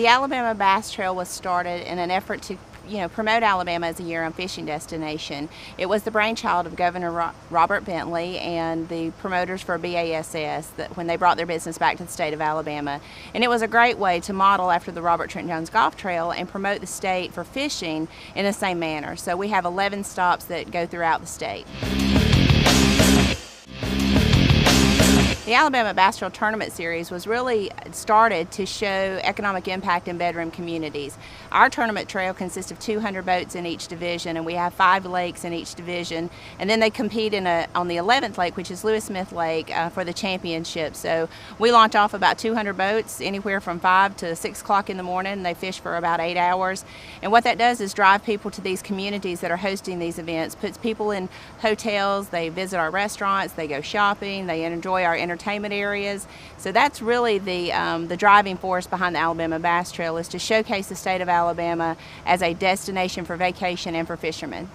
The Alabama Bass Trail was started in an effort to promote Alabama as a year-round fishing destination. It was the brainchild of Governor Robert Bentley and the promoters for BASS when they brought their business back to the state of Alabama. And it was a great way to model after the Robert Trent Jones Golf Trail and promote the state for fishing in the same manner. So we have 11 stops that go throughout the state. The Alabama Bass Trail Tournament Series was really started to show economic impact in bedroom communities. Our tournament trail consists of 200 boats in each division, and we have 5 lakes in each division. And then they compete on the 11th lake, which is Lewis Smith Lake, for the championship. So we launch off about 200 boats, anywhere from 5 to 6 o'clock in the morning. They fish for about 8 hours. And what that does is drive people to these communities that are hosting these events, puts people in hotels, they visit our restaurants, they go shopping, they enjoy our entertainment areas. So that's really the driving force behind the Alabama Bass Trail, is to showcase the state of Alabama as a destination for vacation and for fishermen.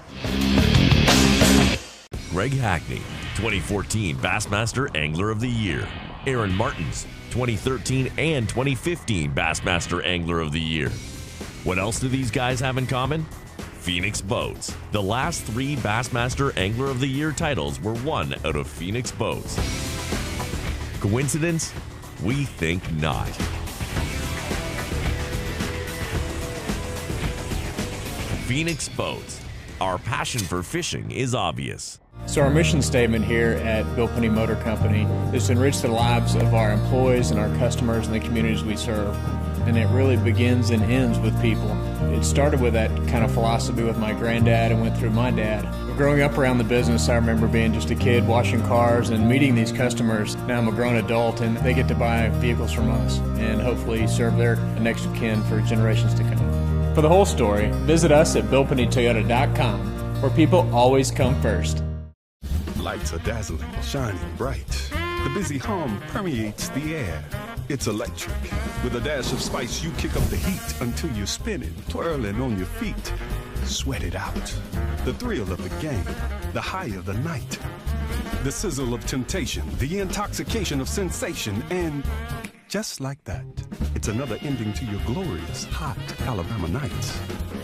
Greg Hackney, 2014 Bassmaster Angler of the Year. Aaron Martins, 2013 and 2015 Bassmaster Angler of the Year. What else do these guys have in common? Phoenix Boats. The last 3 Bassmaster Angler of the Year titles were won out of Phoenix Boats. Coincidence? We think not. Phoenix Boats. Our passion for fishing is obvious. So our mission statement here at Bill Penny Motor Company is to enrich the lives of our employees and our customers and the communities we serve. And it really begins and ends with people. It started with that kind of philosophy with my granddad and went through my dad. Growing up around the business, I remember being just a kid washing cars and meeting these customers. Now I'm a grown adult and they get to buy vehicles from us and hopefully serve their next of kin for generations to come. For the whole story, visit us at BillPennyToyota.com, where people always come first. Lights are dazzling, shining bright. The busy hum permeates the air. It's electric. With a dash of spice, you kick up the heat until you're spinning, twirling on your feet. Sweat it out. The thrill of the game, the high of the night. The sizzle of temptation, the intoxication of sensation, and just like that, it's another ending to your glorious, hot Alabama nights.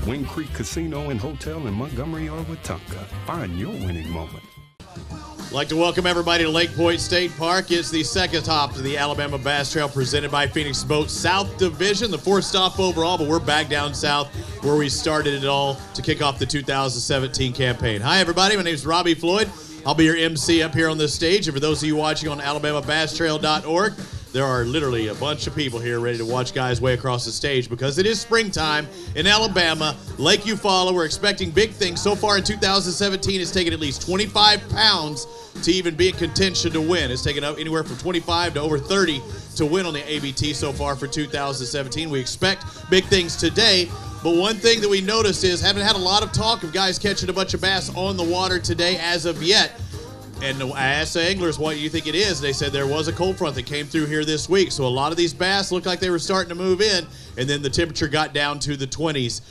Wing Creek Casino and Hotel in Montgomery or Wetumpka. Find your winning moment. I'd like to welcome everybody to Lake Point State Park. It's the second stop to the Alabama Bass Trail presented by Phoenix Boats South Division, the 4th stop overall, but we're back down south where we started it all to kick off the 2017 campaign. Hi, everybody. My name is Robbie Floyd. I'll be your MC up here on this stage. And for those of you watching on AlabamaBassTrail.org, there are literally a bunch of people here ready to watch guys way across the stage because it is springtime in Alabama. Lake Eufaula, we're expecting big things. So far in 2017, it's taken at least 25 pounds to even be in contention to win. It's taken anywhere from 25 to over 30 to win on the ABT so far for 2017. We expect big things today, but one thing that we noticed is haven't had a lot of talk of guys catching a bunch of bass on the water today as of yet. And I asked the anglers, what do you think it is? They said there was a cold front that came through here this week. So a lot of these bass looked like they were starting to move in. And then the temperature got down to the 20s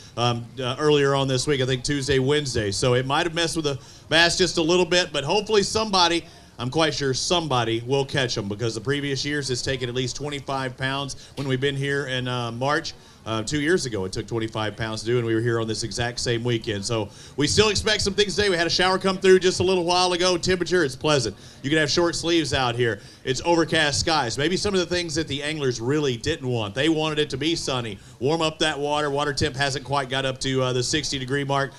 earlier on this week, I think Tuesday, Wednesday. So it might have messed with the bass just a little bit. But hopefully somebody, I'm quite sure somebody will catch them, because the previous years it's taken at least 25 pounds. When we've been here in March, 2 years ago, it took 25 pounds to do, and we were here on this exact same weekend. So we still expect some things today. We had a shower come through just a little while ago. Temperature, it's pleasant. You can have short sleeves out here. It's overcast skies. Maybe some of the things that the anglers really didn't want. They wanted it to be sunny, warm up that water. Water temp hasn't quite got up to the 60-degree mark.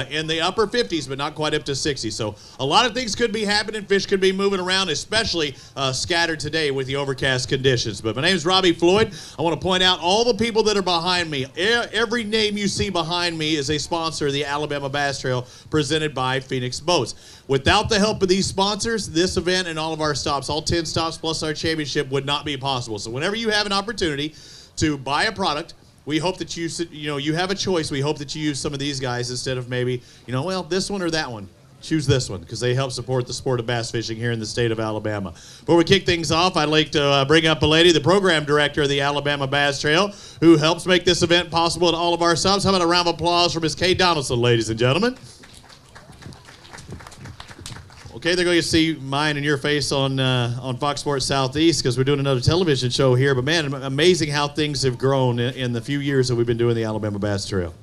In the upper 50s, but not quite up to 60. So a lot of things could be happening. Fish could be moving around, especially scattered today with the overcast conditions. But my name is Robbie Floyd. I want to point out all the people that are behind me. Every name you see behind me is a sponsor of the Alabama Bass Trail presented by Phoenix Boats. Without the help of these sponsors, this event and all of our stops, all 10 stops plus our championship, would not be possible. So whenever you have an opportunity to buy a product, we hope that you have a choice. We hope that you use some of these guys instead of maybe, well, this one or that one. Choose this one, because they help support the sport of bass fishing here in the state of Alabama. Before we kick things off, I'd like to bring up a lady, the program director of the Alabama Bass Trail, who helps make this event possible at all of our stops. How about a round of applause for Ms. Kay Donaldson, ladies and gentlemen? Well, Okay, they're going to see mine and your face on Fox Sports Southeast because we're doing another television show here. But, man, amazing how things have grown in the few years that we've been doing the Alabama Bass Trail.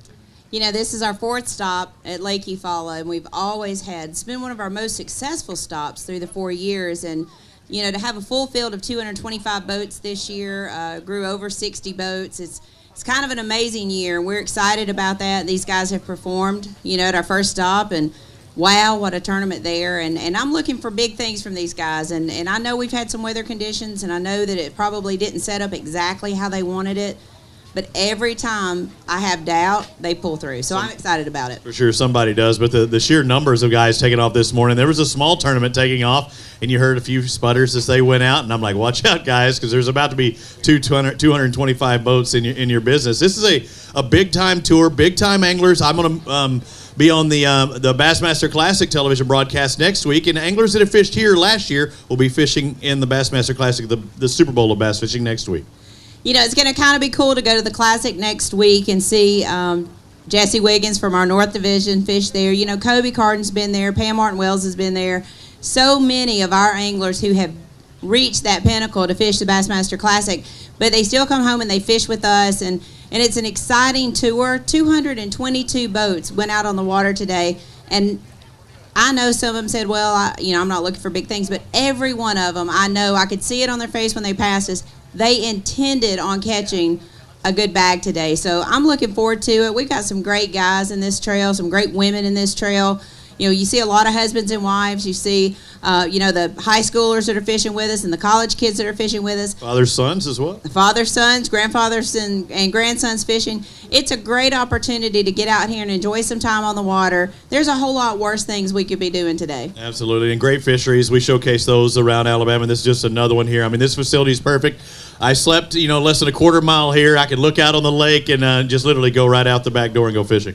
You know, this is our 4th stop at Lake Eufaula, and we've always had, it's been one of our most successful stops through the 4 years. And, you know, to have a full field of 225 boats this year, grew over 60 boats. It's kind of an amazing year. We're excited about that. These guys have performed, you know, at our first stop, and wow, what a tournament there. And I'm looking for big things from these guys. And I know we've had some weather conditions, and I know that it probably didn't set up exactly how they wanted it. But every time I have doubt, they pull through. So I'm excited about it. For sure, somebody does. But the sheer numbers of guys taking off this morning, there was a small tournament taking off, and you heard a few sputters as they went out. And I'm like, watch out, guys, because there's about to be 225 boats in your business. This is a big-time tour, big-time anglers. I'm going to be on the Bassmaster Classic television broadcast next week. And anglers that have fished here last year will be fishing in the Bassmaster Classic, the Super Bowl of bass fishing next week. You know, it's going to kind of be cool to go to the Classic next week and see Jesse Wiggins from our North Division fish there. You know, Kobe Carden's been there. Pam Martin-Wells has been there. So many of our anglers who have reached that pinnacle to fish the Bassmaster Classic, but they still come home and they fish with us. And it's an exciting tour. 222 boats went out on the water today. And I know some of them said, well, I'm not looking for big things, but every one of them, I know, I could see it on their face when they passed us. They intended on catching a good bag today. So I'm looking forward to it. We've got some great guys in this trail, some great women in this trail. You know, you see a lot of husbands and wives. You see, the high schoolers that are fishing with us and the college kids that are fishing with us. Father's sons as well. Father's sons, grandfathers, and grandsons fishing. It's a great opportunity to get out here and enjoy some time on the water. There's a whole lot worse things we could be doing today. Absolutely, and great fisheries. We showcase those around Alabama. This is just another one here. I mean, this facility is perfect. I slept, less than a quarter mile here. I could look out on the lake and just literally go right out the back door and go fishing.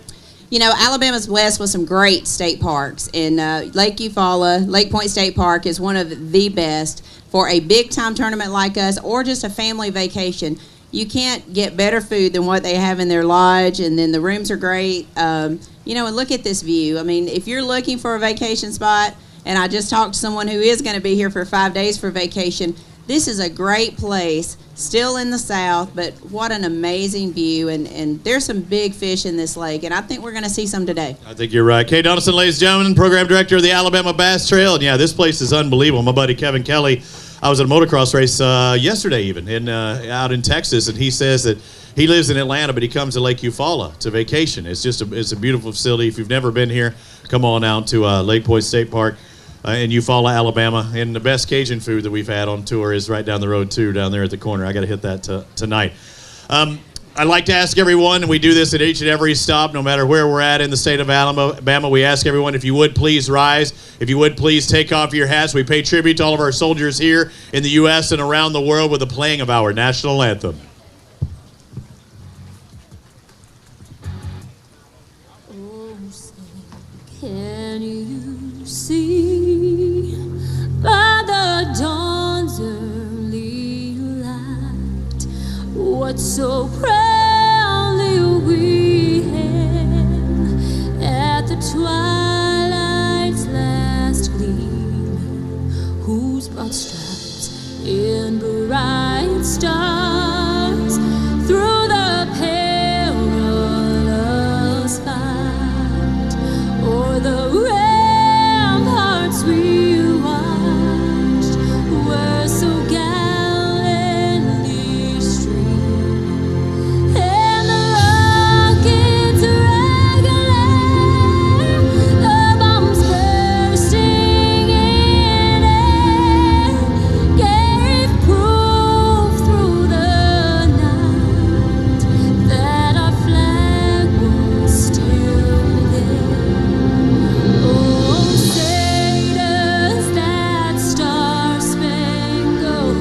You know, Alabama's blessed with some great state parks, and Lake Eufaula, Lake Point State Park is one of the best for a big-time tournament like us or just a family vacation. You can't get better food than what they have in their lodge, and then the rooms are great. And look at this view. I mean, if you're looking for a vacation spot, and I just talked to someone who is going to be here for 5 days for vacation, this is a great place, still in the south, but what an amazing view, and there's some big fish in this lake, and I think we're going to see some today. I think you're right. Kay Donaldson, ladies and gentlemen, Program Director of the Alabama Bass Trail, and yeah, this place is unbelievable. My buddy Kevin Kelly, I was at a motocross race yesterday even, out in Texas, and he says that he lives in Atlanta, but he comes to Lake Eufaula to vacation. It's a beautiful facility. If you've never been here, come on out to Lake Point State Park. In Eufaula, Alabama, and the best Cajun food that we've had on tour is right down the road too, down there at the corner. I got to hit that tonight. I'd like to ask everyone, and we do this at each and every stop, no matter where we're at in the state of Alabama. We ask everyone, if you would please rise, if you would please take off your hats. We pay tribute to all of our soldiers here in the U.S. and around the world with the playing of our national anthem. Can you see by the dawn's early light what so proudly we hailed at the twilight's last gleam, whose broad stripes in bright stars through the perilous fight o'er the ramparts we watched were so gallantly streamed, and the rockets regular, the bombs bursting in air, gave proof through the night that our flag was still there. Oh, say does that star-spangled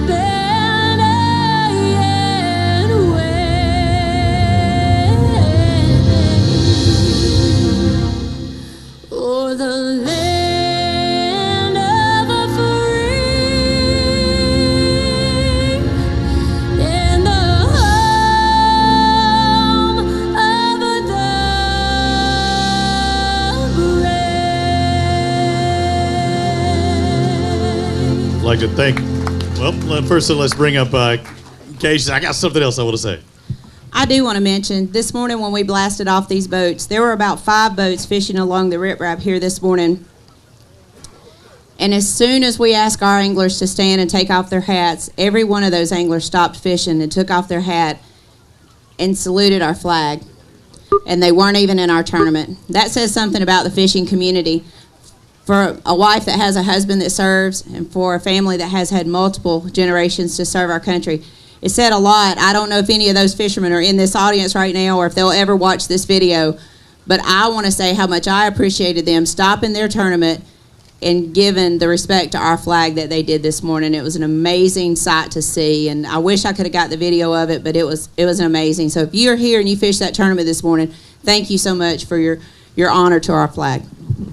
banner yet wave o'er the land of the free and the home of the brave. like to thank, well, first let's bring up Gage. I got something else I want to say. I do want to mention, this morning when we blasted off these boats, there were about 5 boats fishing along the riprap here this morning. And as soon as we asked our anglers to stand and take off their hats, every one of those anglers stopped fishing and took off their hat and saluted our flag. And they weren't even in our tournament. That says something about the fishing community. For a wife that has a husband that serves, and for a family that has had multiple generations to serve our country, it said a lot. I don't know if any of those fishermen are in this audience right now or if they'll ever watch this video, but I want to say how much I appreciated them stopping their tournament and giving the respect to our flag that they did this morning. It was an amazing sight to see, and I wish I could have got the video of it, but it was amazing. So if you're here and you fished that tournament this morning, thank you so much for your honor to our flag.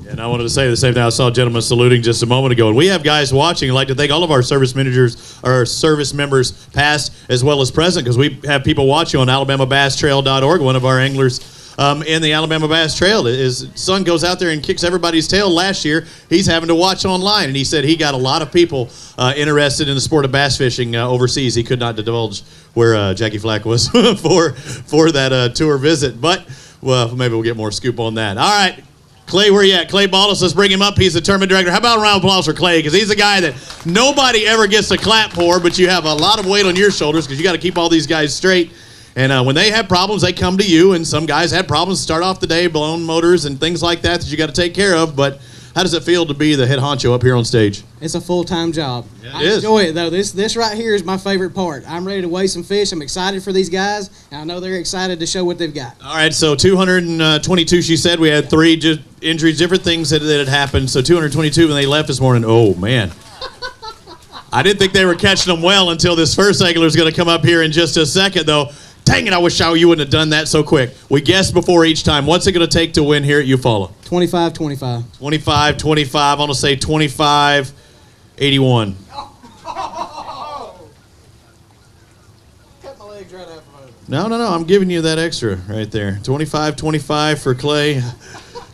And I wanted to say the same thing. I saw a gentleman saluting just a moment ago. And we have guys watching. I'd like to thank all of our service managers, our service members, past as well as present, because we have people watching on AlabamaBassTrail.org. One of our anglers in the Alabama Bass Trail, his son goes out there and kicks everybody's tail. Last year, he's having to watch online. And he said he got a lot of people interested in the sport of bass fishing overseas. He could not divulge where Jackie Flack was for that tour visit. But, well, maybe we'll get more scoop on that. All right. Clay, where you at? Clay Ballas, let's bring him up. He's the tournament director. How about a round of applause for Clay? Because he's a guy that nobody ever gets to clap for, but you have a lot of weight on your shoulders because you got to keep all these guys straight. And when they have problems, they come to you. And some guys had problems to start off the day, blown motors and things like that you got to take care of. But how does it feel to be the head honcho up here on stage? It's a full-time job. Yeah, I enjoy it, though. This right here is my favorite part. I'm ready to weigh some fish. I'm excited for these guys, and I know they're excited to show what they've got. All right, so 222, she said. We had 3 just injuries, different things that had happened. So 222 when they left this morning. Oh, man. I didn't think they were catching them well until this first angler is going to come up here in just a second, though. Dang it, I wish you wouldn't have done that so quick. We guessed before each time. What's it going to take to win here at Eufaula? 25-25. 25-25. I'm going to say 25-81. Cut my legs right out from over. No. I'm giving you that extra right there. 25-25 for Clay.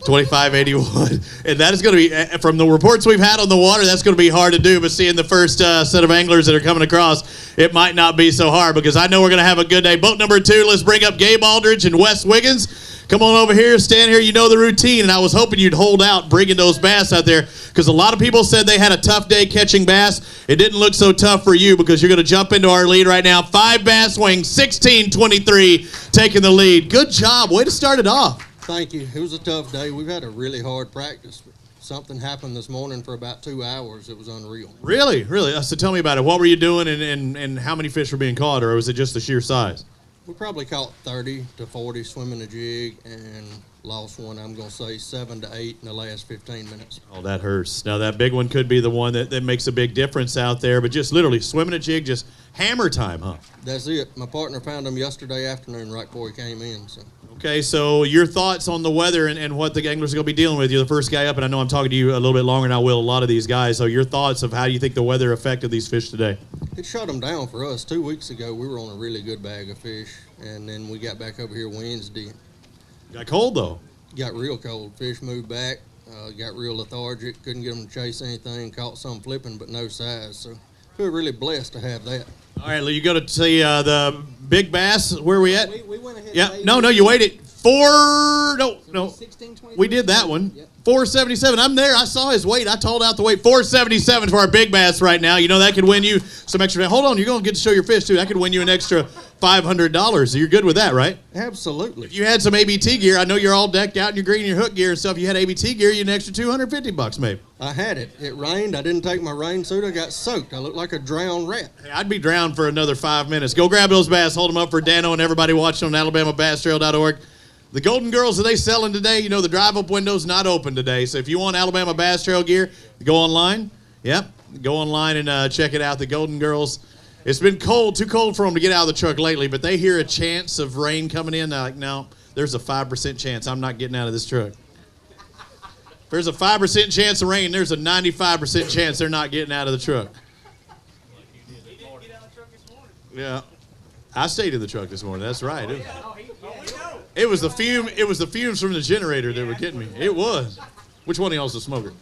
25-81. And that is going to be, from the reports we've had on the water, that's going to be hard to do. But seeing the first set of anglers that are coming across, it might not be so hard because I know we're going to have a good day. Boat number 2, let's bring up Gabe Aldridge and Wes Wiggins. Come on over here, stand here. You know the routine. And I was hoping you'd hold out bringing those bass out there because a lot of people said they had a tough day catching bass. It didn't look so tough for you because you're going to jump into our lead right now. 5 bass wings, 16-23, taking the lead. Good job. Way to start it off. Thank you. It was a tough day. We've had a really hard practice. Something happened this morning for about 2 hours. It was unreal. Really? So tell me about it. What were you doing and how many fish were being caught, or was it just the sheer size? We probably caught 30 to 40 swimming a jig and lost one, I'm going to say 7 to 8 in the last 15 minutes. Oh, that hurts. Now, that big one could be the one that makes a big difference out there, but just literally swimming a jig, just hammer time, huh? That's it. My partner found them yesterday afternoon right before he came in. So. Okay, so your thoughts on the weather and what the anglers are going to be dealing with. You're the first guy up, and I know I'm talking to you a little bit longer than I will a lot of these guys. So your thoughts of how you think the weather affected these fish today? It shut them down for us. 2 weeks ago, we were on a really good bag of fish, and then we got back over here Wednesday. Got cold, though. Got real cold. Fish moved back, got real lethargic, couldn't get them to chase anything, caught some flipping, but no size. So we were really blessed to have that. All right, you go to see the big bass. Where are we at? We went ahead. Yeah, no, you waited. 16, we did that one. Yep. 477. I'm there. I saw his weight. I told out the weight. 477 for our big bass right now. You know that could win you some extra. Hold on, you're going to get to show your fish too. That could win you an extra $500. So you're good with that, right? Absolutely. If you had some ABT gear, I know you're all decked out in your green and your hook gear and stuff. If you had ABT gear, you an extra $250 maybe. I had it. It rained. I didn't take my rain suit. I got soaked. I looked like a drowned rat. Hey, I'd be drowned for another 5 minutes. Go grab those bass. Hold them up for Dano and everybody watching on AlabamaBassTrail.org. The Golden Girls that they selling today, you know, the drive-up window's not open today. So if you want Alabama Bass Trail gear, go online. Yep, go online and check it out. The Golden Girls. It's been cold, too cold for them to get out of the truck lately, but they hear a chance of rain coming in. They're like, no, there's a 5% chance I'm not getting out of this truck. If there's a 5% chance of rain, there's a 95% chance they're not getting out of the truck. Yeah. I stayed in the truck this morning. That's right. It was the fume. It was the fumes from the generator that were getting me. It was. Which one of y'all's a smoker?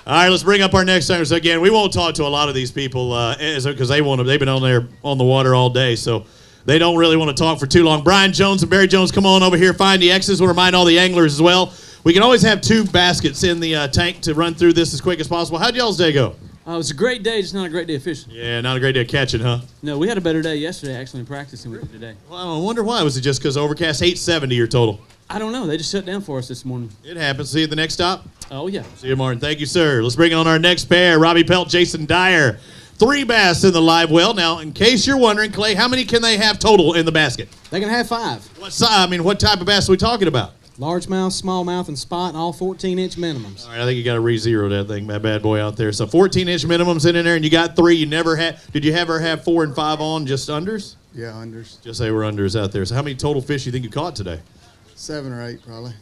All right, let's bring up our next timers. Again, we won't talk to a lot of these people because they've been on the water all day, so they don't really want to talk for too long. Brian Jones and Barry Jones, come on over here. Find the X's. We'll remind all the anglers as well. We can always have 2 baskets in the tank to run through this as quick as possible. How'd y'all's day go? It was a great day, just not a great day of fishing. Yeah, not a great day of catching, huh? No, we had a better day yesterday, actually, in practice than we did today. Well, I wonder why. Was it just because overcast? 870 your total. I don't know. They just shut down for us this morning. It happens. See you at the next stop? Oh, yeah. See you, Martin. Thank you, sir. Let's bring on our next pair. Robbie Pelt, Jason Dyer. 3 bass in the live well. Now, in case you're wondering, Clay, how many can they have total in the basket? They can have 5. What type of bass are we talking about? Largemouth, smallmouth, and spot, and all 14-inch minimums. All right, I think you got to re-zero that thing, that bad boy out there. So 14-inch minimums in there, and you got 3. You never had. Did you ever have 4 and 5 on, just unders? Yeah, unders. Just say we're unders out there. So how many total fish do you think you caught today? 7 or 8, probably.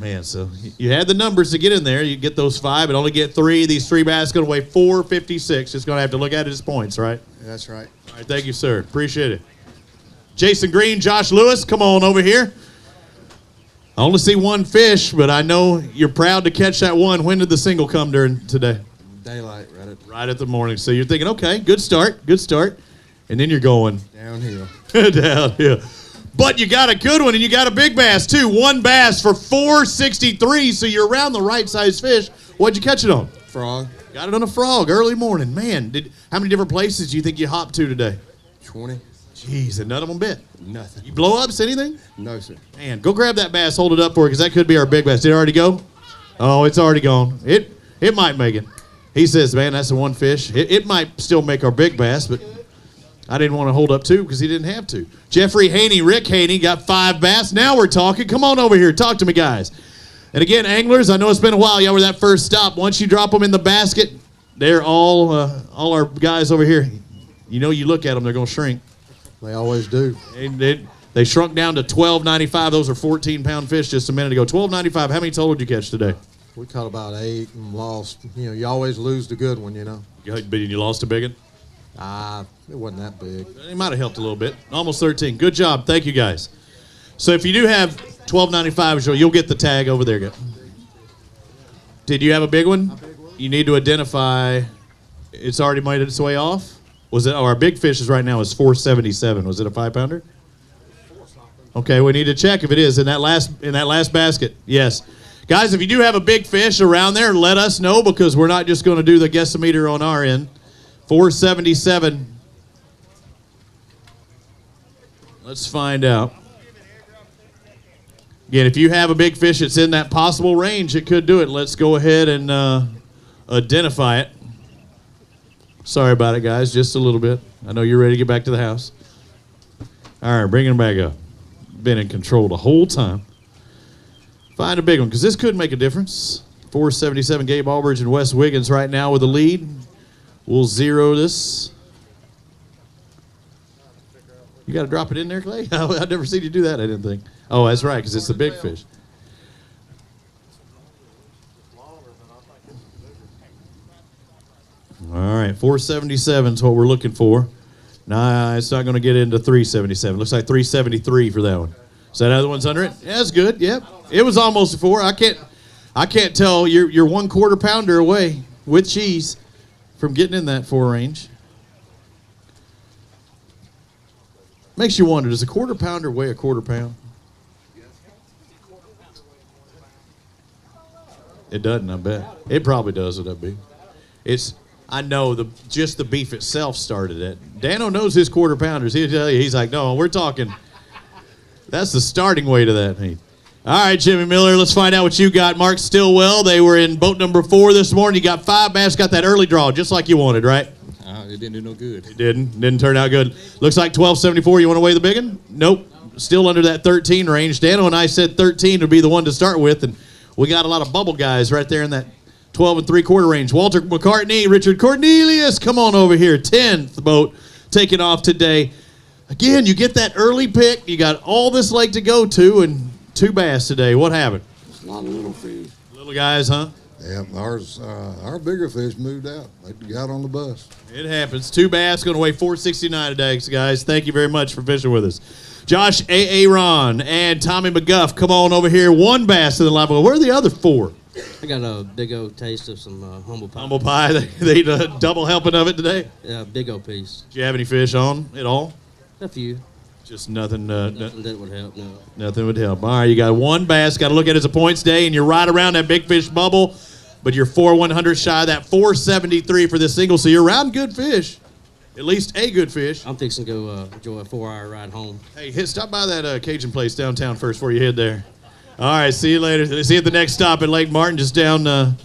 Man, so you had the numbers to get in there. You get those 5, but only get 3. These 3 bass going to weigh 456. Just going to have to look at it as points, right? Yeah, that's right. All right, thank you, sir. Appreciate it. Jason Green, Josh Lewis, come on over here. I only see 1 fish, but I know you're proud to catch that one. When did the single come during today? Daylight, Right at the morning. So you're thinking, okay, good start. And then you're going downhill. Downhill. But you got a good one, and you got a big bass, too. 1 bass for 463, so you're around the right-sized fish. What'd you catch it on? Frog. Got it on a frog early morning. Man, how many different places do you think you hopped to today? 20. Jeez, and none of them bit. Nothing. You blow ups, anything? No, sir. Man, go grab that bass, hold it up for it, because that could be our big bass. Did it already go? Oh, it's already gone. It might make it. He says, man, that's the 1 fish. It might still make our big bass, but I didn't want to hold up 2 because he didn't have to. Jeffrey Haney, Rick Haney got 5 bass. Now we're talking. Come on over here. Talk to me, guys. And again, anglers, I know it's been a while. Y'all were that first stop. Once you drop them in the basket, they're all our guys over here. You know, you look at them, they're going to shrink. They always do. They shrunk down to $12.95. Those are 14-pound fish just a minute ago. $12.95. How many total did you catch today? We caught about 8 and lost. You know, you always lose the good one, you know. You lost a big one? It wasn't that big. It might have helped a little bit. Almost 13. Good job. Thank you, guys. So if you do have $12.95, you'll get the tag over there. Did you have a big one? You need to identify. It's already made its way off? Was it? Our big fish is right now is 477. Was it a 5-pounder? Okay, we need to check if it is in that last basket. Yes. Guys, if you do have a big fish around there, let us know because we're not just going to do the guessometer on our end. 477. Let's find out. Again, if you have a big fish that's in that possible range, it could do it. Let's go ahead and identify it. Sorry about it, guys. Just a little bit. I know you're ready to get back to the house. All right, bringing them back up. Been in control the whole time. Find a big one, because this could make a difference. 477, Gabe Albridge and Wes Wiggins right now with the lead. We'll zero this. You got to drop it in there, Clay? I've never seen you do that, I didn't think. Oh, that's right, because it's the big fish. All right, 477 is what we're looking for. Nah, it's not going to get into 377. Looks like 373 for that one. So that other one's under it? Yeah, that's good. Yep. It was almost a 4. I can't tell. You're 1/4 pounder away with cheese from getting in that 4 range. Makes you wonder, does a 1/4 pounder weigh a 1/4 pound? It doesn't, I bet. It probably does with that beef. I know just the beef itself started it. Dano knows his 1/4 pounders. He'll tell you, he's like, no, we're talking. That's the starting weight of that meat. All right, Jimmy Miller, let's find out what you got. Mark Stillwell, they were in boat number 4 this morning. You got 5 bass, got that early draw, just like you wanted, right? It didn't do no good. It didn't turn out good. Looks like 1274. You want to weigh the big one? Nope. Still under that 13 range. Dano and I said 13 would be the one to start with, and we got a lot of bubble guys right there in that 12 3/4 range. Walter McCartney, Richard Cornelius, come on over here. 10th boat taking off today. Again, you get that early pick. You got all this lake to go to, and 2 bass today. What happened? A lot of little fish. Little guys, huh? Yeah, our bigger fish moved out. They got on the bus. It happens. 2 bass going to weigh 469 today, guys. Thank you very much for fishing with us. Josh Aaron and Tommy McGuff, come on over here. 1 bass in the live well. Where are the other 4? I got a big old taste of some humble pie. Humble pie. They eat a double helping of it today. Yeah, big old piece. Do you have any fish on at all? A few. Just nothing. Nothing that would help. No. Nothing would help. All right, you got one bass. Got to look at it as a points day, and you're right around that big fish bubble, but you're 4/100 shy of that 473 for this single. So you're around good fish, at least a good fish. I'm fixing to go enjoy a 4-hour ride home. Hey, stop by that Cajun place downtown first before you head there. All right, see you later. See you at the next stop at Lake Martin, just down the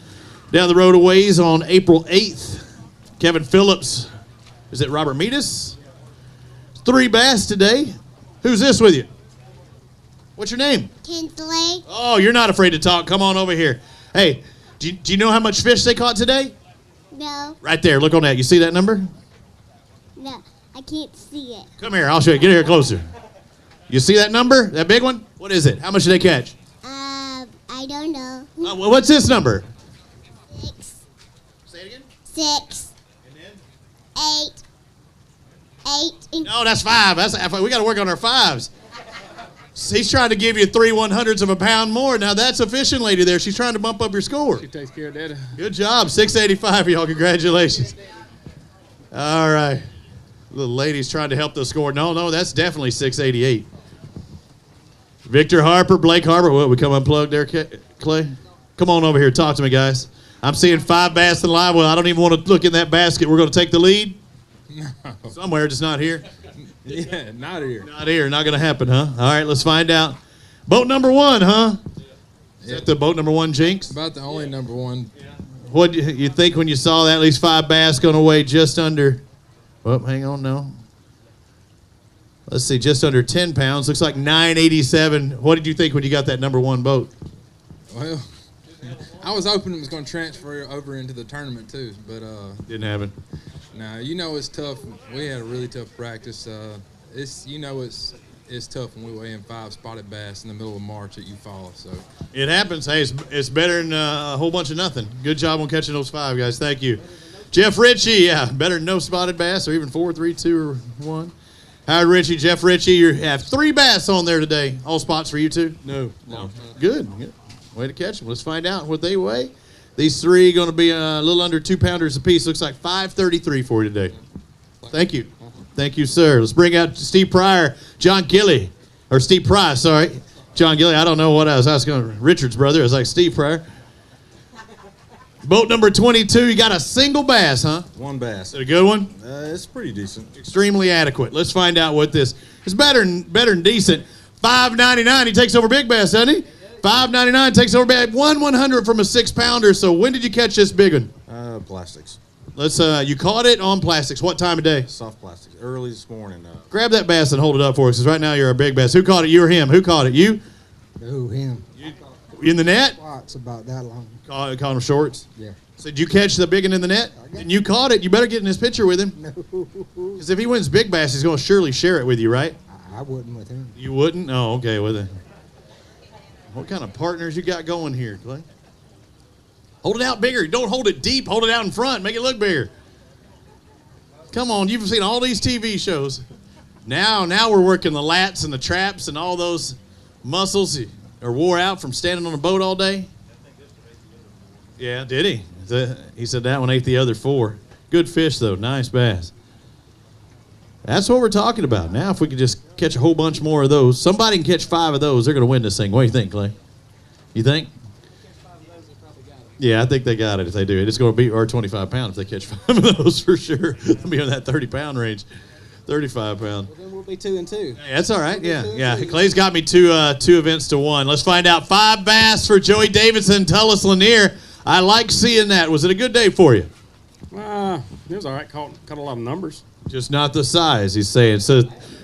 road a ways on April 8th. Kevin Phillips. Is it Robert Meadus? 3 bass today. Who's this with you? What's your name? Kinsley. Oh, you're not afraid to talk. Come on over here. Hey, do you know how much fish they caught today? No. Right there. Look on that. You see that number? No, I can't see it. Come here. I'll show you. Get here closer. You see that number? That big one? What is it? How much did they catch? I don't know. What's this number? 6. Say it again. 6. And then? 8. 8. And No, that's 5. We got to work on our 5s. He's trying to give you 3 100ths of a pound more. Now that's a fishing lady there. She's trying to bump up your score. She takes care of that. Good job. 685, y'all. Congratulations. All right. Little lady's trying to help the score. No, that's definitely 688. Victor Harper, Blake Harper. What, we come unplugged there, Clay? Come on over here. Talk to me, guys. I'm seeing 5 bass in live. Well, I don't even want to look in that basket. We're going to take the lead? No. Somewhere, just not here. Yeah, not here. Not here. Not going to happen, huh? All right, let's find out. Boat number 1, huh? Is that the boat number 1 jinx? About the only number 1. What did you think when you saw that? At least 5 bass going to weigh just under... Oh, hang on, no. Let's see, just under 10 pounds. Looks like 987. What did you think when you got that number 1 boat? Well, I was hoping it was going to transfer over into the tournament too, but didn't happen. No, it's tough. We had a really tough practice. It's tough when we weigh in 5 spotted bass in the middle of March at Eufaula. So it happens. Hey, it's better than a whole bunch of nothing. Good job on catching those 5, guys. Thank you. Jeff Ritchie, yeah, better than no spotted bass or even 4, 3, 2, or 1. Howard Ritchie, Jeff Ritchie, you have 3 bass on there today. All spots for you too? No. Good. Way to catch them. Let's find out what they weigh. These 3 going to be a little under 2 pounders apiece. Looks like 533 for you today. Thank you. Thank you, sir. Let's bring out Steve Pryor, John Gilly, or Steve Price, sorry. John Gilly, I don't know what I was asking. Richard's brother. I was like, Steve Pryor. Boat number 22, you got a single bass, huh? 1 bass. Is it a good one? It's pretty decent. Extremely adequate. Let's find out what this is. Better than decent. $5.99. He takes over big bass, doesn't he? $5.99 takes over big. 1/100 from a 6-pounder. So when did you catch this big one? Plastics. Let's. You caught it on plastics. What time of day? Soft plastics. Early this morning. Grab that bass and hold it up for us, because right now you're a big bass. Who caught it? You or him? Who caught it? You? No, him. In the net? Spots about that long. Caught him shorts? Yeah. So did you catch the big one in the net? And you caught it. You better get in his picture with him. No. Because if he wins big bass, he's going to surely share it with you, right? I wouldn't with him. You wouldn't? Oh, okay. With it. What kind of partners you got going here, Clay? Hold it out bigger. Don't hold it deep. Hold it out in front. Make it look bigger. Come on. You've seen all these TV shows. Now we're working the lats and the traps and all those muscles are wore out from standing on a boat all day. Yeah, did he? He said that one ate the other 4. Good fish, though. Nice bass. That's what we're talking about. Now, if we could just catch a whole bunch more of those. Somebody can catch 5 of those. They're going to win this thing. What do you think, Clay? You think? Yeah, I think they got it if they do it. It's going to be our 25 pounds if they catch 5 of those for sure. They'll be in that 30-pound range. 35 pound. Well, then we'll be 2 and 2. Hey, that's all right. Yeah. Clay's got me 2 events to 1. Let's find out 5 bass for Joey Davidson, Tullis Lanier. I like seeing that. Was it a good day for you? It was all right. Caught a lot of numbers. Just not the size, he's saying. So,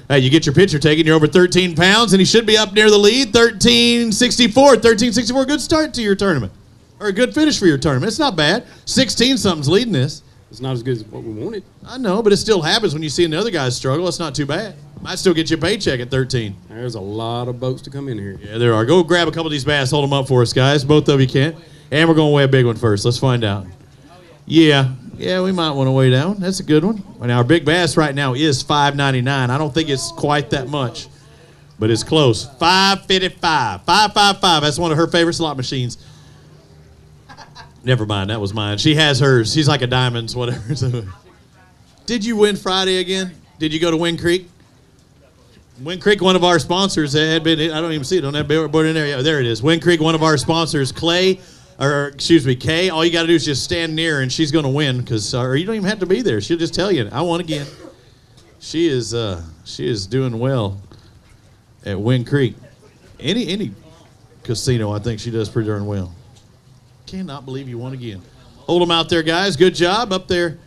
hey, you get your picture taken. You're over 13 pounds, and he should be up near the lead. 1364. Good start to your tournament. Or a good finish for your tournament. It's not bad. 16-something's leading this. It's not as good as what we wanted. I know, but it still happens when you see the other guys struggle. It's not too bad. Might still get you a paycheck at 13. There's a lot of boats to come in here. Yeah, there are. Go grab a couple of these bass. Hold them up for us, guys. Both of you can. And we're going to weigh a big one first. Let's find out. Yeah, we might want to weigh that one. That's a good one. Now, our big bass right now is $5.99. I don't think it's quite that much, but it's close. $5.55. $5.55. That's one of her favorite slot machines. Never mind, that was mine. She has hers. She's like a diamonds, whatever. So, did you win Friday again? Did you go to Wind Creek? Wind Creek, one of our sponsors, had been. I don't even see it on that billboard in there. Yeah, there it is. Wind Creek, one of our sponsors, Kay. All you got to do is just stand near, and she's going to win. Or you don't even have to be there. She'll just tell you, "I won again." She is doing well at Wind Creek. Any casino, I think she does pretty darn well. Cannot believe you won again. Hold them out there, guys. Good job up there.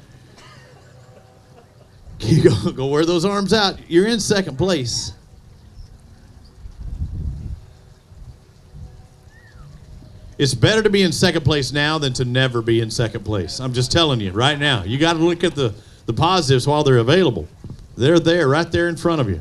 Go wear those arms out. You're in second place. It's better to be in second place now than to never be in second place. I'm just telling you right now. You got to look at the positives while they're available. They're there, right there in front of you.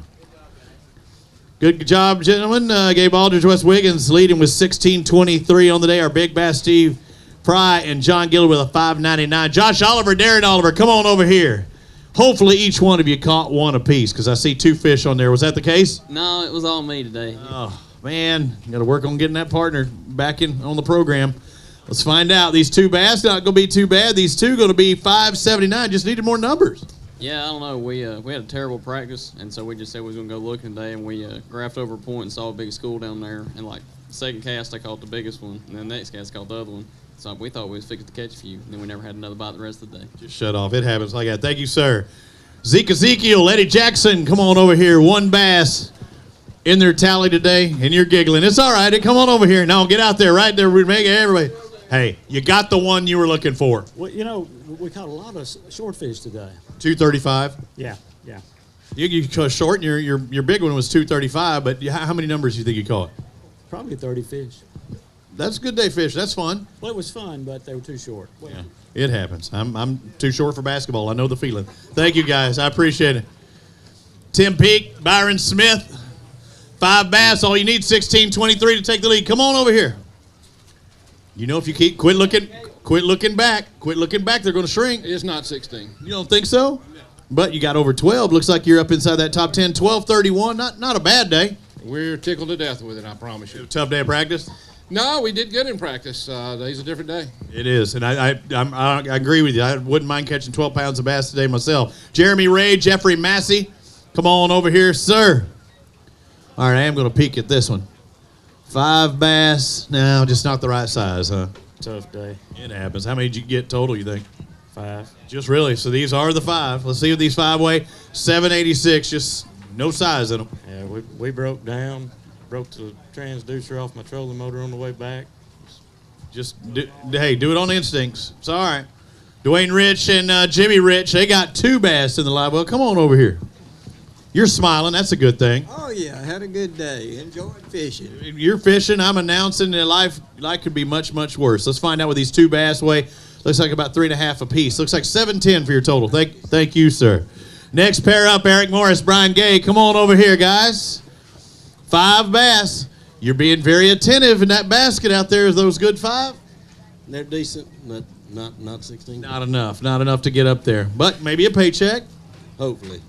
Good job, gentlemen. Gabe Aldridge, West Wiggins leading with 16:23 on the day. Our big bass, Steve Fry, and John Gillard with a 5.99. Josh Oliver, Darren Oliver, come on over here. Hopefully each one of you caught one apiece because I see 2 fish on there. Was that the case? No, it was all me today. Oh, man. You got to work on getting that partner back in on the program. Let's find out. These 2 bass not going to be too bad. These 2 going to be 5.79. Just needed more numbers. Yeah, I don't know. We had a terrible practice, and so we just said we was going to go looking today, and we graphed over a point and saw a big school down there. And, like, second cast, I caught the biggest one, and then the next cast, I caught the other one. So we thought we was fixing to catch a few, and then we never had another bite the rest of the day. Just shut off. It happens like that. Thank you, sir. Zeke Ezekiel, Eddie Jackson, come on over here. 1 bass in their tally today, and you're giggling. It's all right. Come on over here. No, get out there right there. Make everybody. Hey, you got the one you were looking for. Well, we caught a lot of short fish today. 235. Yeah. You caught short, and your big one was 235. But how many numbers do you think you caught? Probably 30 fish. That's a good day fish. That's fun. Well, it was fun, but they were too short. Well, yeah, it happens. I'm too short for basketball. I know the feeling. Thank you, guys. I appreciate it. Tim Peake, Byron Smith, 5 bass. All you need, 16-23 to take the lead. Come on over here. You know, if you quit looking back, they're going to shrink. It's not 16. You don't think so? But you got over 12. Looks like you're up inside that top 10. 12:31. Not a bad day. We're tickled to death with it, I promise you. Tough day of practice? No, we did good in practice. Today's a different day. It is, and I agree with you. I wouldn't mind catching 12 pounds of bass today myself. Jeremy Ray, Jeffrey Massey, come on over here, sir. All right, I am going to peek at this one. 5 bass. No, just not the right size, huh? Tough day. It happens. How many did you get total, you think? 5. Just really. So these are the 5. Let's see what these 5 weigh. 786, just no size in them. Yeah, we broke down. Broke the transducer off my trolling motor on the way back. Do it on instincts. It's all right. Dwayne Rich and Jimmy Rich, they got 2 bass in the live well. Come on over here. You're smiling. That's a good thing. Oh, yeah. I had a good day. Enjoyed fishing. You're fishing. I'm announcing that life could be much, much worse. Let's find out what these 2 bass weigh. Looks like about 3.5 apiece. Looks like 710 for your total. Thank you, sir. Next pair up, Eric Morris, Brian Gay. Come on over here, guys. 5 bass. You're being very attentive in that basket out there. Is those good 5? They're decent, but not 16. Not enough to get up there. But maybe a paycheck. Hopefully.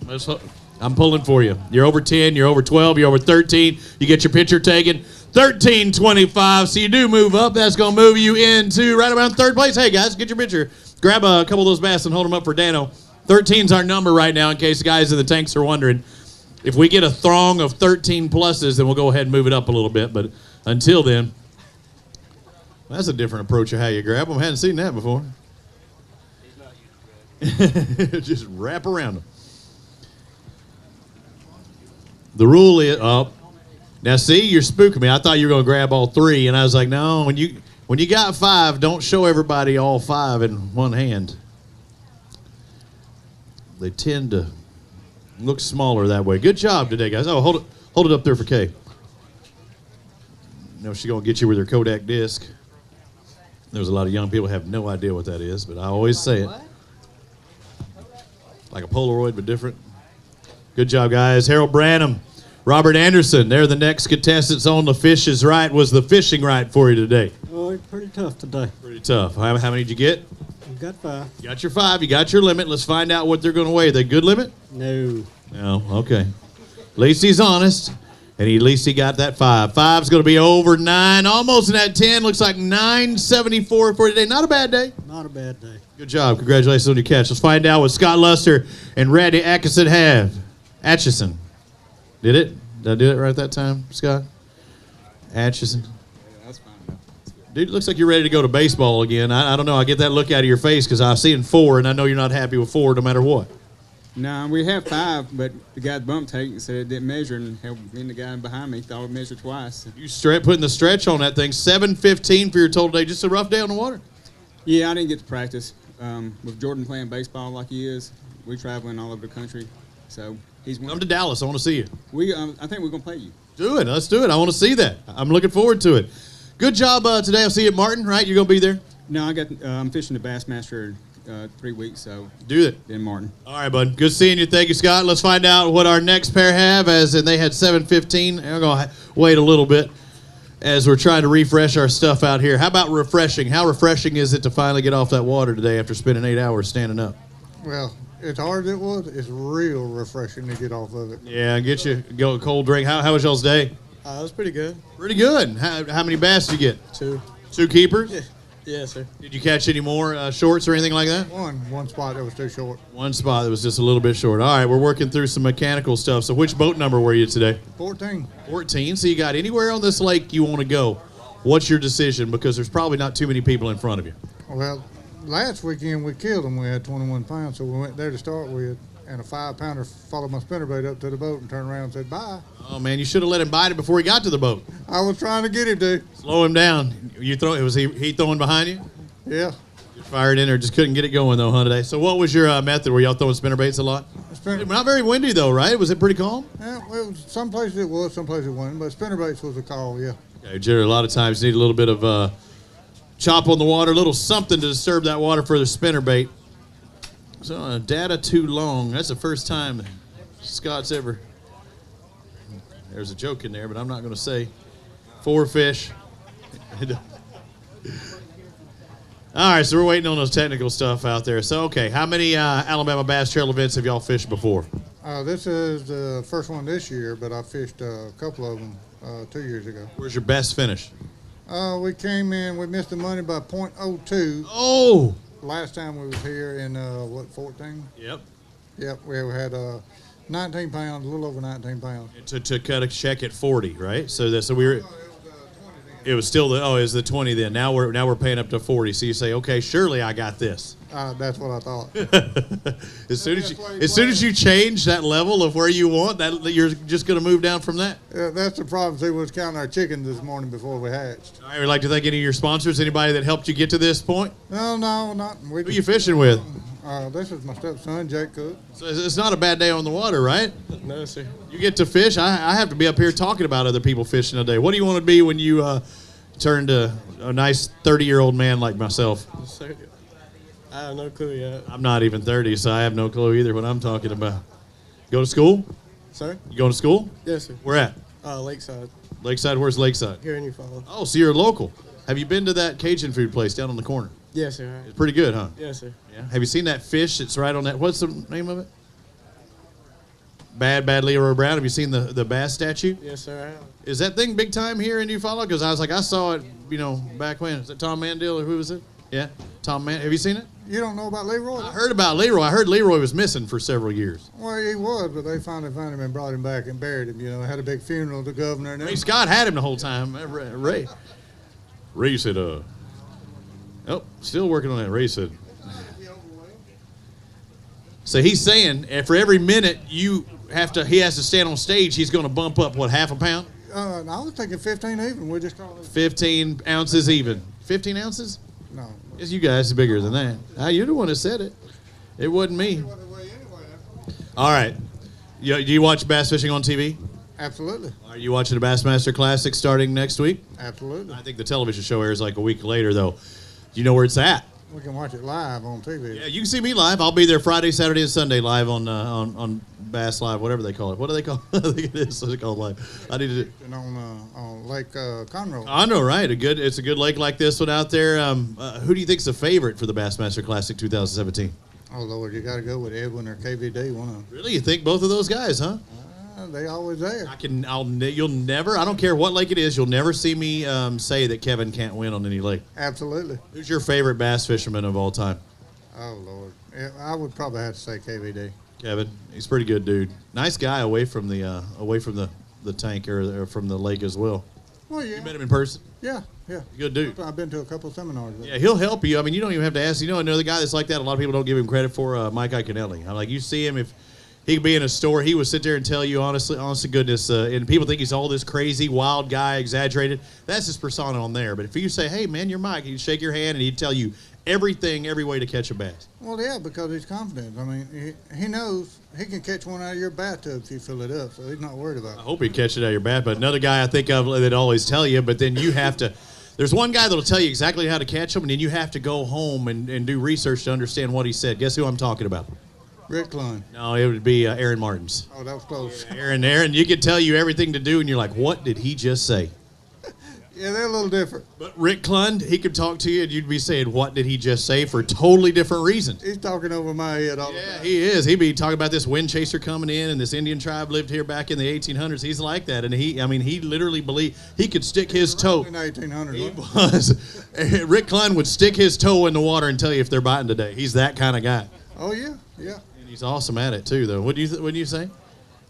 I'm pulling for you. You're over 10, you're over 12, you're over 13. You get your picture taken. 13.25. So you do move up. That's going to move you into right around 3rd place. Hey, guys, get your picture. Grab a couple of those bass and hold them up for Dano. 13's our number right now in case the guys in the tanks are wondering. If we get a throng of 13 pluses, then we'll go ahead and move it up a little bit. But until then, that's a different approach of how you grab them. I hadn't seen that before. Just wrap around them. The rule is now see, you're spooking me. I thought you were going to grab all 3, and I was like, no. When you got 5, don't show everybody all 5 in one hand. They tend to look smaller that way. Good job today, guys. Oh, hold it up there for Kay. No, she's going to get you with her Kodak disc. There's a lot of young people who have no idea what that is, but I always say it. Like a Polaroid, but different. Good job, guys. Harold Branham, Robert Anderson. They're the next contestants on The Fish is Right. Was the fishing right for you today? Oh, it's pretty tough today. Pretty tough. How many did you get? I've got 5. You got your 5. You got your limit. Let's find out what they're going to weigh. Are they good limit? No. No. Okay. At least he's honest. And at least he got that 5. 5's going to be over 9, almost in that 10. Looks like 974 for today. Not a bad day. Not a bad day. Good job. Congratulations on your catch. Let's find out what Scott Luster and Randy Atchison have. Atchison. Did it? Did I do it right that time, Scott? Atchison. That's fine. Dude, it looks like you're ready to go to baseball again. I don't know. I get that look out of your face because I see in 4, and I know you're not happy with 4 no matter what. No, we have 5, but the guy bumped tape and said it didn't measure, and me and the guy behind me thought it measured twice. You putting the stretch on that thing. 7:15 for your total day. Just a rough day on the water. Yeah, I didn't get to practice. With Jordan playing baseball like he is, we're traveling all over the country. So he's come to Dallas. I want to see you. I think we're gonna play you. Do it. Let's do it. I want to see that. I'm looking forward to it. Good job today. I'll see you at Martin. Right? You're gonna be there. No, I'm fishing the Bassmaster 3 weeks. So do it in Martin. All right, bud. Good seeing you. Thank you, Scott. Let's find out what our next pair have. And they had 7:15. I'm gonna wait a little bit as we're trying to refresh our stuff out here. How about refreshing? How refreshing is it to finally get off that water today after spending 8 hours standing up? Well, as hard as it was, it's real refreshing to get off of it. Yeah, get you go a cold drink. How was y'all's day? It was pretty good. Pretty good. How many bass did you get? 2. 2 keepers? Yeah. Yes, sir. Did you catch any more shorts or anything like that? One spot that was too short. One spot that was just a little bit short. All right, we're working through some mechanical stuff. So which boat number were you today? 14. 14. So you got anywhere on this lake you want to go. What's your decision? Because there's probably not too many people in front of you. Well, last weekend we killed them. We had 21 pounds, so we went there to start with. And a 5-pounder followed my spinnerbait up to the boat and turned around and said, bye. Oh, man, you should have let him bite it before he got to the boat. I was trying to get him to. Slow him down. Was he throwing behind you? Yeah. You fired in there, just couldn't get it going, though, huh, today? So what was your method? Were y'all throwing spinnerbaits a lot? Not very windy, though, right? Was it pretty calm? Yeah, well, some places it was, some places it wasn't. But spinnerbaits was a call, yeah. Okay, Jerry, a lot of times you need a little bit of chop on the water, a little something to disturb that water for the spinnerbait. So data too long. That's the first time Scott's ever. There's a joke in there, but I'm not going to say. 4 fish. All right, so we're waiting on those technical stuff out there. So, okay, how many Alabama Bass Trail events have y'all fished before? This is the first one this year, but I fished a couple of them 2 years ago. Where's your best finish? We came in, we missed the money by .02. Oh! Last time we was here in, 14? Yep. Yep, we had 19 pounds, a little over 19 pounds. To cut a check at 40, right? So we were. It was still it was the 20 then. Now we're paying up to 40. So you say, okay, surely I got this. That's what I thought. As soon as you change that level of where you want, that you're just going to move down from that. Yeah, that's the problem. See, we was counting our chickens this morning before we hatched. All right, we'd like to thank any of your sponsors, anybody that helped you get to this point. No, not. Who are you fishing with? This is my stepson, Jake Cook. So it's not a bad day on the water, right? No, sir. You get to fish. I have to be up here talking about other people fishing today. What do you want to be when you turn to a nice 30-year-old man like myself? Sir, I have no clue yet. I'm not even 30, so I have no clue either what I'm talking about. Go to school? Sir? You going to school? Yes, sir. Where at? Lakeside. Lakeside? Where's Lakeside? Here in Eufaula. Oh, so you're local. Have you been to that Cajun food place down on the corner? Yes, sir. It's pretty good, huh? Yes, sir. Yeah. Have you seen that fish that's right on that? What's the name of it? Bad Leroy Brown. Have you seen the bass statue? Yes, sir, I have. Is that thing big time here in Eufaula? Because I was like, I saw it, back when. Is it Tom Mandel or who was it? Yeah, Tom Mandel. Have you seen it? You don't know about Leroy? I heard about Leroy. I heard Leroy was missing for several years. Well, he was, but they finally found him and brought him back and buried him. Had a big funeral, the governor. And Ray Scott had him the whole time. Ray said, still working on that. Ray said. So he's saying for every minute he has to stand on stage, he's going to bump up, half a pound? I was thinking 15 even. We just call it 15 ounces even. 15 ounces? No. Yes, you guys are bigger than that. You're the one that said it. It wasn't me. All right. Do you watch bass fishing on TV? Absolutely. Are you watching the Bassmaster Classic starting next week? Absolutely. I think the television show airs like a week later, though. Do you know where it's at? We can watch it live on TV. Yeah, you can see me live. I'll be there Friday, Saturday, and Sunday live on Bass Live, whatever they call it. What do they call it? I think it is. What's it called live? I need to do. And on Lake Conroe. Conroe, right? It's a good lake like this one out there. Who do you think's the favorite for the Bassmaster Classic 2017? Oh Lord, you got to go with Edwin or KVD. One of them. Really, you think both of those guys, huh? They always there. You'll never. I don't care what lake it is. You'll never see me say that Kevin can't win on any lake. Absolutely. Who's your favorite bass fisherman of all time? Oh Lord, yeah, I would probably have to say KVD. Kevin, he's a pretty good dude. Nice guy away from the tank or from the lake as well. Well, yeah. You met him in person? Yeah. Good dude. I've been to a couple of seminars. Yeah, he'll help you. I mean, you don't even have to ask. You know, another guy that's like that, a lot of people don't give him credit for, Mike Iaconelli. I'm like, you see him, if he could be in a store, he would sit there and tell you, honest to goodness, and people think he's all this crazy, wild guy, exaggerated. That's his persona on there. But if you say, hey, man, you're Mike, he'd shake your hand and he'd tell you everything, every way to catch a bass. Well, yeah, because he's confident. I mean, he knows he can catch one out of your bathtub if you fill it up, so he's not worried about it. I hope he'd catch it out of your bat. But another guy I think of that always tell you, but then you have to. There's one guy that'll tell you exactly how to catch them, and then you have to go home and do research to understand what he said. Guess who I'm talking about? Rick Klein. No, it would be Aaron Martins. Oh, that was close. Aaron, you could tell you everything to do, and you're like, what did he just say? Yeah, they're a little different. But Rick Klund, he could talk to you, and you'd be saying, what did he just say, for totally different reasons. He's talking over my head all the time. He is. He'd be talking about this wind chaser coming in, and this Indian tribe lived here back in the 1800s. He's like that, and he literally believed he could stick his toe. In the 1800s. He was. Rick Klund would stick his toe in the water and tell you if they're biting today. He's that kind of guy. Oh, yeah. And he's awesome at it, too, though. What do you say?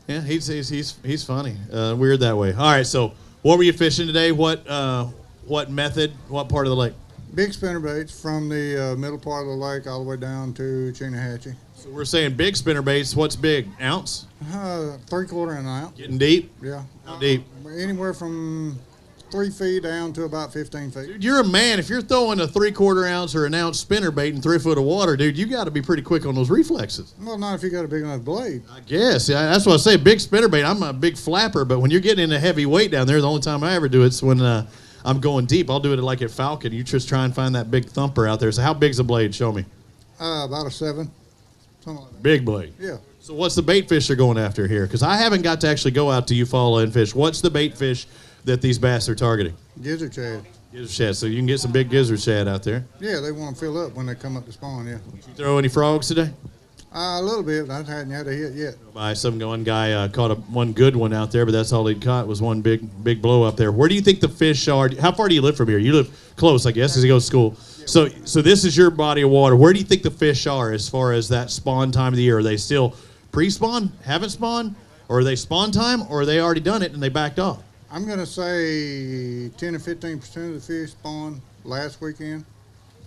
Yeah, he's funny. Weird that way. All right, so what were you fishing today? What method? What part of the lake? Big spinnerbaits from the middle part of the lake all the way down to Chinahachie. So we're saying big spinnerbaits. What's big? Ounce? 3/4 an ounce. Getting deep? Yeah. How deep? Anywhere from 3 feet down to about 15 feet. Dude, you're a man. If you're throwing a 3/4 ounce or an ounce spinnerbait in 3 foot of water, dude, you got to be pretty quick on those reflexes. Well, not if you got a big enough blade. I guess. Yeah, that's what I say. Big spinnerbait. I'm a big flapper, but when you're getting into heavy weight down there, the only time I ever do it's when I'm going deep. I'll do it like at Falcon. You just try and find that big thumper out there. So how big's a blade? Show me. About a 7. Something like that. Big blade. Yeah. So what's the bait fish they're going after here? Because I haven't got to actually go out to Eufaula and fish. What's the bait fish that these bass are targeting? Gizzard shad. Gizzard shad. So you can get some big gizzard shad out there. Yeah, they want to fill up when they come up to spawn, yeah. Did you throw any frogs today? A little bit. I hadn't had a hit yet. One guy caught one good one out there, but that's all he'd caught was one big blow up there. Where do you think the fish are? How far do you live from here? You live close, I guess, as you go to school. So this is your body of water. Where do you think the fish are as far as that spawn time of the year? Are they still pre-spawn, haven't spawned, or are they spawn time, or are they already done it and they backed off? I'm going to say 10 or 15% of the fish spawned last weekend.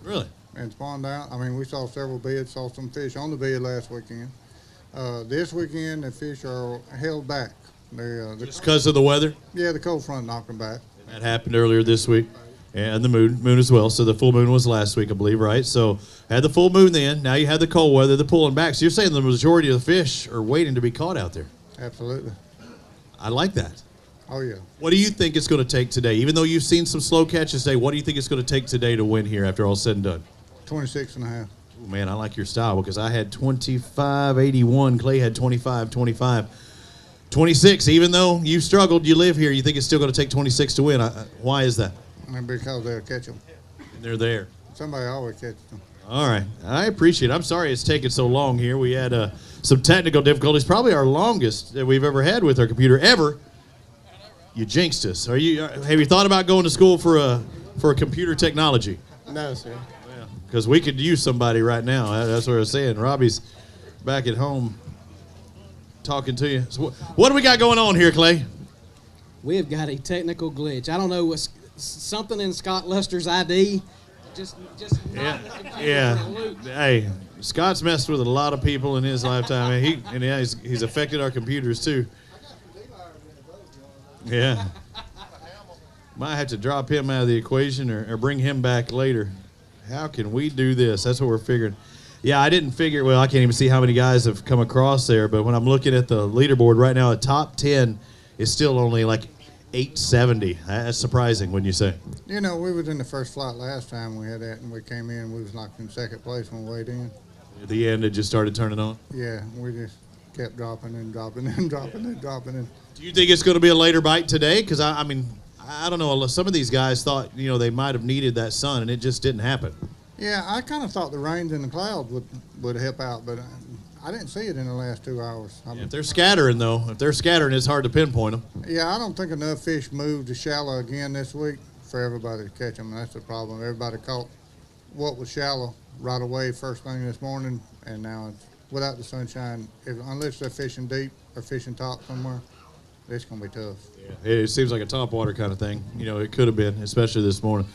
Really? And spawned out. I mean, we saw several beds, saw some fish on the bed last weekend. This weekend, the fish are held back. Just because of the weather? Yeah, the cold front knocked them back. That happened earlier this week. And the moon as well. So the full moon was last week, I believe, right? So had the full moon then. Now you had the cold weather, the pulling back. So you're saying the majority of the fish are waiting to be caught out there. Absolutely. I like that. Oh, yeah. What do you think it's going to take today? Even though you've seen some slow catches today, what do you think it's going to take today to win here after all said and done? 26 and a half. Oh, man, I like your style because I had 25.81. Clay had 25.25. 26, even though you struggled, you live here, you think it's still going to take 26 to win. Why is that? Because they'll catch them. And they're there. Somebody always catches them. All right. I appreciate it. I'm sorry it's taken so long here. We had some technical difficulties, probably our longest that we've ever had with our computer ever. You jinxed us. Have you thought about going to school for a computer technology? No, sir. Because we could use somebody right now. That's what I was saying. Robbie's back at home talking to you. So what do we got going on here, Clay? We have got a technical glitch. I don't know what's something in Scott Luster's ID. Just yeah. Hey, Scott's messed with a lot of people in his lifetime. He's affected our computers too. Yeah. Might have to drop him out of the equation or bring him back later. How can we do this? That's what we're figuring. Yeah, I didn't figure. Well, I can't even see how many guys have come across there. But when I'm looking at the leaderboard right now, the top 10 is still only like 870. That's surprising, wouldn't you say? You know, we was in the first flight last time we had that, and we came in. We was like in second place when we weighed in. At the end, it just started turning on? Yeah, we just kept dropping and dropping and dropping and dropping. And do you think it's going to be a later bite today? Because, I mean, I don't know. Some of these guys thought, they might have needed that sun, and it just didn't happen. Yeah, I kind of thought the rains and the clouds would help out, but I didn't see it in the last 2 hours. Yeah, if they're scattering, though, it's hard to pinpoint them. Yeah, I don't think enough fish moved to shallow again this week for everybody to catch them. That's the problem. Everybody caught what was shallow right away first thing this morning, and now it's without the sunshine. Unless they're fishing deep or fishing top somewhere, it's going to be tough. Yeah, it seems like a topwater kind of thing. It could have been, especially this morning.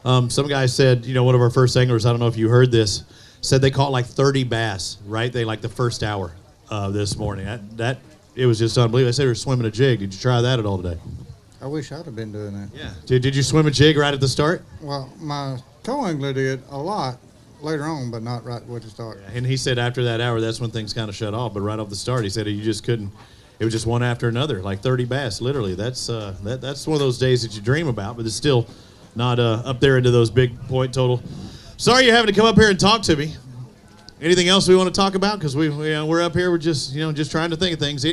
Some guy said, one of our first anglers, I don't know if you heard this, said they caught like 30 bass, right? They like the first hour this morning. It was just unbelievable. They said they were swimming a jig. Did you try that at all today? I wish I'd have been doing that. Yeah. Did you swim a jig right at the start? Well, my co-angler did a lot later on, but not right at the start. Yeah, and he said after that hour, that's when things kind of shut off. But right off the start, he said you just couldn't. It was just one after another, like 30 bass, literally. That's that's one of those days that you dream about, but it's still not up there into those big point total. Sorry you're having to come up here and talk to me. Anything else we want to talk about? Because we're up here, we're just trying to think of things.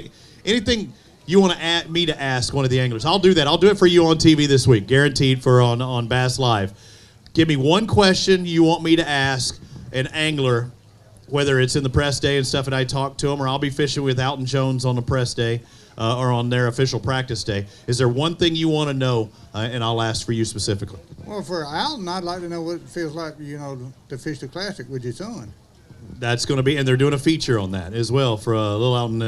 Anything you want me to ask one of the anglers? I'll do that. I'll do it for you on TV this week, guaranteed for on Bass Live. Give me one question you want me to ask an angler, whether it's in the press day and stuff, and I talk to them, or I'll be fishing with Alton Jones on the press day or on their official practice day. Is there one thing you want to know, and I'll ask for you specifically? Well, for Alton, I'd like to know what it feels like, to fish the Classic with your son. That's going to be, and they're doing a feature on that as well for little Alton.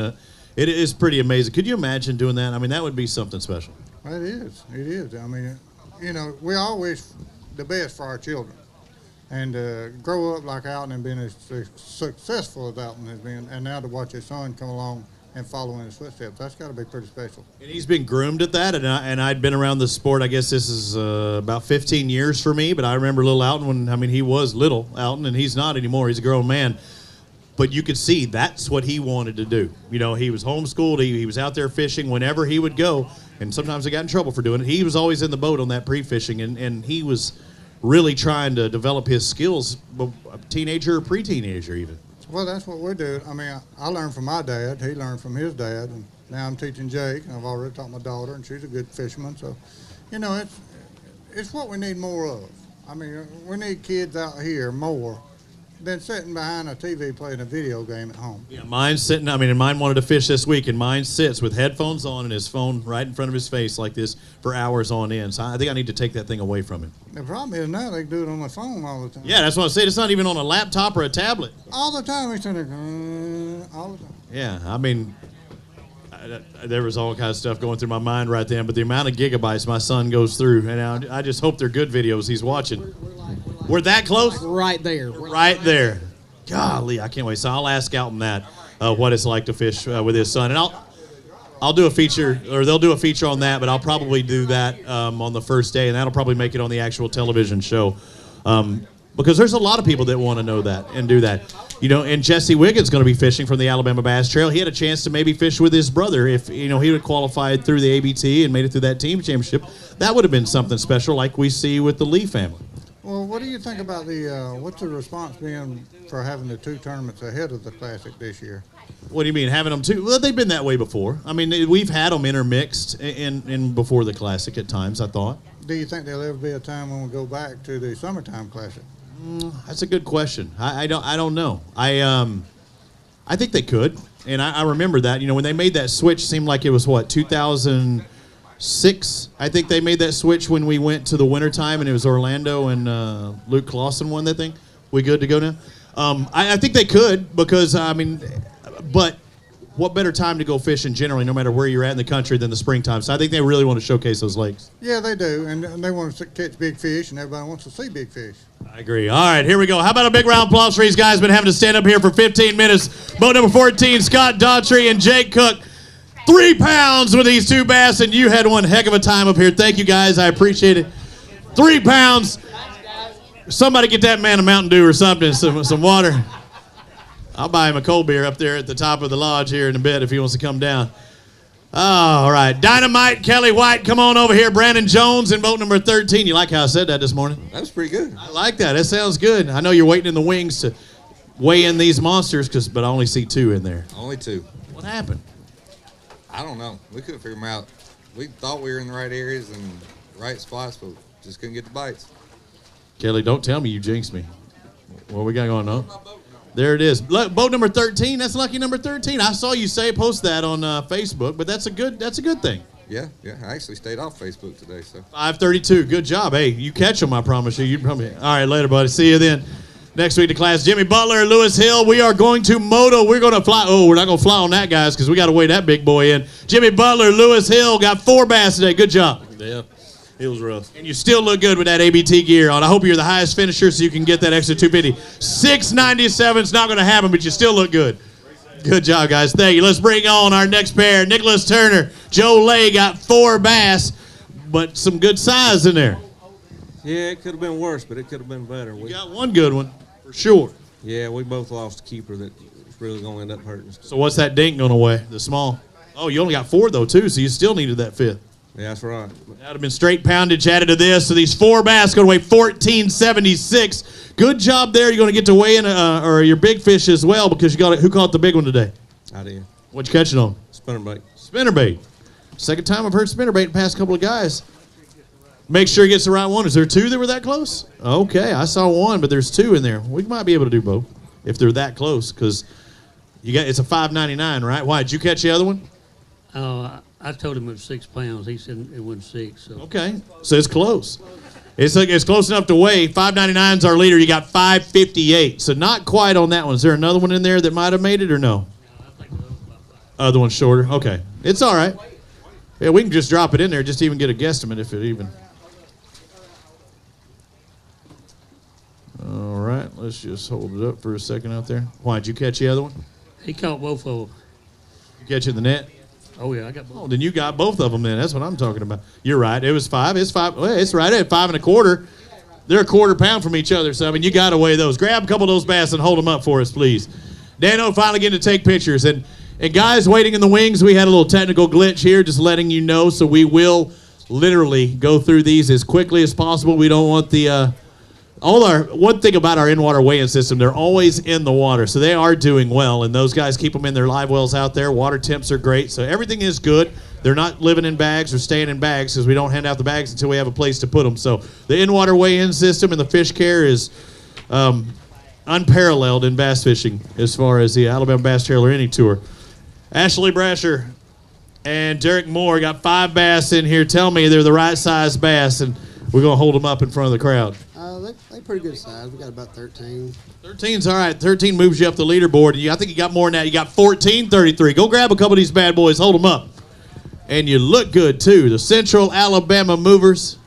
It is pretty amazing. Could you imagine doing that? I mean, that would be something special. Well, it is. It is. I mean, we all wish the best for our children. And grow up like Alton and being as successful as Alton has been, and now to watch his son come along and follow in his footsteps, that's got to be pretty special. And he's been groomed at that, and I'd been around the sport, I guess this is about 15 years for me, but I remember little Alton he was little Alton, and he's not anymore. He's a grown man. But you could see that's what he wanted to do. He was homeschooled. He was out there fishing whenever he would go, and sometimes he got in trouble for doing it. He was always in the boat on that pre-fishing, and he was really trying to develop his skills, a teenager or pre-teenager even. Well, that's what we do. I mean, I learned from my dad. He learned from his dad, and now I'm teaching Jake. And I've already taught my daughter, and she's a good fisherman. So, it's what we need more of. I mean, we need kids out here more than sitting behind a TV playing a video game at home. Yeah, mine's sitting, and mine wanted to fish this week, and mine sits with headphones on and his phone right in front of his face like this for hours on end. So I think I need to take that thing away from him. The problem is now they can do it on their phone all the time. Yeah, that's what I said. It's not even on a laptop or a tablet. All the time he's sitting there, all the time. Yeah, there was all kinds of stuff going through my mind right then, but the amount of gigabytes my son goes through, and I just hope they're good videos he's watching. We're that close? Right there. Right there. Golly, I can't wait. So I'll ask Alton that, what it's like to fish with his son. And I'll do a feature, or they'll do a feature on that, but I'll probably do that on the first day, and that'll probably make it on the actual television show. Because there's a lot of people that want to know that and do that. And Jesse Wiggins going to be fishing from the Alabama Bass Trail. He had a chance to maybe fish with his brother if, he would have qualified through the ABT and made it through that team championship. That would have been something special like we see with the Lee family. Well, what do you think about what's the response been for having the two tournaments ahead of the Classic this year? What do you mean, having them two? Well, they've been that way before. I mean, we've had them intermixed in before the Classic at times, I thought. Do you think there'll ever be a time when we go back to the summertime Classic? That's a good question. I don't know. I think they could, and I remember that. When they made that switch, it seemed like it was 2006. I think they made that switch when we went to the wintertime, and it was Orlando and Luke Clausen won that thing. We good to go now? I think they could because but what better time to go fishing generally, no matter where you're at in the country, than the springtime? So I think they really want to showcase those lakes. Yeah, they do, and they want to catch big fish, and everybody wants to see big fish. I agree. All right, here we go. How about a big round of applause for these guys? Been having to stand up here for 15 minutes. Boat number 14, Scott Daughtry and Jake Cook. 3 pounds with these two bass, and you had one heck of a time up here. Thank you, guys. I appreciate it. 3 pounds. Somebody get that man a Mountain Dew or something, some water. I'll buy him a cold beer up there at the top of the lodge here in a bit if he wants to come down. All right. Dynamite, Kelly White, come on over here. Brandon Jones in boat number 13. You like how I said that this morning? That was pretty good. I like that. That sounds good. I know you're waiting in the wings to weigh in these monsters, but I only see 2 in there. Only 2. What happened? I don't know. We couldn't figure them out. We thought we were in the right areas and right spots, but just couldn't get the bites. Kelly, don't tell me you jinxed me. What we got going on? There it is. Look, boat number 13. That's lucky number 13. I saw you post that on Facebook, but that's a good thing. Yeah. I actually stayed off Facebook today, so. 532. Good job. Hey, you catch them, I promise you. All right, later, buddy. See you then. Next week to class, Jimmy Butler, Lewis Hill. We are going to moto. We're going to fly. Oh, we're not going to fly on that, guys, because we got to weigh that big boy in. Jimmy Butler, Lewis Hill got 4 bass today. Good job. Yeah, it was rough. And you still look good with that ABT gear on. I hope you're the highest finisher so you can get that extra 250. 697 is not going to happen, but you still look good. Good job, guys. Thank you. Let's bring on our next pair. Nicholas Turner, Joe Lay got 4 bass, but some good size in there. Yeah, it could have been worse, but it could have been better. We got one good one, for sure. Yeah, we both lost a keeper that was really going to end up hurting us. So what's that dink going to weigh, the small? Oh, you only got 4, though, too, so you still needed that 5th. Yeah, that's right. That would have been straight poundage added to this. So these 4 bass going to weigh 1476. Good job there. You're going to get to weigh in or your big fish as well because you got it. Who caught the big one today? I did. What'd you catch it on? Spinnerbait. Spinnerbait. Second time I've heard spinnerbait in the past couple of guys. Make sure he gets the right one. Is there 2 that were that close? Okay, I saw 1, but there's 2 in there. We might be able to do both if they're that close because it's a $5.99, right? Why, did you catch the other one? Oh, I told him it was 6 pounds. He said it wasn't 6. So. Okay, so it's close. It's close enough to weigh. $5.99 is our leader. You got $5.58, so not quite on that one. Is there another one in there that might have made it or no? Other one's shorter. Okay, it's all right. Yeah, we can just drop it in there, just to even get a guesstimate if it even. All right, let's just hold it up for a second out there. Why, did you catch the other one? He caught both of them. You catch it in the net? Oh, yeah, I got both. Oh, then you got both of them then. That's what I'm talking about. You're right. It was 5. It's 5. Well, it's right at 5 1/4. They're a quarter pound from each other, so, I mean, you got to weigh those. Grab a couple of those bass and hold them up for us, please. Dano finally getting to take pictures. And guys waiting in the wings, we had a little technical glitch here, just letting you know, so we will literally go through these as quickly as possible. We don't want the one thing about our in-water weighing system, they're always in the water, so they are doing well, and those guys keep them in their live wells out there. Water temps are great, so everything is good. They're not living in bags or staying in bags because we don't hand out the bags until we have a place to put them. So the in-water weigh-in system and the fish care is unparalleled in bass fishing as far as the Alabama Bass Trail or any tour. Ashley Brasher and Derek Moore got 5 bass in here. Tell me they're the right size bass, and we're going to hold them up in front of the crowd. They're pretty good size. We got about 13. 13's all right. 13 moves you up the leaderboard. I think you got more than that. You got 14.33. Go grab a couple of these bad boys. Hold them up. And you look good, too. The Central Alabama Movers.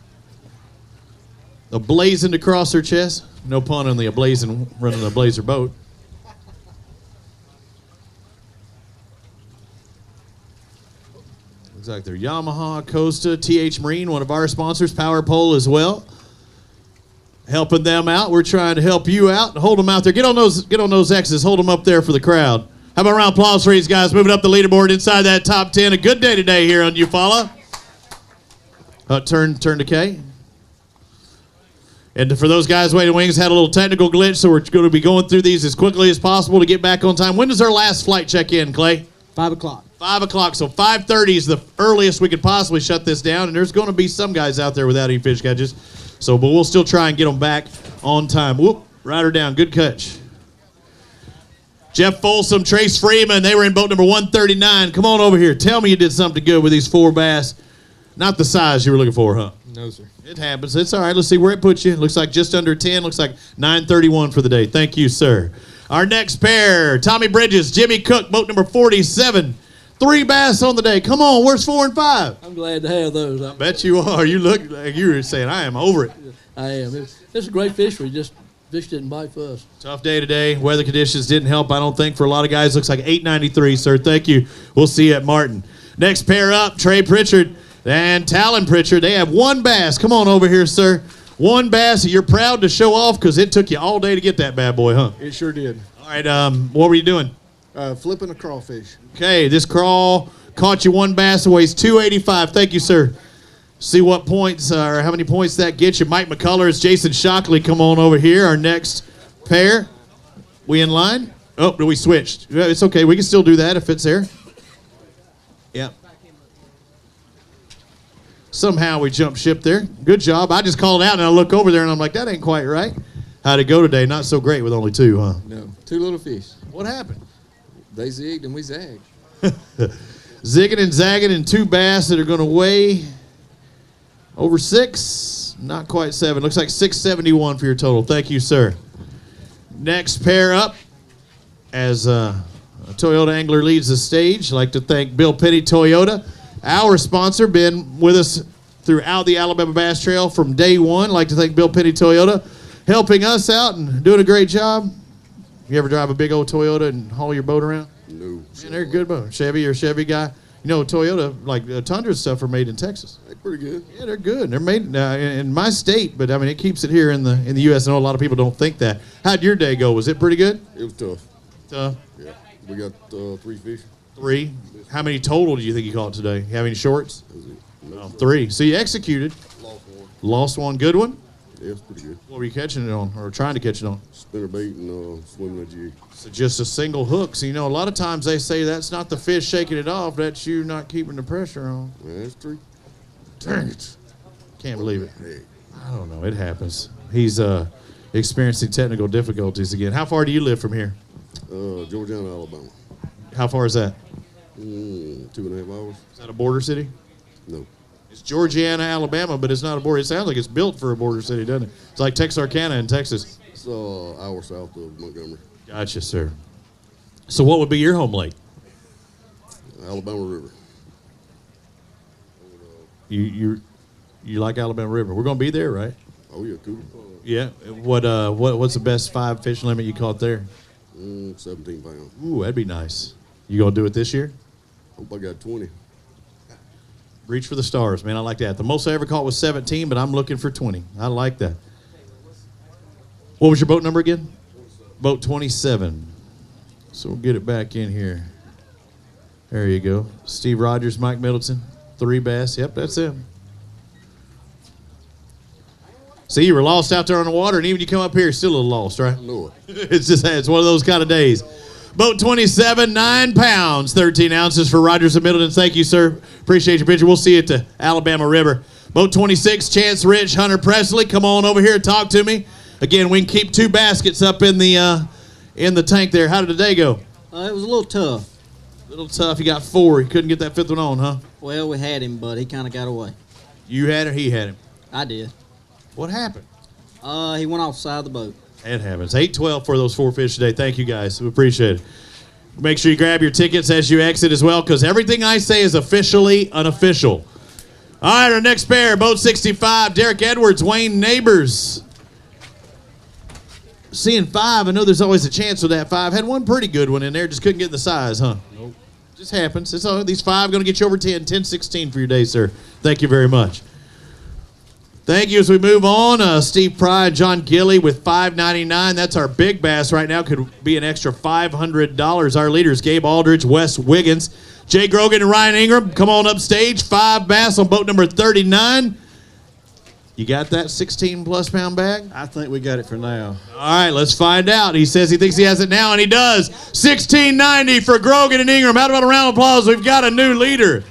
Ablazing across their chest. No pun on the ablazing, running a blazer boat. Looks like they're Yamaha, Costa, TH Marine, one of our sponsors, Power Pole as well. Helping them out. We're trying to help you out. Hold them out there. Get on those X's. Hold them up there for the crowd. How about a round of applause for these guys moving up the leaderboard inside that top 10. A good day today here on Eufaula. Turn to K. And for those guys waiting wings, had a little technical glitch, so we're going to be going through these as quickly as possible to get back on time. When does our last flight check in, Clay? 5 o'clock. 5 o'clock. So 5:30 is the earliest we could possibly shut this down, and there's going to be some guys out there without any fish catches. So, but we'll still try and get them back on time. Whoop, right her down. Good catch. Jeff Folsom, Trace Freeman, they were in boat number 139. Come on over here. Tell me you did something good with these 4 bass. Not the size you were looking for, huh? No, sir. It happens. It's all right. Let's see where it puts you. Looks like just under 10. Looks like 9:31 for the day. Thank you, sir. Our next pair, Tommy Bridges, Jimmy Cook, boat number 47. 3 bass on the day. Come on, where's 4 and 5? I'm glad to have those. I bet you are. You look like you were saying, I am over it. I am. It's a great fishery. Just fish didn't bite for us. Tough day today. Weather conditions didn't help, I don't think, for a lot of guys. Looks like 893, sir. Thank you. We'll see you at Martin. Next pair up, Trey Pritchard and Talon Pritchard. They have 1 bass. Come on over here, sir. 1 bass. You're proud to show off because it took you all day to get that bad boy, huh? It sure did. All right, what were you doing? Flipping a crawfish. Okay, this crawl caught you 1 bass, weighs 285. Thank you, sir. See what points or how many points that gets you. Mike McCullers, Jason Shockley, come on over here. Our next pair. We in line? Oh, we switched. It's okay. We can still do that if it's there. Yeah. Somehow we jumped ship there. Good job. I just called out and I look over there and I'm like, that ain't quite right. How'd it go today? Not so great with only 2, huh? No, 2 little fish. What happened? They zigged and we zagged. Zigging and zagging, and 2 bass that are going to weigh over 6, not quite 7. Looks like 671 for your total. Thank you, sir. Next pair up, as Toyota Angler leads the stage, I'd like to thank Bill Penny Toyota, our sponsor, been with us throughout the Alabama Bass Trail from day one. I'd like to thank Bill Penny Toyota, helping us out and doing a great job. You ever drive a big old Toyota and haul your boat around? No. Man, they're a good boat. Chevy, you're a Chevy guy. You know, Toyota, like Tundra and stuff, are made in Texas. They're pretty good. Yeah, they're good. They're made in my state, but I mean, it keeps it here in the U.S. I know a lot of people don't think that. How'd your day go? Was it pretty good? It was tough. Tough. Yeah. We got 3 fish. 3. How many total do you think you caught today? You have any shorts? No, 3. So you executed. Lost 1. Lost 1. Good one? Yeah, it's pretty good. What were you catching it on, or trying to catch it on? Spinner bait and swimming a jig. So just a single hook. So, you know, a lot of times they say that's not the fish shaking it off. That's you not keeping the pressure on. Yeah, that's true. Dang it. Can't believe it. I don't know. It happens. He's experiencing technical difficulties again. How far do you live from here? Georgiana, Alabama. How far is that? 2.5 hours. Is that a border city? No. It's Georgiana, Alabama, but it's not a border. It sounds like it's built for a border city, doesn't it? It's like Texarkana in Texas. It's an hour south of Montgomery. Gotcha, sir. So what would be your home lake? Alabama River. You like Alabama River? We're gonna be there, right? Oh yeah, cool. Yeah. What's the best 5 fish limit you caught there? 17 pounds. Ooh, that'd be nice. You gonna do it this year? Hope I got 20. Reach for the stars, man. I like that. The most I ever caught was 17, but I'm looking for 20. I like that. What was your boat number again? Boat 27. So we'll get it back in here. There you go. Steve Rogers, Mike Middleton, 3 bass. Yep, that's him. See, you were lost out there on the water, and even you come up here, still a little lost, right? No. It's one of those kind of days. Boat 27, 9 pounds, 13 ounces for Rogers and Middleton. Thank you, sir. Appreciate your picture. We'll see you at the Alabama River. Boat 26, Chance Rich, Hunter Presley. Come on over here and talk to me. Again, we can keep 2 baskets up in the tank there. How did the day go? It was a little tough. A little tough. You got 4. You couldn't get that 5th one on, huh? Well, we had him, but he kind of got away. You had it, he had him. I did. What happened? He went off the side of the boat. It happens. 8-12 for those 4 fish today. Thank you, guys. We appreciate it. Make sure you grab your tickets as you exit as well, because everything I say is officially unofficial. All right, our next pair, boat 65, Derek Edwards, Wayne Neighbors. Seeing 5, I know there's always a chance with that 5. Had one pretty good one in there, just couldn't get in the size, huh? Nope. Just happens. These 5 going to get you over 10, 10-16 for your day, sir. Thank you very much. Thank you. As we move on, Steve Pry and John Gilly with $5.99. That's our big bass right now. Could be an extra $500. Our leaders, Gabe Aldridge, Wes Wiggins, Jay Grogan, and Ryan Ingram. Come on up stage. 5 bass on boat number 39. You got that 16-plus pound bag? I think we got it for now. All right, let's find out. He says he thinks he has it now, and he does. $16.90 for Grogan and Ingram. How about a round of applause? We've got a new leader.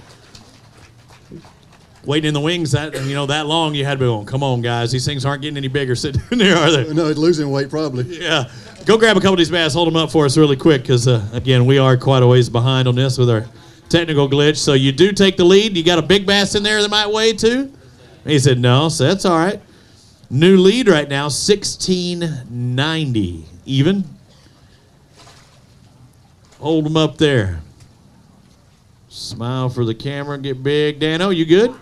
Waiting in the wings that long, you had to be going, come on, guys. These things aren't getting any bigger sitting there, are they? No, it's losing weight probably. Yeah. Go grab a couple of these bass. Hold them up for us really quick because, again, we are quite a ways behind on this with our technical glitch. So you do take the lead. You got a big bass in there that might weigh too? He said no, so that's all right. New lead right now, $16.90 even. Hold them up there. Smile for the camera. Get big. Dano, you good?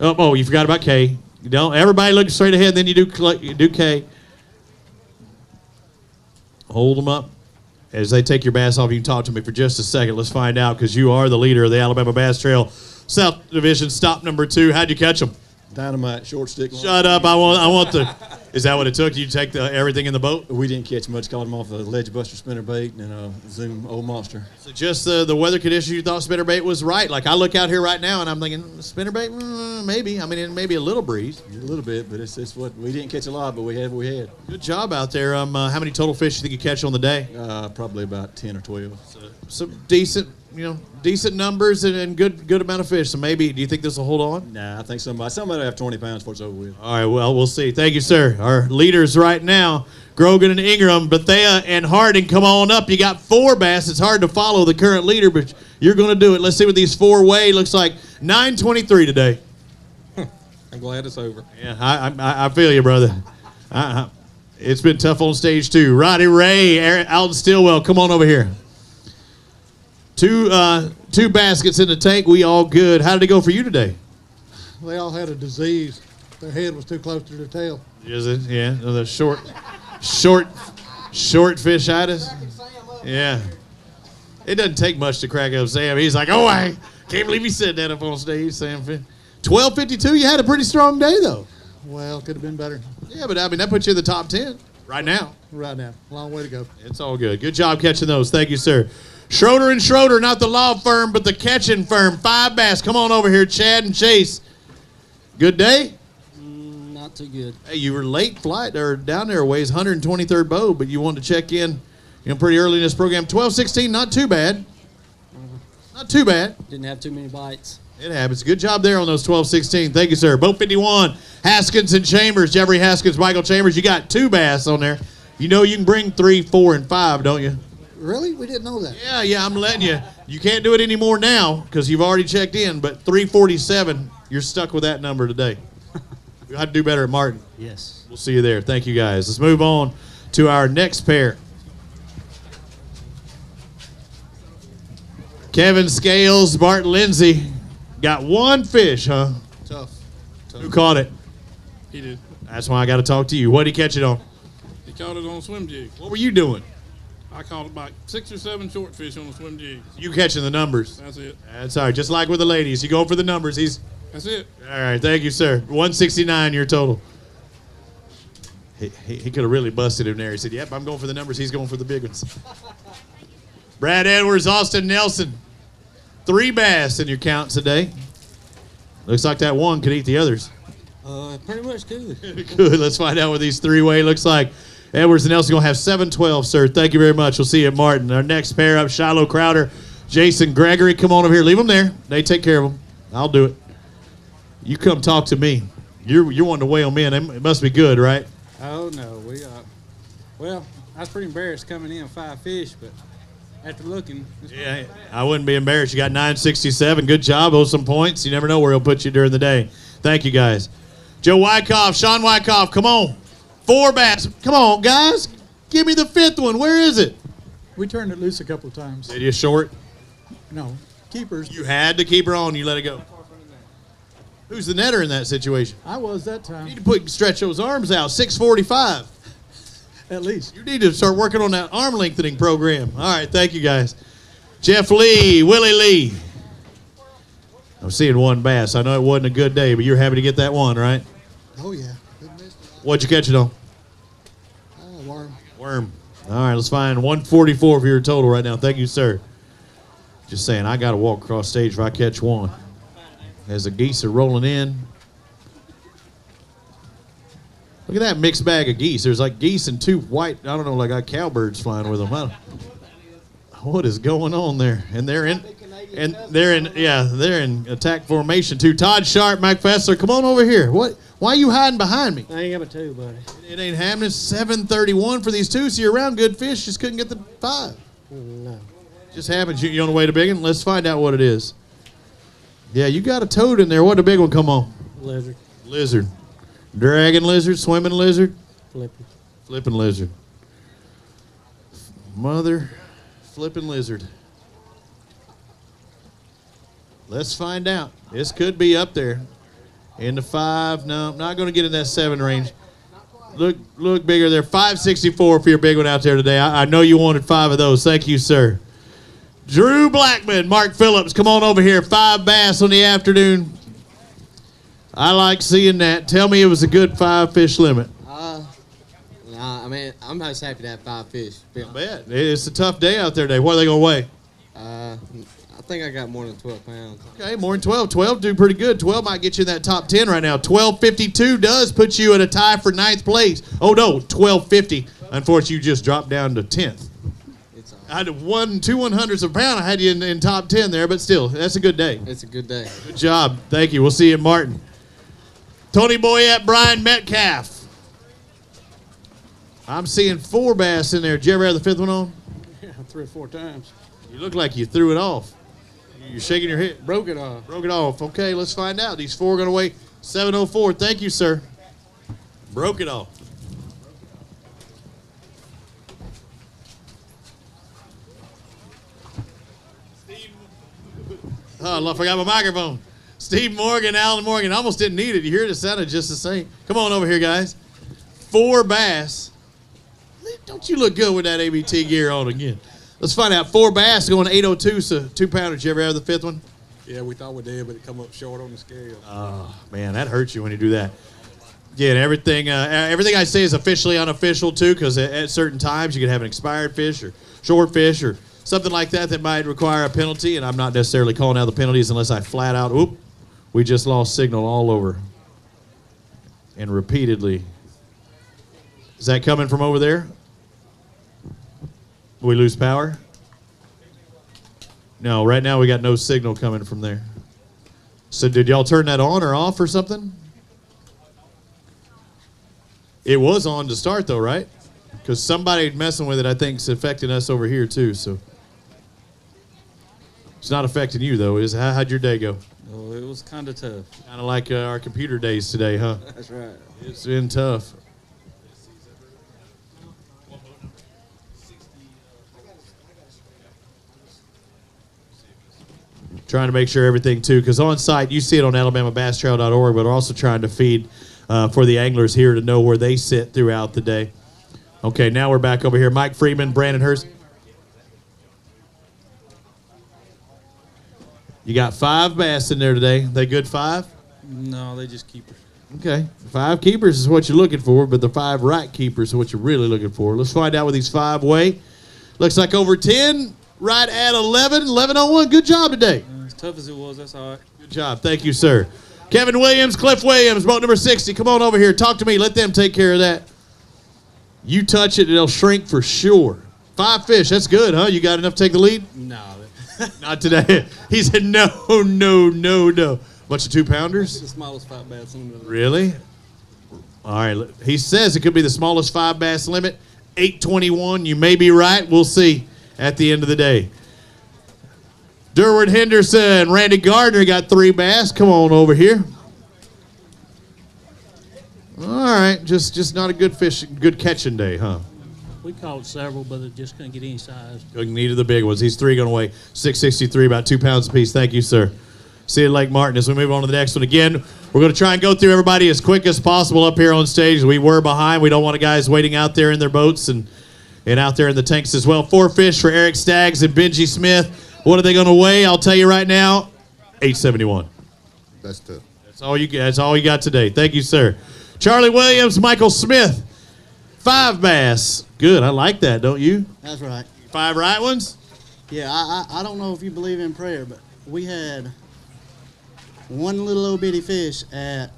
Oh, you forgot about K. You don't. Everybody look straight ahead, then you do K. Hold them up. As they take your bass off, you can talk to me for just a second. Let's find out, because you are the leader of the Alabama Bass Trail South Division, stop number 2. How'd you catch them? Dynamite, short stick. Shut up. I want the... Is that what it took? You take everything in the boat? We didn't catch much. Caught them off a ledge buster spinner bait and a Zoom old monster. So just the weather conditions, you thought spinner bait was right. Like I look out here right now and I'm thinking, spinner bait, maybe. I mean, it may be a little breeze. A little bit, but it's what we didn't catch a lot, but we had. Good job out there. How many total fish do you think you catch on the day? Probably about 10 or 12. Some decent decent numbers and good amount of fish. So maybe, do you think this will hold on? Nah, I think somebody will have 20 pounds before it's over with. All right, well, we'll see. Thank you, sir. Our leaders right now, Grogan and Ingram, Bethea and Harding, come on up. You got 4 bass. It's hard to follow the current leader, but you're going to do it. Let's see what these 4 weigh. Looks like 923 today. I'm glad it's over. Yeah, I feel you, brother. It's been tough on stage 2. Roddy Ray, Alton Stillwell, come on over here. 2 baskets in the tank. We all good. How did it go for you today? They all had a disease. Their head was too close to their tail. Is it? Yeah, the short fishitis. Yeah. It doesn't take much to crack up Sam. He's like, oh, I can't believe he said that up on stage, Sam. 12:52. You had a pretty strong day, though. Well, could have been better. Yeah, but I mean, that puts you in the top 10 right now. Right now. Long way to go. It's all good. Good job catching those. Thank you, sir. Schroeder and Schroeder, not the law firm, but the catching firm. 5 bass. Come on over here, Chad and Chase. Good day? Not too good. Hey, you were late flight or down there, ways 123rd boat, but you wanted to check in, pretty early in this program. 12:16, not too bad. Not too bad. Didn't have too many bites. It happens. Good job there on those 12:16. Thank you, sir. Boat 51, Haskins and Chambers. Jeffrey Haskins, Michael Chambers. You got 2 bass on there. You know you can bring 3, 4, and 5, don't you? Really? We didn't know that. Yeah, I'm letting you. You can't do it anymore now because you've already checked in, but 347, you're stuck with that number today. You'll have to do better at Martin. Yes. We'll see you there. Thank you, guys. Let's move on to our next pair. Kevin Scales, Bart Lindsay. Got 1 fish, huh? Tough. Who caught it? He did. That's why I got to talk to you. What did he catch it on? He caught it on a swim jig. What were you doing? I caught about 6 or 7 short fish on a swim jig. You catching the numbers. That's it. That's all right. Just like with the ladies. You go for the numbers. That's it. All right. Thank you, sir. 169 your total. He could have really busted him there. He said, yep, I'm going for the numbers. He's going for the big ones. Brad Edwards, Austin Nelson. 3 bass in your count today. Looks like that one could eat the others. Pretty much good. Good. Let's find out what these 3-way looks like. Edwards and Nelson going to have 7-12, sir. Thank you very much. We'll see you at Martin. Our next pair up, Shiloh Crowder, Jason Gregory. Come on over here. Leave them there. They take care of them. I'll do it. You come talk to me. You're wanting to weigh them in. It must be good, right? Oh, no. Well, I was pretty embarrassed coming in 5 fish, but after looking. Yeah, I wouldn't be embarrassed. You got 967. Good job. Those some points. You never know where he'll put you during the day. Thank you, guys. Joe Wyckoff, Sean Wyckoff, come on. 4 bass. Come on, guys. Give me the 5th one. Where is it? We turned it loose a couple of times. Did you short? No. Keepers. You had to keep her on. You let it go. Who's the netter in that situation? I was that time. You need to stretch those arms out. 645. At least. You need to start working on that arm lengthening program. All right, thank you, guys. Jeff Lee, Willie Lee. I'm seeing 1 bass. I know it wasn't a good day, but you're happy to get that one, right? Oh, yeah. What'd you catch it on? Worm. Worm. All right, let's find 144 for your total right now. Thank you, sir. Just saying, I got to walk across stage if I catch one. As the geese are rolling in. Look at that mixed bag of geese. There's like geese and 2 white, I don't know, like cowbirds flying with them. What is going on there? And they're in attack formation too. Todd Sharp, Mike Fessler, come on over here. What? Why are you hiding behind me? I ain't got a 2, buddy. It ain't happening. 731 for these 2, so you're around good fish. Just couldn't get the 5. No. Just happens. You on the way to big one? Let's find out what it is. Yeah, you got a toad in there. What did the big one come on? Lizard. Lizard. Dragon lizard, swimming lizard? Flipping. Flipping lizard. Mother flipping lizard. Let's find out. This could be up there. In the 5. No, I'm not going to get in that 7 range. Look bigger there. 564 for your big one out there today. I know you wanted 5 of those. Thank you, sir. Drew Blackman, Mark Phillips, come on over here. 5 bass on the afternoon. I like seeing that. Tell me it was a good 5 fish limit. Nah, I mean, I'm just happy to have 5 fish. I bet. It's a tough day out there today. What are they going to weigh? I think I got more than 12 pounds. Okay, more than 12. 12 do pretty good. 12 might get you in that top 10 right now. 12:52 does put you in a tie for 9th place. Oh, no, 12:50. Unfortunately, you just dropped down to 10th. It's I had 2/100ths of a pound. I had you in top 10 there, but still, that's a good day. It's a good day. Good job. Thank you. We'll see you in Martin. Tony Boyette, Brian Metcalf. I'm seeing 4 bass in there. Did you ever have the 5th one on? Yeah, 3 or 4 times. You look like you threw it off. You're shaking your head. Broke it off. Broke it off. Okay, let's find out. These 4 are going to weigh 704. Thank you, sir. Broke it off. Oh, I forgot my microphone. Steve Morgan, Alan Morgan. I almost didn't need it. You hear it? It sounded just the same. Come on over here, guys. 4 bass. Don't you look good with that ABT gear on again? Let's find out. 4 bass going 802, so 2-pounder. Did you ever have the 5th one? Yeah, we thought we did, but it come up short on the scale. Oh, man, that hurts you when you do that. Yeah, and everything I say is officially unofficial, too, because at certain times you can have an expired fish or short fish or something like that might require a penalty, and I'm not necessarily calling out the penalties unless I flat out, oop, we just lost signal all over and repeatedly. Is that coming from over there? We lose power? No, right now we got no signal coming from there. So did y'all turn that on or off or something? It was on to start though, right? Because somebody messing with it, I think, is affecting us over here too. So it's not affecting you though. How'd your day go? Oh, it was kind of tough. Kind of like our computer days today, huh? That's right. It's been tough. Trying to make sure everything too, because on site you see it on AlabamaBassTrail.org, but we're also trying to feed for the anglers here to know where they sit throughout the day. Okay, now we're back over here. Mike Freeman, Brandon Hurst. You got 5 bass in there today. They good 5? No, they just keepers. Okay, 5 keepers is what you're looking for, but the 5 right keepers are what you're really looking for. Let's find out what these 5 weigh. Looks like over 10, right at 11, 1101. Good job today. As tough as it was, that's all right. Good job. Thank you, sir. Kevin Williams, Cliff Williams, boat number 60. Come on over here. Talk to me. Let them take care of that. You touch it, it'll shrink for sure. 5 fish. That's good, huh? You got enough to take the lead? No. Not today. He said, no. Bunch of 2-pounders? The smallest 5 bass limit. Really? All right. He says it could be the smallest 5 bass limit. 821. You may be right. We'll see at the end of the day. Durward Henderson, Randy Gardner got 3 bass. Come on over here. All right, just not a good catching day, huh? We caught several, but it just couldn't get any size. Needed the big ones. These 3 going to weigh 663, about 2 pounds apiece. Thank you, sir. See you at Lake Martin as we move on to the next one. Again, we're going to try and go through everybody as quick as possible up here on stage. We were behind. We don't want guys waiting out there in their boats and out there in the tanks as well. 4 fish for Eric Staggs and Benji Smith. What are they going to weigh? I'll tell you right now, 871. That's tough. That's all you got today. Thank you, sir. Charlie Williams, Michael Smith, 5 bass. Good. I like that, don't you? That's right. 5 right ones? Yeah, I don't know if you believe in prayer, but we had one little old bitty fish at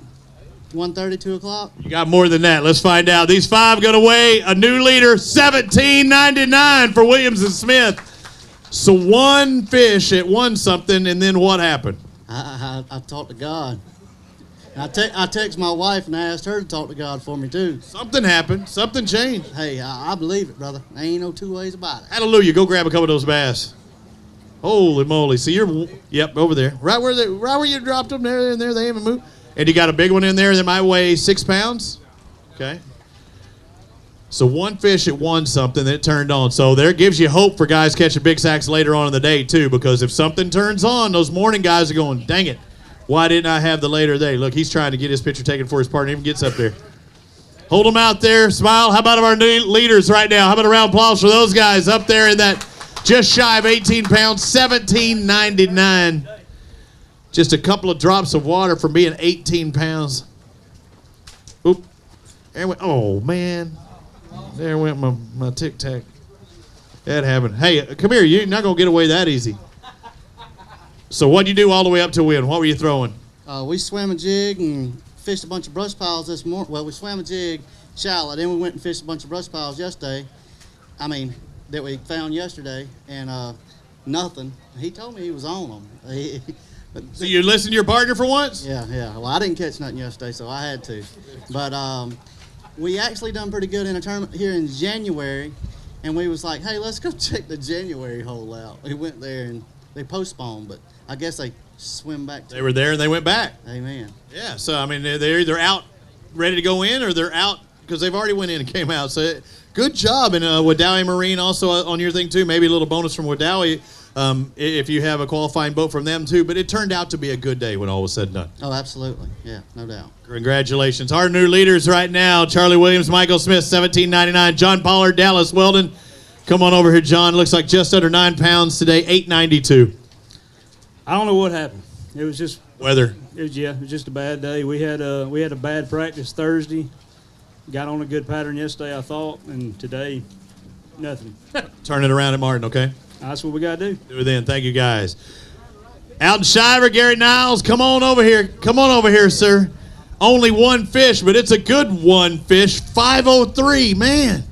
1:30, 2 o'clock. You got more than that. Let's find out. These 5 going to weigh a new leader, $17.99 for Williams and Smith. So 1 fish at 1 something, and then what happened? I talked to God. I text my wife and I asked her to talk to God for me too. Something happened. Something changed. Hey, I believe it, brother. There ain't no 2 ways about it. Hallelujah. Go grab a couple of those bass. Holy moly. So you're, yep, over there. Right where you dropped them, there, they haven't moved. And you got a big one in there that might weigh 6 pounds? Okay. So 1 fish at 1 something, then it turned on. So there gives you hope for guys catching big sacks later on in the day too, because if something turns on, those morning guys are going, dang it, why didn't I have the later day? Look, he's trying to get his picture taken for his partner, even gets up there. Hold them out there, smile. How about our new leaders right now? How about a round of applause for those guys up there in that just shy of 18 pounds, $17.99. Just a couple of drops of water from being 18 pounds. Oop. Oh, man. There went my Tic Tac. That happened. Hey, come here. You're not going to get away that easy. So what'd you do all the way up to win? What were you throwing? We swam a jig and fished a bunch of brush piles this morning. Well, we swam a jig shallow. Then we went and fished a bunch of brush piles yesterday. I mean, that we found yesterday, and nothing. He told me he was on them. So you listen to your partner for once? Yeah. Well, I didn't catch nothing yesterday, so I had to. But we actually done pretty good in a tournament here in January, and we was like, hey, let's go check the January hole out. We went there, and they postponed, but I guess they swim back. They were there and they went back. Amen. Yeah, so, I mean, they're either out ready to go in or they're out because they've already went in and came out. So good job. And Wadowee Marine also on your thing, too. Maybe a little bonus from Wadowee if you have a qualifying boat from them, too. But it turned out to be a good day when all was said and done. Oh, absolutely. Yeah, no doubt. Congratulations. Our new leaders right now, Charlie Williams, Michael Smith, 17.99. John Pollard, Dallas Weldon. Come on over here, John. Looks like just under 9 pounds today, 8.92. I don't know what happened. It was just weather. It was just a bad day. We had a bad practice Thursday. Got on a good pattern yesterday, I thought, and today, nothing. Turn it around at Martin, okay? That's what we got to do. Do it then. Thank you, guys. Alton Shiver, Gary Niles, come on over here. Come on over here, sir. Only one fish, but it's a good one fish. 503, man.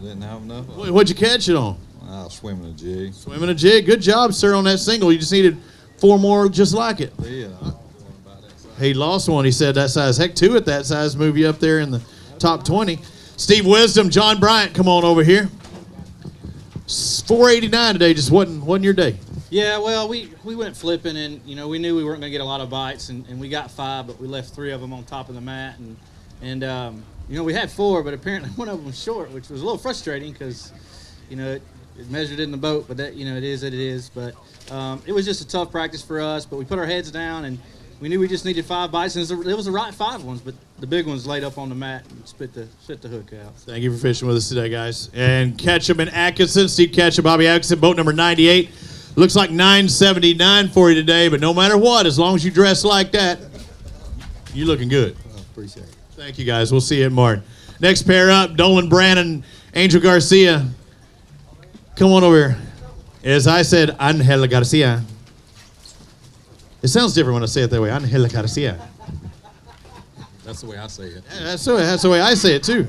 Didn't have enough. What'd you catch it on? I was swimming a jig. Swimming a jig. Good job, sir, on that single. You just needed 4 more just like it. Yeah. He lost one. He said that size. Heck, 2 at that size move you up there in the top 20. Steve Wisdom, John Bryant, come on over here. 489 today. Just wasn't your day. Yeah, well, we went flipping, and we knew we weren't going to get a lot of bites, and we got 5, but we left 3 of them on top of the mat, and we had 4, but apparently one of them was short, which was a little frustrating because it measured in the boat, but that it is what it is. But it was just a tough practice for us, but we put our heads down, and we knew we just needed 5 bites, and it was the right 5 ones, but the big ones laid up on the mat and spit the hook out. Thank you for fishing with us today, guys. And Ketchum and Atkinson, Steve Ketchum, Bobby Atkinson, boat number 98. Looks like 979 for you today, but no matter what, as long as you dress like that, you're looking good. Appreciate it. Thank you, guys. We'll see you at Martin. Next pair up, Dolan Brannon, Angel Garcia. Come on over here. As I said, Angel Garcia. It sounds different when I say it that way. Angel Garcia. That's the way I say it. Yeah, that's the way I say it, too.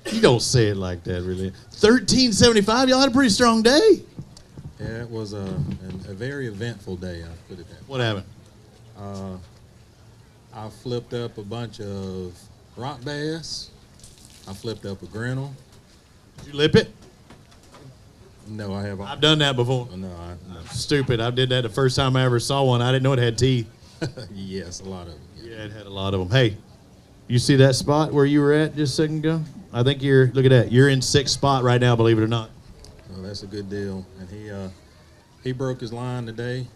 You don't say it like that, really. 1375, y'all had a pretty strong day. Yeah, it was a very eventful day, I'll put it that way. What happened? I flipped up a bunch of rock bass. I flipped up a grinnell. Did you lip it? No, I haven't. I've done that before. No, Stupid. I did that the first time I ever saw one. I didn't know it had teeth. Yes, a lot of them. Yeah, it had a lot of them. Hey, you see that spot where you were at just a second ago? I think look at that. You're in 6th spot right now, believe it or not. Well, that's a good deal. And he broke his line today.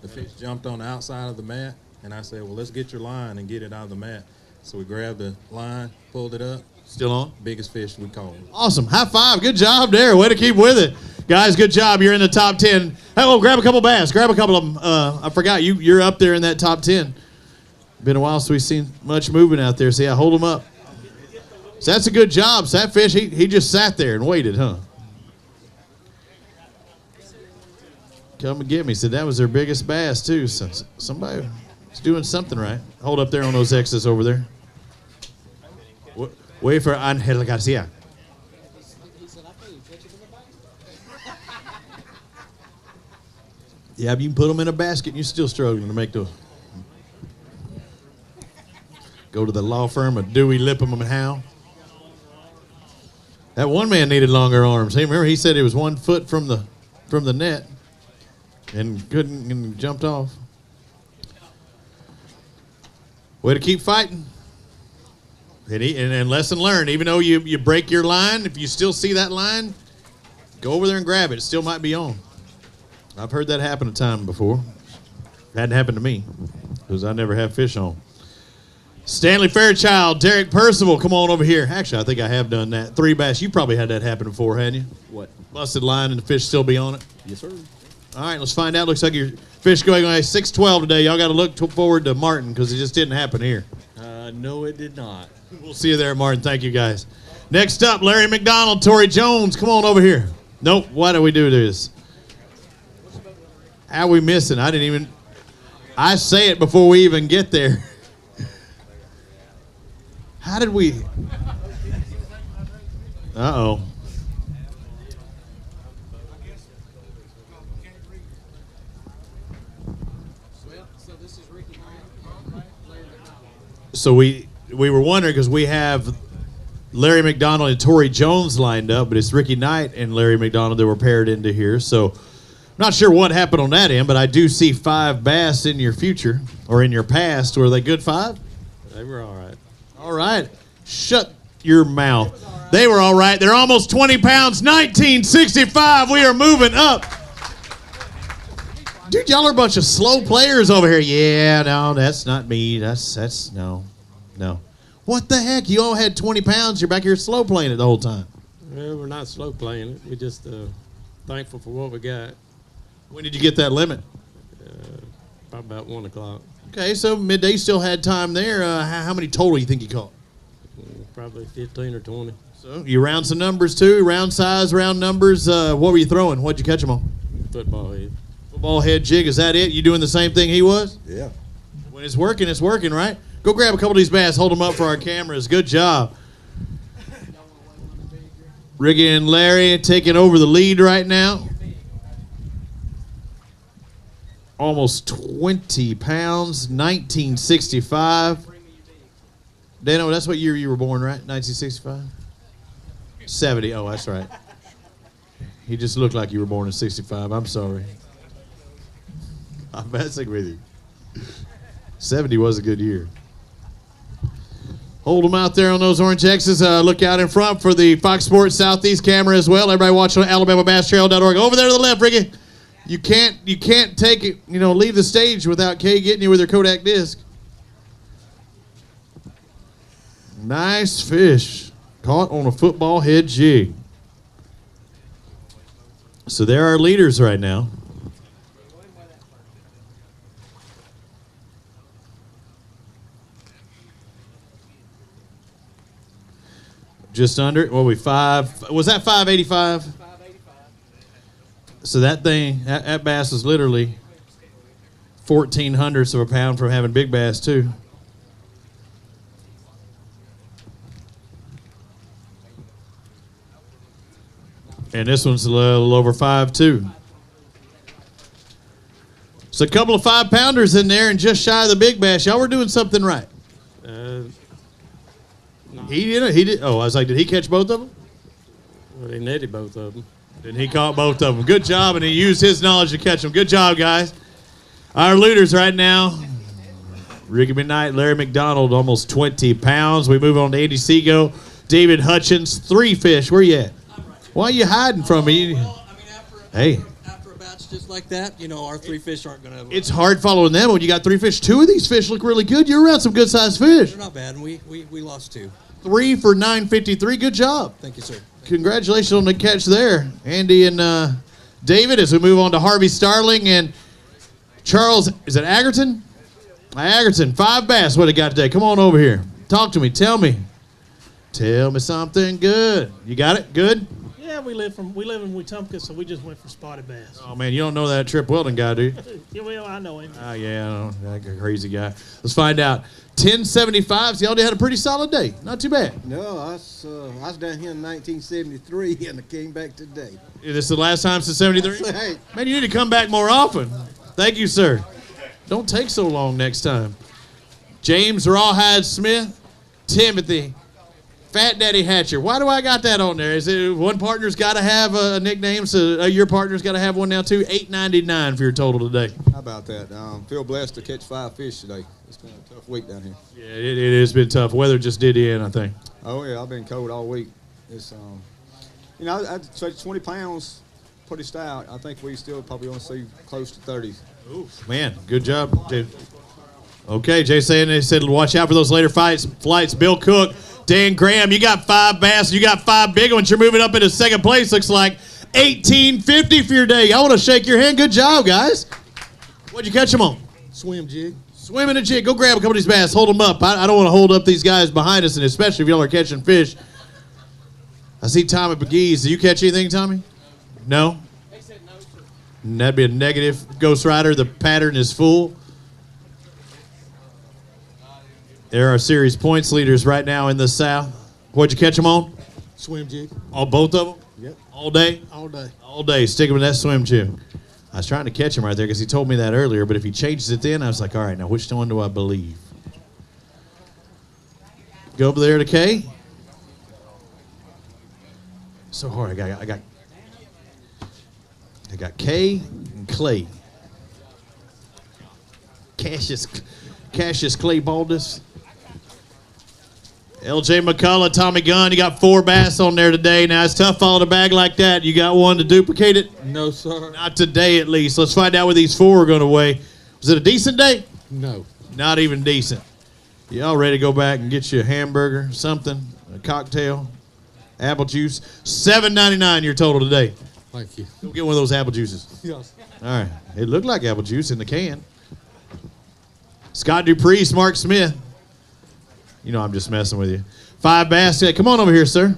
The fish jumped on the outside of the mat, and I said, well, let's get your line and get it out of the mat. So we grabbed the line, pulled it up. Still on? Biggest fish we caught. Awesome. High five. Good job there. Way to keep with it. Guys, good job. You're in the top 10. Hey, well, grab a couple bass. Grab a couple of them. I forgot. You're up there in that top 10. Been a while since we've seen much movement out there. So, yeah, hold them up. So that's a good job. So that fish, he just sat there and waited, huh? Come and get me. Said that was their biggest bass, too. So somebody was doing something right. Hold up there on those X's over there. Wait for Angel Garcia. Yeah, but you can put them in a basket and you're still struggling to make those. Go to the law firm of Dewey, Lipham, and Howe. That one man needed longer arms. Hey, remember he said he was 1 foot from the net and couldn't and jumped off. Way to keep fighting. And lesson learned, even though you break your line, if you still see that line, go over there and grab it. It still might be on. I've heard that happen a time before. It hadn't happened to me because I never have fish on. Stanley Fairchild, Derek Percival, come on over here. Actually, I think I have done that. 3 bass. You probably had that happen before, hadn't you? What? Busted line and the fish still be on it? Yes, sir. All right, let's find out. Looks like your fish going on 6-12 today. Y'all got to look forward to Martin because it just didn't happen here. No, it did not. We'll see you there, Martin. Thank you, guys. Next up, Larry McDonald, Torrey Jones. Come on over here. Nope. Why do we do this? How are we missing? I say it before we even get there. How did we? Uh-oh. So we were wondering because we have Larry McDonald and Torrey Jones lined up, but it's Ricky Knight and Larry McDonald that were paired into here. So not sure what happened on that end, but I do see 5 bass in your future or in your past. Were they good 5? They were all right. All right. Shut your mouth. They were all right. They're almost 20 pounds. 1965. We are moving up. Dude, y'all are a bunch of slow players over here. Yeah, no, that's not me. That's no. What the heck? You all had 20 pounds. You're back here slow playing it the whole time. Well, we're not slow playing it. We're just thankful for what we got. When did you get that limit? Probably about 1 o'clock. Okay, so midday still had time there. How many total you think you caught? Probably 15 or 20. So you round some numbers too, round size, round numbers. What were you throwing? What'd you catch them on? Football head. Football head jig. Is that it? You doing the same thing he was? Yeah. When it's working, right? Go grab a couple of these bass, hold them up for our cameras. Good job. Ricky and Larry taking over the lead right now. Almost 20 pounds, 1965. Dano, that's what year you were born, right? 1965? 70. Oh, that's right. He just looked like you were born in 65. I'm sorry. I'm messing with you. 70 was a good year. Hold them out there on those orange X's. Look out in front for the Fox Sports Southeast camera as well. Everybody watching on AlabamaBassTrail.org. Over there to the left, Ricky. You can't take it, leave the stage without Kay getting you with her Kodak disc. Nice fish. Caught on a football head jig. So there are leaders right now. Just under, what were we, 5? Was that 585? 585. So that thing, that bass is literally 0.14 of a pound from having big bass too. And this one's a little over 5 too. So a couple of 5-pounders in there and just shy of the big bass. Y'all were doing something right. He did. Oh, I was like, did he catch both of them? Well, he netted both of them. And he caught both of them. Good job, and he used his knowledge to catch them. Good job, guys. Our leaders right now, Ricky McKnight, Larry McDonald, almost 20 pounds. We move on to Andy Seago, David Hutchins, 3 fish. Where you at? Why are you hiding from me? Hey. After a batch just like that, our 3 fish aren't going to... It's hard following them when you got 3 fish. 2 of these fish look really good. You're around some good-sized fish. They're not bad, and we lost 2. 3 for 953. Good job. Thank you, sir. Congratulations on the catch there, Andy and David, as we move on to Harvey Starling and Charles. Is it Agerton? Agerton, 5 bass. What he got today? Come on over here. Talk to me. Tell me something good. You got it? Good? Yeah, we live in Wetumpka, so we just went for spotted bass. Oh, man, you don't know that Trip Weldon guy, do you? Yeah, well, I know him. Oh, yeah, I know. That crazy guy. Let's find out. 1075s. Y'all had a pretty solid day. Not too bad. No, I was down here in 1973, and I came back today. Is this the last time since 73? That's right. Man, you need to come back more often. Thank you, sir. Don't take so long next time. James Rawhide Smith, Timothy Fat Daddy Hatcher. Why do I got that on there? Is it one partner's got to have a nickname, so your partner's got to have one now too? $8.99 for your total today. How about that? Feel blessed to catch 5 fish today. It's been a tough week down here. Yeah, it has been tough. Weather just did in, I think. Oh yeah, I've been cold all week. It's I'd say 20 pounds, pretty stout. I think we still probably want to see close to 30. Oof, man, good job, dude. Okay, Jay saying they said watch out for those later flights. Bill Cook, Dan Graham, you got 5 bass, you got 5 big ones. You're moving up into second place. Looks like $18.50 for your day. I want to shake your hand. Good job, guys. What'd you catch them on? Swim jig. Swimming a jig. Go grab a couple of these bass. Hold them up. I don't want to hold up these guys behind us, and especially if y'all are catching fish. I see Tommy McGee's. Did you catch anything, Tommy? No? They said no, sir. That'd be a negative. Ghost Rider, the pattern is full. There are series points leaders right now in the South. What'd you catch them on? Swim jig. All both of them? Yep. All day? All day. All day. Sticking with that swim jig. I was trying to catch him right there because he told me that earlier, but if he changes it then, I was like, all right, now which one do I believe? Go over there to Kay. So hard. I got Kay and Clay. Cassius Clay Baldus. LJ McCullough, Tommy Gunn, you got 4 bass on there today. Now, it's tough following a bag like that. You got one to duplicate it? No, sir. Not today, at least. Let's find out what these 4 are going to weigh. Was it a decent day? No. Not even decent. Y'all ready to go back and get you a hamburger, something, a cocktail, apple juice? $7.99 your total today. Thank you. Go get one of those apple juices. Yes. All right. It looked like apple juice in the can. Scott Dupree, Mark Smith. You know I'm just messing with you. 5 bass. Come on over here, sir.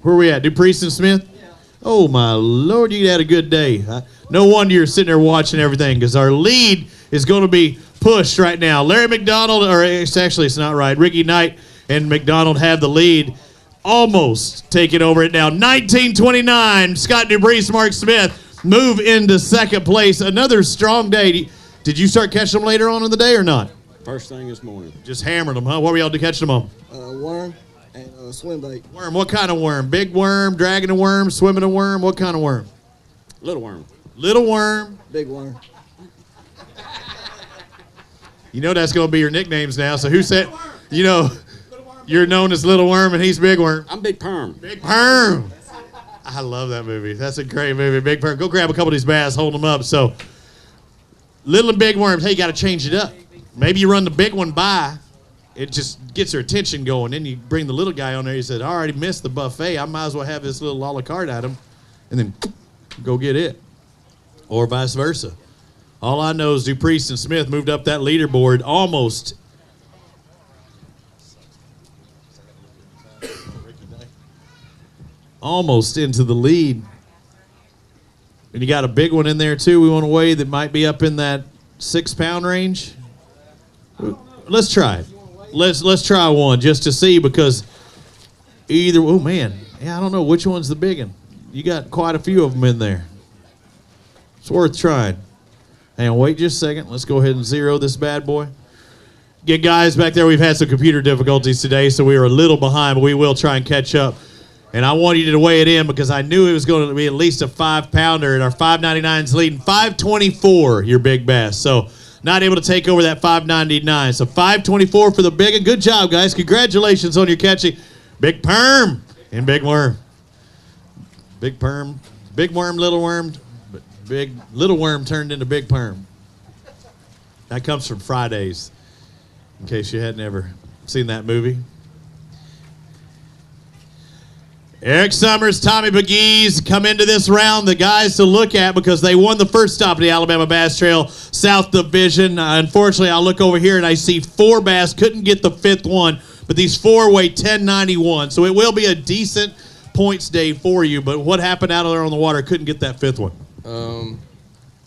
Where are we at? Dupree and Smith? Yeah. Oh, my Lord, you had a good day. No wonder you're sitting there watching everything because our lead is going to be pushed right now. Larry McDonald, or it's not right. Ricky Knight and McDonald have the lead. Almost taking over it now. 19-29. Scott Dupree, Mark Smith move into second place. Another strong day. Did you start catching them later on in the day or not? First thing this morning. Just hammering them, huh? What were y'all catching them on? Worm and swim bait. Worm. What kind of worm? Big worm, dragging a worm, swimming a worm? What kind of worm? Little worm. Little worm. Big worm. You know that's going to be your nicknames now. So who said, you know, you're known as Little Worm and he's Big Worm? I'm Big Perm. Big Perm. I love that movie. That's a great movie. Big Perm. Go grab a couple of these bass, hold them up. So little and big worms, hey, you got to change it up. Maybe you run the big one by. It just gets her attention going. Then you bring the little guy on there. He said, I already missed the buffet. I might as well have this little a la carte item. And then go get it. Or vice versa. All I know is Dupree and Smith moved up that leaderboard almost. Almost into the lead. And you got a big one in there, too, we want to weigh that might be up in that 6-pound range. Let's try it. Let's try one just to see because either, oh, man. Yeah, I don't know which one's the big one. You got quite a few of them in there. It's worth trying. Hang on, wait just a second. Let's go ahead and zero this bad boy. Get guys back there. We've had some computer difficulties today, so we are a little behind, but we will try and catch up. And I want you to weigh it in because I knew it was going to be at least a 5-pounder, and our 5.99's leading 5.24, your big bass. So not able to take over that 5.99. So 5.24 for the big one. Good job, guys. Congratulations on your catching. Big Perm and Big Worm. Big Perm. Big Worm, Little Worm. But big Little Worm turned into Big Perm. That comes from Fridays, in case you hadn't ever seen that movie. Eric Summers, Tommy McGee's come into this round, the guys to look at because they won the first stop of the Alabama Bass Trail South Division. Unfortunately, I look over here and I see 4 bass. Couldn't get the 5th one, but these 4 weigh 10.91. So it will be a decent points day for you. But what happened out there on the water? Couldn't get that 5th one.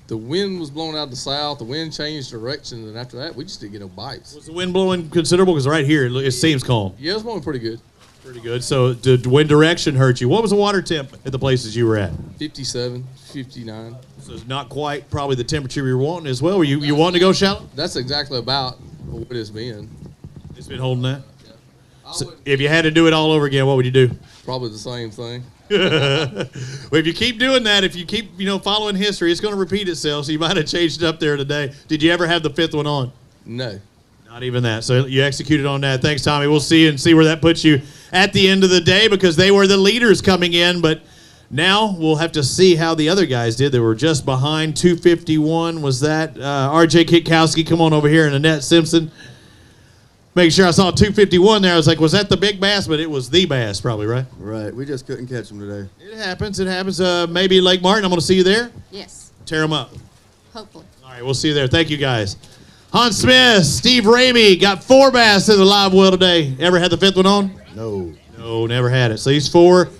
The wind was blowing out the south. The wind changed direction, and after that, we just didn't get no bites. Was the wind blowing considerable? Because right here, it seems calm. Yeah, it was blowing pretty good. Pretty good. So did wind direction hurt you? What was the water temp at the places you were at? 57, 59. So it's not quite probably the temperature you were wanting as well. Were you wanting to go shallow? That's exactly about what it's been. It's been holding that? Yeah. So if you had to do it all over again, what would you do? Probably the same thing. Well, if you keep doing that, if you keep following history, it's going to repeat itself. So you might have changed it up there today. Did you ever have the 5th one on? No. Not even that. So you executed on that. Thanks, Tommy. We'll see you and see where that puts you at the end of the day because they were the leaders coming in. But now we'll have to see how the other guys did. They were just behind. 251 was that. R.J. Kitkowski, come on over here, and Annette Simpson. Making sure I saw 251 there. I was like, was that the big bass? But it was the bass probably, right? Right. We just couldn't catch them today. It happens. It happens. Maybe Lake Martin. I'm going to see you there. Yes. Tear them up. Hopefully. All right, we'll see you there. Thank you, guys. Hans Smith, Steve Ramey got 4 bass in the live well today. Ever had the 5th one on? No. No, never had it. So he's 4.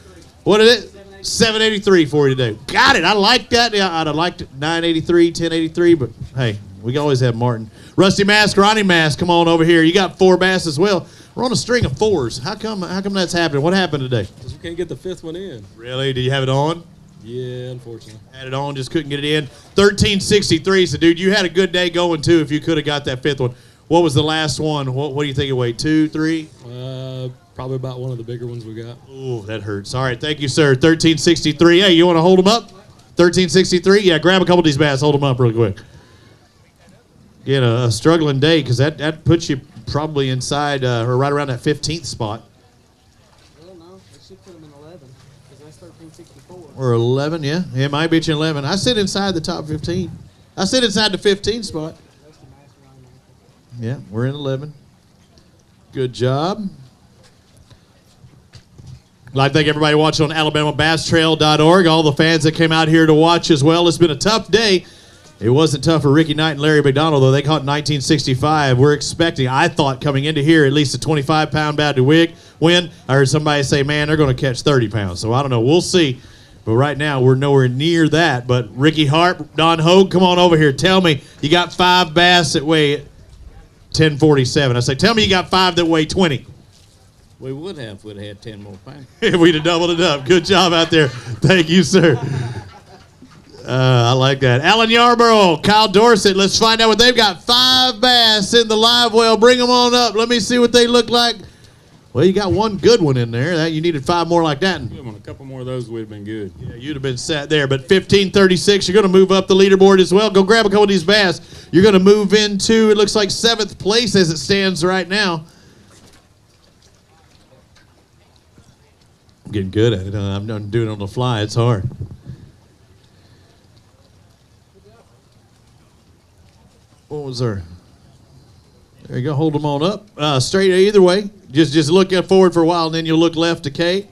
What is it? 783 for you today. Got it. I like that. Yeah, I'd have liked it. 983, 1083, but hey, we can always have Martin. Rusty Mask, Ronnie Mask, come on over here. You got 4 bass as well. We're on a string of 4s. How come that's happening? What happened today? Because you can't get the 5th one in. Really? Do you have it on? Yeah, unfortunately. Had it on, just couldn't get it in. 1363. So, dude, you had a good day going, too, if you could have got that fifth one. What was the last one? What do you think it weighed? 2, 3? Probably about one of the bigger ones we got. Ooh, that hurts. All right, thank you, sir. 1363. Hey, you want to hold them up? 1363? Yeah, grab a couple of these bass. Hold them up real quick. Get a struggling day because that puts you probably inside or right around that 15th spot. Well, no, they should put them in 11 because that's 1364. Or 11, yeah. It might beat you 11. I sit inside the top 15. I sit inside the 15 spot. Yeah, we're in 11. Good job. I'd like to thank everybody watching on AlabamaBassTrail.org, all the fans that came out here to watch as well. It's been a tough day. It wasn't tough for Ricky Knight and Larry McDonald, though. They caught in 1965. We're expecting, I thought, coming into here, at least a 25-pound bad to win. I heard somebody say, man, they're going to catch 30 pounds. So I don't know. We'll see. But right now, we're nowhere near that. But Ricky Hart, Don Hogue, come on over here. Tell me, you got 5 bass that weigh 1047. I say, tell me you got 5 that weigh 20. We would have if we'd had 10 more pounds. If we'd have doubled it up. Good job out there. Thank you, sir. I like that. Alan Yarborough, Kyle Dorsett. Let's find out what they've got. 5 bass in the live well. Bring them on up. Let me see what they look like. Well, you got one good one in there. You needed 5 more like that. A couple more of those would have been good. Yeah, you'd have been sat there. But 1536, you're going to move up the leaderboard as well. Go grab a couple of these bass. You're going to move into, it looks like 7th place as it stands right now. I'm getting good at it. I'm not doing it on the fly. It's hard. What was there? There you go. Hold them on up. Straight either way. Just look forward for a while, and then you'll look left to Kate.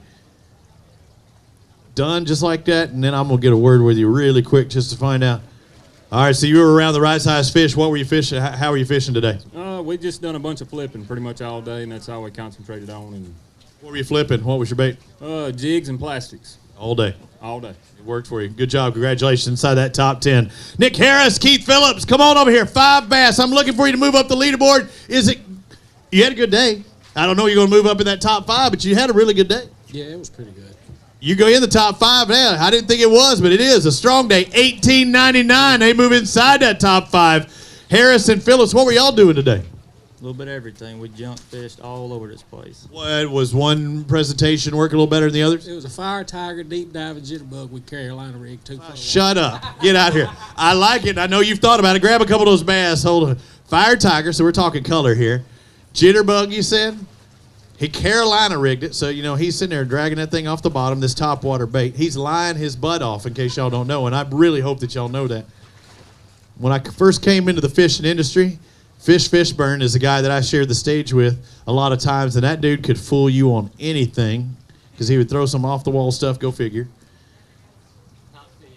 Done just like that, and then I'm going to get a word with you really quick just to find out. All right, so you were around the right size fish. What were you fishing? How were you fishing today? We just done a bunch of flipping pretty much all day, and that's all we concentrated on. And what were you flipping? What was your bait? Jigs and plastics. All day. All day. It worked for you. Good job. Congratulations inside that top 10. Nick Harris, Keith Phillips, come on over here. 5 bass. I'm looking for you to move up the leaderboard. You had a good day. I don't know you're going to move up in that top 5, but you had a really good day. Yeah, it was pretty good. You go in the top 5 now. I didn't think it was, but it is. A strong day. 1899. They move inside that top 5. Harris and Phillips, what were y'all doing today? A little bit of everything. We junk fished all over this place. What was one presentation work a little better than the others? It was a fire tiger deep diving jitterbug with Carolina rig. Shut up. Get out here. I like it. I know you've thought about it. Grab a couple of those bass. Hold on. Fire tiger, so we're talking color here. Jitterbug, you said? He Carolina rigged it, so, he's sitting there dragging that thing off the bottom, this topwater bait. He's lying his butt off, in case y'all don't know, and I really hope that y'all know that. When I first came into the fishing industry, Fish Fishburne is a guy that I shared the stage with a lot of times, and that dude could fool you on anything because he would throw some off-the-wall stuff, go figure.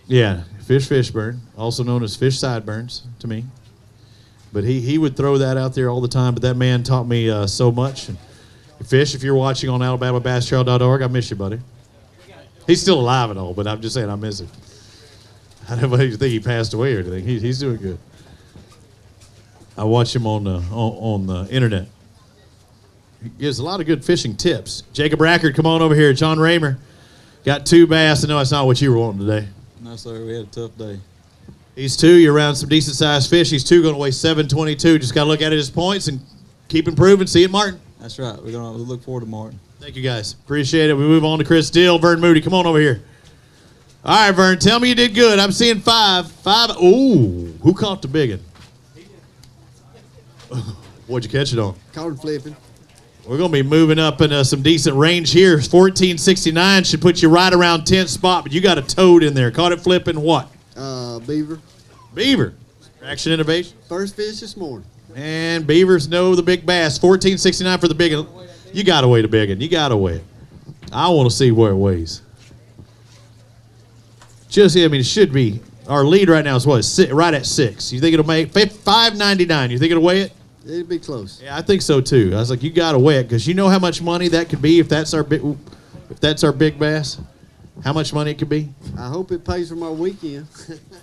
Yeah, Fish Fishburne, also known as Fish Sideburns to me. But he would throw that out there all the time, but that man taught me so much. And Fish, if you're watching on AlabamaBassTrail.org, I miss you, buddy. He's still alive and all, but I'm just saying I miss him. I don't think he passed away or anything. He's doing good. I watch him on the internet. He gives a lot of good fishing tips. Jacob Rackard, come on over here. John Raymer got 2 bass. I know that's not what you were wanting today. No, sir. We had a tough day. He's 2. You're around some decent-sized fish. He's 2, going to weigh 722. Just got to look at it as points and keep improving. See you, Martin. That's right. We're going to look forward to Martin. Thank you, guys. Appreciate it. We move on to Chris Steele. Vern Moody, come on over here. All right, Vern, tell me you did good. I'm seeing 5. 5. Ooh, who caught the big one? What'd you catch it on? Caught him flipping. We're going to be moving up in some decent range here. 1469 should put you right around 10th spot, but you got a toad in there. Caught it flipping what? Beaver. Beaver. Action Innovation. First fish this morning. And beavers know the big bass. 1469 for the big one. You got to weigh the big one. You got to weigh it. I want to see where it weighs. It should be. Our lead right now is what? Right at 6. You think it'll make 599? You think it'll weigh it? It'd be close. Yeah, I think so too. I was like, you got to weigh it because you know how much money that could be if that's our big bass. How much money it could be? I hope it pays for my weekend.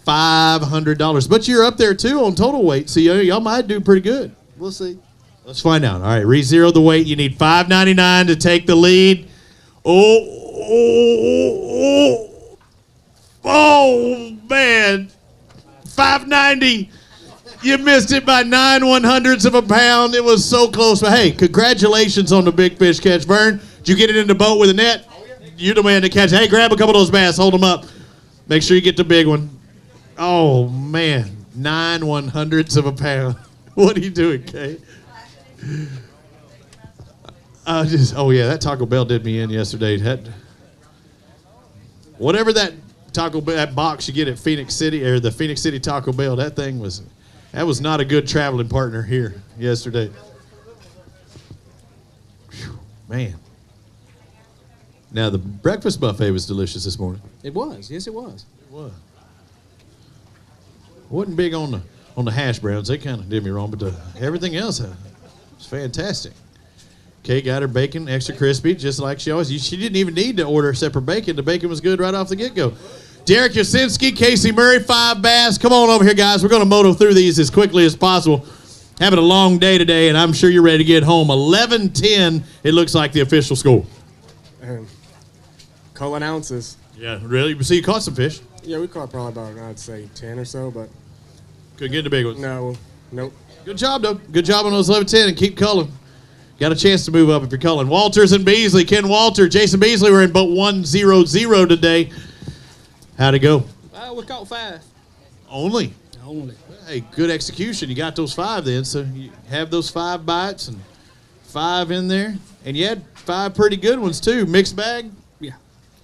$500. But you're up there too on total weight, so y'all might do pretty good. We'll see. Let's find out. All right, re-zero the weight. You need $5.99 to take the lead. Oh, man. 590. You missed it by 9/100ths of a pound. It was so close. But, hey, congratulations on the big fish catch. Vern, did you get it in the boat with a net? You're the man to catch. Hey, grab a couple of those bass. Hold them up. Make sure you get the big one. Oh, man. 9/100ths of a pound. What are you doing, Kay? That Taco Bell did me in yesterday. Whatever that Taco Bell, that box you get at Phoenix City, or the Phoenix City Taco Bell, that was not a good traveling partner here yesterday. Whew, man. Now, the breakfast buffet was delicious this morning. It was. Yes, it was. It was. Wasn't big on the hash browns. They kind of did me wrong, but everything else was fantastic. Kay got her bacon extra crispy, just like she always. She didn't even need to order separate bacon. The bacon was good right off the get-go. Derek Yasinski, Casey Murray, 5 bass. Come on over here, guys. We're going to moto through these as quickly as possible. Having a long day today, and I'm sure you're ready to get home. 11-10, it looks like the official score. Culling ounces. Yeah, really? So you caught some fish? Yeah, we caught probably about, I'd say, 10 or so, but... Couldn't get the big ones? No, nope. Good job, though. Good job on those 11-10, and keep culling. Got a chance to move up if you're culling. Walters and Beasley. Ken Walter, Jason Beasley were in boat 1-0-0 today. How'd it go? We caught 5. Only. Hey, good execution. You got those 5 then, so you have those 5 bites and 5 in there. And you had 5 pretty good ones, too. Mixed bag? Yeah.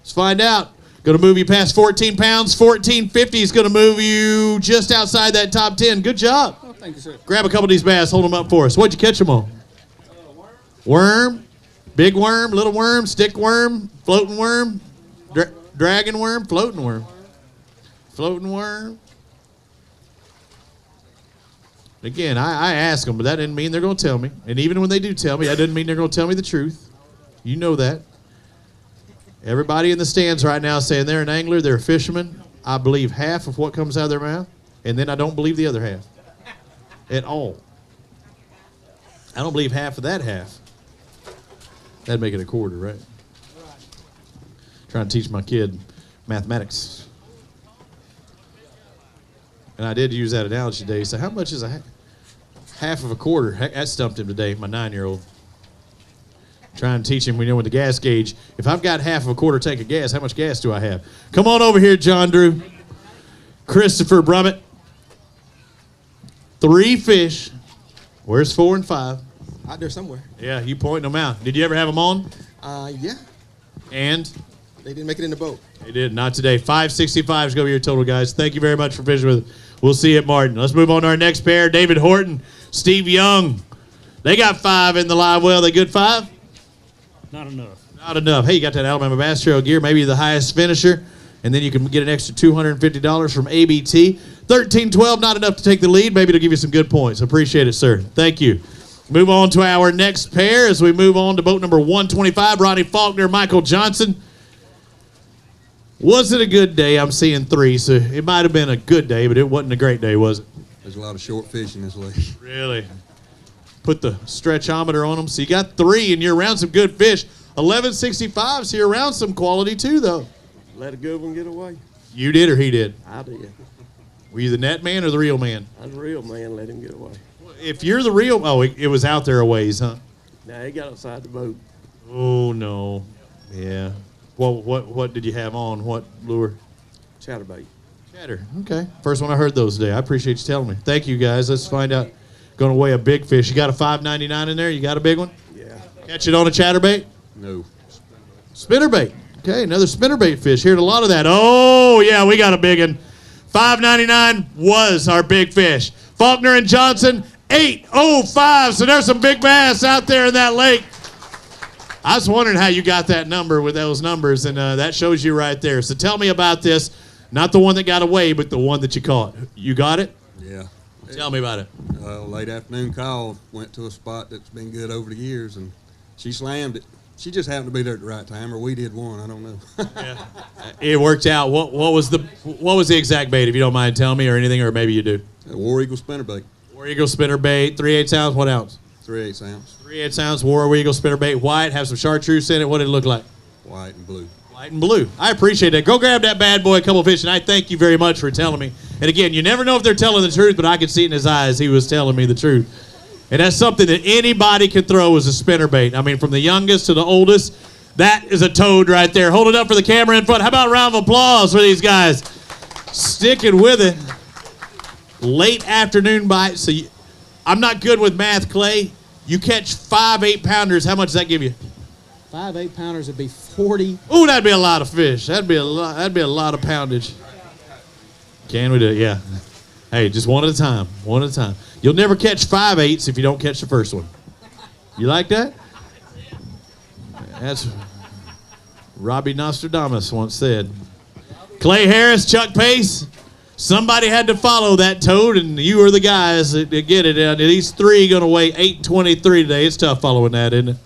Let's find out. Going to move you past 14 pounds. 1450 is going to move you just outside that top 10. Good job. Oh, thank you, sir. Grab a couple of these bass. Hold them up for us. What'd you catch them on? Worm, big worm, little worm, stick worm, floating worm, dragon worm, floating worm. Floating worm. Again, I ask them, but that didn't mean they're going to tell me. And even when they do tell me, that doesn't mean they're going to tell me the truth. You know that. Everybody in the stands right now saying they're an angler, they're a fisherman. I believe half of what comes out of their mouth, and then I don't believe the other half at all. I don't believe half of that half. That'd make it a quarter, right? Trying to teach my kid mathematics. And I did use that analogy today. So how much is half of a quarter? That stumped him today, my 9-year-old. Trying to teach him, with the gas gauge, if I've got half of a quarter tank of gas, how much gas do I have? Come on over here, John Drew. Christopher Brummett. 3 fish. Where's 4 and 5? Out there somewhere. Yeah, you pointing them out. Did you ever have them on? Yeah. And? They didn't make it in the boat. They did. Not today. 565 is going to be your total, guys. Thank you very much for fishing with us. We'll see you at Martin. Let's move on to our next pair. David Horton, Steve Young. They got 5 in the live well. They good 5? Not enough. Not enough. Hey, you got that Alabama Bass Trail gear, maybe the highest finisher, and then you can get an extra $250 from ABT. 13-12, not enough to take the lead. Maybe it'll give you some good points. Appreciate it, sir. Thank you. Move on to our next pair as we move on to boat number 125, Ronnie Faulkner, Michael Johnson. Was it a good day? I'm seeing 3, so it might have been a good day, but it wasn't a great day, was it? There's a lot of short fish in this lake. Really? Put the stretchometer on them. So you got 3, and you're around some good fish. 1165, so you're around some quality too, though. Let a good one get away. You did or he did? I did. Were you the net man or the reel man? I was a real man. Let him get away. If you're the real, it was out there a ways, huh? Now he got outside the boat. Oh no, yeah. Well, what did you have on? What lure? Chatterbait. Chatter. Okay. First one I heard those today. I appreciate you telling me. Thank you, guys. Let's find out. Going to weigh a big fish. You got a $5.99 in there? You got a big one? Yeah. Catch it on a chatterbait? No. Spinnerbait. Okay, another spinnerbait fish. Heard a lot of that. Oh yeah, we got a big one. $5.99 was our big fish. Faulkner and Johnson. 805. So there's some big bass out there in that lake. I was wondering how you got that number with those numbers, and that shows you right there. So tell me about this. Not the one that got away, but the one that you caught. You got it? Yeah. Tell me about it. Late afternoon call, went to a spot that's been good over the years, and she slammed it. She just happened to be there at the right time, or we did one. I don't know. Yeah. It worked out. What was the exact bait, if you don't mind telling me, or anything, or maybe you do? War Eagle spinnerbait. War Eagle spinnerbait, 3/8 ounce, what ounce? 3/8 ounce. 3/8 ounce War Eagle spinnerbait, white, have some chartreuse in it. What did it look like? White and blue. White White and blue. I appreciate that. Go grab that bad boy a couple of fish, and I thank you very much for telling me. And again, you never know if they're telling the truth, but I could see it in his eyes. He was telling me the truth. And that's something that anybody can throw as a spinnerbait. I mean, from the youngest to the oldest, that is a toad right there. Hold it up for the camera in front. How about a round of applause for these guys? Sticking with it. Late afternoon bite. So I'm not good with math, Clay. You catch 5 8-pounders. How much does that give you? 5 8-pounders would be 40. Ooh, that'd be a lot of fish. That'd be a lot of poundage. Can we do it? Yeah. Hey, just one at a time. One at a time. You'll never catch 5 8s if you don't catch the first one. You like that? That's Robbie Nostradamus once said. Clay Harris, Chuck Pace. Somebody had to follow that toad, and you are the guys that get it. And these three going to weigh 823 today. It's tough following that, isn't it?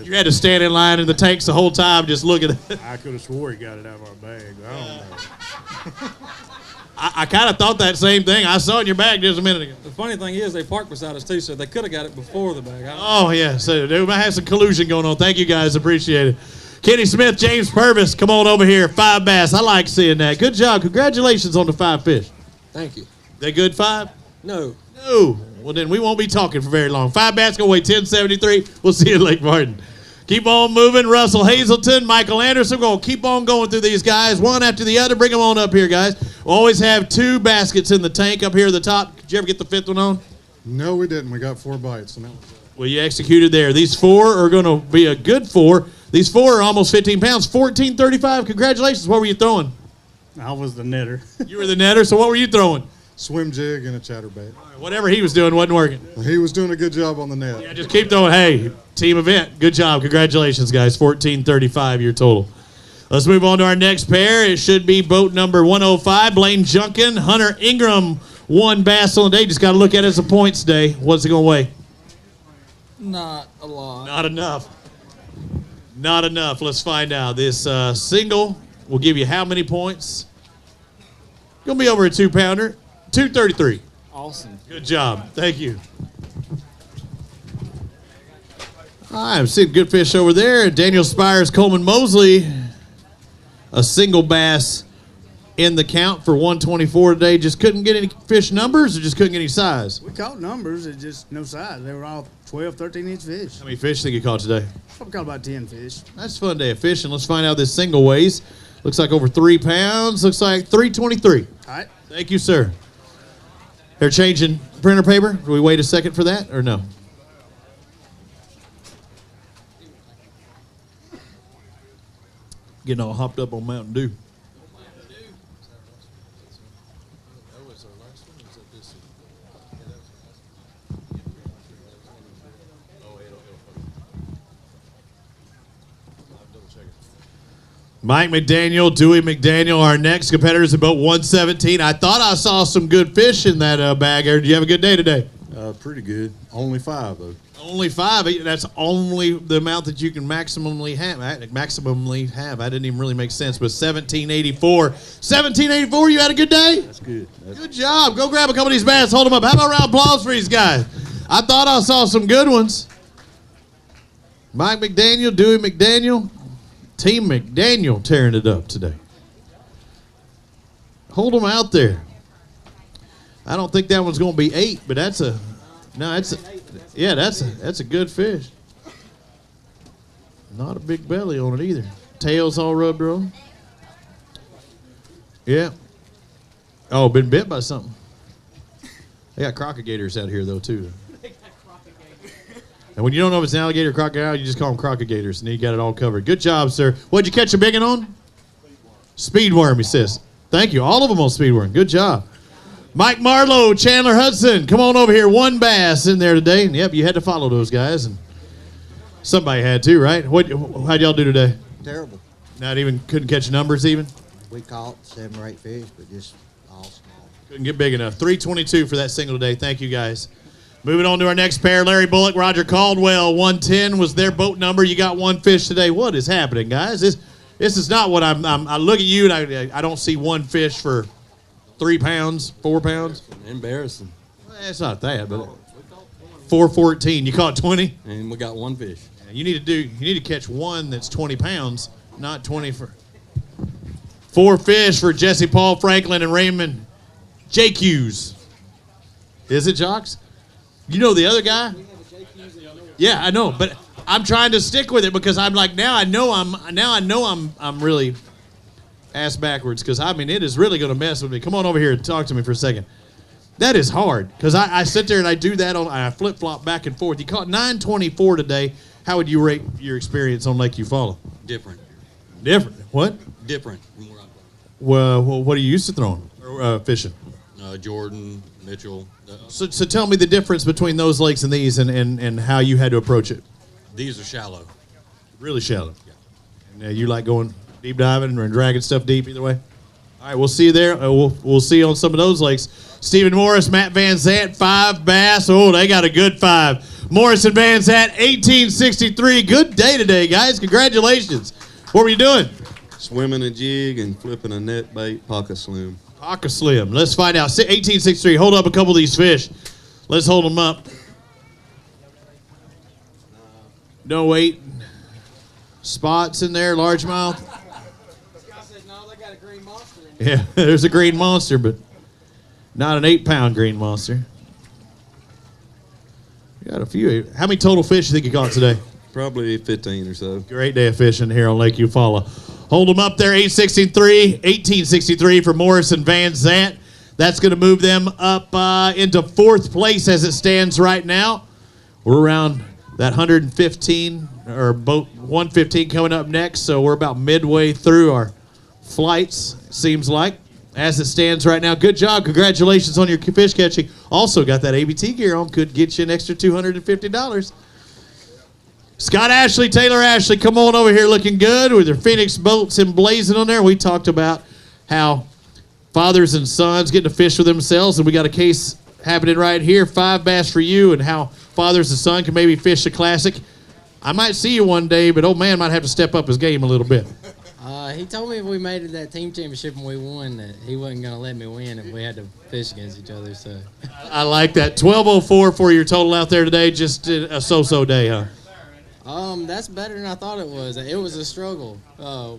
You had to stand in line in the tanks the whole time just looking at it. I could have swore he got it out of my bag. I don't know. I kind of thought that same thing. I saw it in your bag just a minute ago. The funny thing is they parked beside us, too, so they could have got it before the bag. Oh, yeah. So they might have some collusion going on. Thank you, guys. Appreciate it. Kenny Smith, James Purvis, come on over here. 5 bass. I like seeing that. Good job. Congratulations on the 5 fish. Thank you. They good 5? No. No. Well, then we won't be talking for very long. 5 bass going to weigh 1073. We'll see you in Lake Martin. Keep on moving. Russell Hazelton, Michael Anderson. We're going to keep on going through these guys, one after the other. Bring them on up here, guys. We'll always have 2 baskets in the tank up here at the top. Did you ever get the 5th one on? No, we didn't. We got 4 bites. And that was it. Well, you executed there. These 4 are going to be a good 4. These 4 are almost 15 pounds. 1435. Congratulations. What were you throwing? I was the netter. You were the netter, so what were you throwing? Swim jig and a chatterbait. Whatever he was doing wasn't working. He was doing a good job on the net. Yeah, just keep throwing. Hey, team event. Good job. Congratulations, guys. 1435 your total. Let's move on to our next pair. It should be boat number 105. Blaine Junkin, Hunter Ingram, 1 bass on the day. Just got to look at it as a points day. What's it going to weigh? Not a lot. Not enough. Not enough. Let's find out. This single will give you how many points? Going to be over a 2-pounder. 233. Awesome. Good job. Thank you. I'm seeing good fish over there. Daniel Spires, Coleman Mosley. A single bass in the count for 124 today. Just couldn't get any fish numbers or just couldn't get any size? We caught numbers, it's just no size. They were all 12, 13-inch fish. How many fish think you caught today? Probably caught about 10 fish. That's a fun day of fishing. Let's find out this single weighs. Looks like over 3 pounds. Looks like 323. All right. Thank you, sir. They're changing printer paper. Do we wait a second for that or no? Getting all hopped up on Mountain Dew. Mike McDaniel, Dewey McDaniel, our next competitors about 117. I thought I saw some good fish in that bag. Did you have a good day today? Pretty good. Only 5, though. Only 5. That's only the amount that you can maximally have. That didn't even really make sense. But 1784. 1784, you had a good day? That's good. Good job. Go grab a couple of these bass. Hold them up. How about a round of applause for these guys? I thought I saw some good ones. Mike McDaniel, Dewey McDaniel. Team McDaniel tearing it up today. Hold them out there. I don't think that one's going to be 8, but that's a good fish. Not a big belly on it either. Tail's all rubbed on. Yeah. Oh, been bit by something. They got crocodilators out here though too. And when you don't know if it's an alligator or crocodile, you just call them crocodilators, and you got it all covered. Good job, sir. What'd you catch a big one on? Speedworm, he says. Thank you. All of them on speedworm. Good job. Mike Marlowe, Chandler Hudson, come on over here. 1 bass in there today. And yep, you had to follow those guys, and somebody had to, right? How'd y'all do today? Terrible. Not even couldn't catch numbers even. We caught 7 or 8 fish, but just all small. Couldn't get big enough. 322 for that single today. Thank you, guys. Moving on to our next pair, Larry Bullock, Roger Caldwell, 110 was their boat number. You got 1 fish today. What is happening, guys? This is not what I look at you, and I don't see 1 fish for 3 pounds, 4 pounds. Embarrassing. Well, it's not that, but 414. You caught 20, and we got 1 fish. You need to catch one that's 20 pounds not 24. 4 fish for Jesse Paul Franklin and Raymond JQs. Is it Jocks? You know the other guy? Yeah, I know, but I'm trying to stick with it because I'm like now I know I'm really ass backwards because I mean it is really going to mess with me. Come on over here and talk to me for a second. That is hard because I sit there and I do that I flip flop back and forth. You caught 924 today. How would you rate your experience on Lake Eufaula? Different. Different. What? Different. Well, what are you used to throwing or fishing? Jordan, Mitchell. So tell me the difference between those lakes and these and how you had to approach it. These are shallow. Really shallow. Yeah. And you like going deep diving and dragging stuff deep either way? All right, we'll see you there. We'll see you on some of those lakes. Stephen Morris, Matt Van Zant, 5 bass. Oh, they got a good 5. Morris and Van Zant, 1863. Good day today, guys. Congratulations. What were you doing? Swimming a jig and flipping a net bait, pocket slim. Pocket slim. Let's find out. 1863. Hold up a couple of these fish. Let's hold them up. No weight. Spots in there, largemouth. Yeah, there's a green monster, but not an 8-pound green monster. We got a few. How many total fish do you think you caught today? Probably 15 or so. Great day of fishing here on Lake Eufaula. Hold them up there, 1863 for Morris and Van Zant. That's going to move them up into 4th place as it stands right now. We're around that 115 or boat 115 coming up next, so we're about midway through our flights, seems like, as it stands right now. Good job. Congratulations on your fish catching. Also got that ABT gear on. Could get you an extra $250. Scott Ashley, Taylor Ashley, come on over here looking good with their Phoenix boats emblazoned on there. We talked about how fathers and sons get to fish with themselves, and we got a case happening right here, 5 bass for you, and how fathers and sons can maybe fish the classic. I might see you one day, but old man might have to step up his game a little bit. He told me if we made it that team championship and we won that he wasn't going to let me win if we had to fish against each other. So I like that. 1204 for your total out there today. Just a so-so day, huh? That's better than I thought it was. It was a struggle.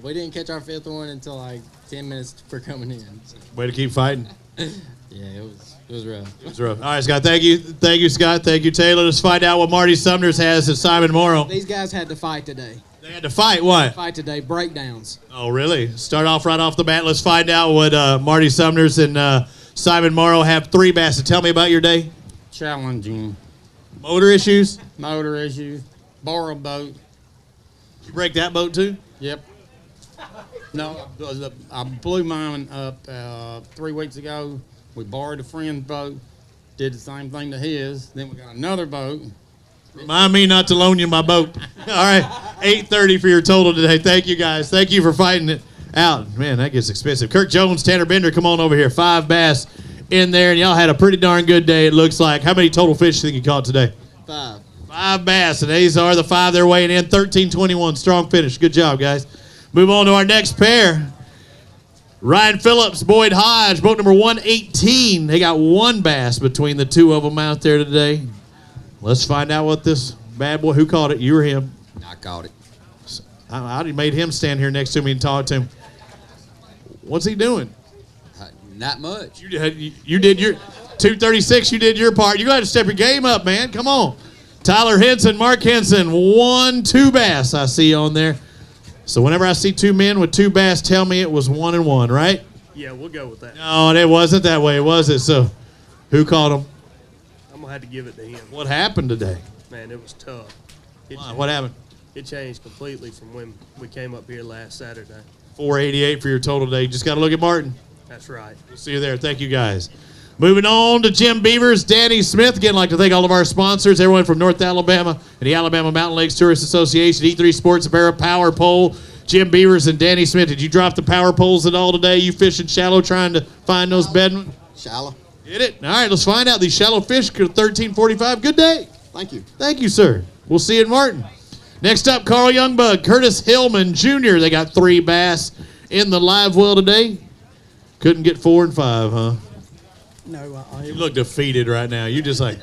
We didn't catch our 5th one until like 10 minutes for coming in. So. Way to keep fighting. Yeah, it was rough. It was rough. All right, Scott. Thank you, Scott. Thank you, Taylor. Let's find out what Marty Sumners has at Simon Morrow. These guys had to fight today. They had to fight what? Fight today, breakdowns. Oh, really? Start off right off the bat. Let's find out what Marty Sumners and Simon Morrow have 3 bass. So tell me about your day. Challenging. Motor issues? Motor issues. Borrowed boat. You break that boat too? Yep. No, I blew mine up 3 weeks ago. We borrowed a friend's boat. Did the same thing to his. Then we got another boat. Remind me not to loan you my boat. All right, 830 for your total today. Thank you, guys. Thank you for fighting it out. Man, that gets expensive. Kirk Jones, Tanner Bender, come on over here. 5 bass in there, and y'all had a pretty darn good day, it looks like. How many total fish do you think you caught today? 5. 5 bass, and these are the 5 they're weighing in. 13:21, strong finish. Good job, guys. Move on to our next pair. Ryan Phillips, Boyd Hodge, boat number 118. They got 1 bass between the 2 of them out there today. Let's find out what this bad boy, who caught it? You or him? I caught it. I made him stand here next to me and talk to him. What's he doing? Not much. You did your 236. You did your part. You got to step your game up, man. Come on. Tyler Henson, Mark Henson, 1, 2 bass I see on there. So whenever I see 2 men with 2 bass, tell me it was 1 and 1, right? Yeah, we'll go with that. No, it wasn't that way, was it? So who caught him? I'm going to have to give it to him. What happened today? Man, it was tough. What happened? It changed completely from when we came up here last Saturday. 488 for your total today. Just got to look at Martin. That's right. We'll see you there. Thank you, guys. Moving on to Jim Beavers, Danny Smith. Again, I'd like to thank all of our sponsors, everyone from North Alabama and the Alabama Mountain Lakes Tourist Association, E3 Sports Apparel, Power Pole, Jim Beavers and Danny Smith. Did you drop the power poles at all today? You fishing shallow trying to find those bed? Shallow. Did it? All right, let's find out. These shallow fish, 1345. Good day. Thank you. Thank you, sir. We'll see you at Martin. Next up, Carl Youngbug, Curtis Hillman Jr. They got 3 bass in the live well today. Couldn't get 4 and 5, huh? No, You look defeated right now. You just like.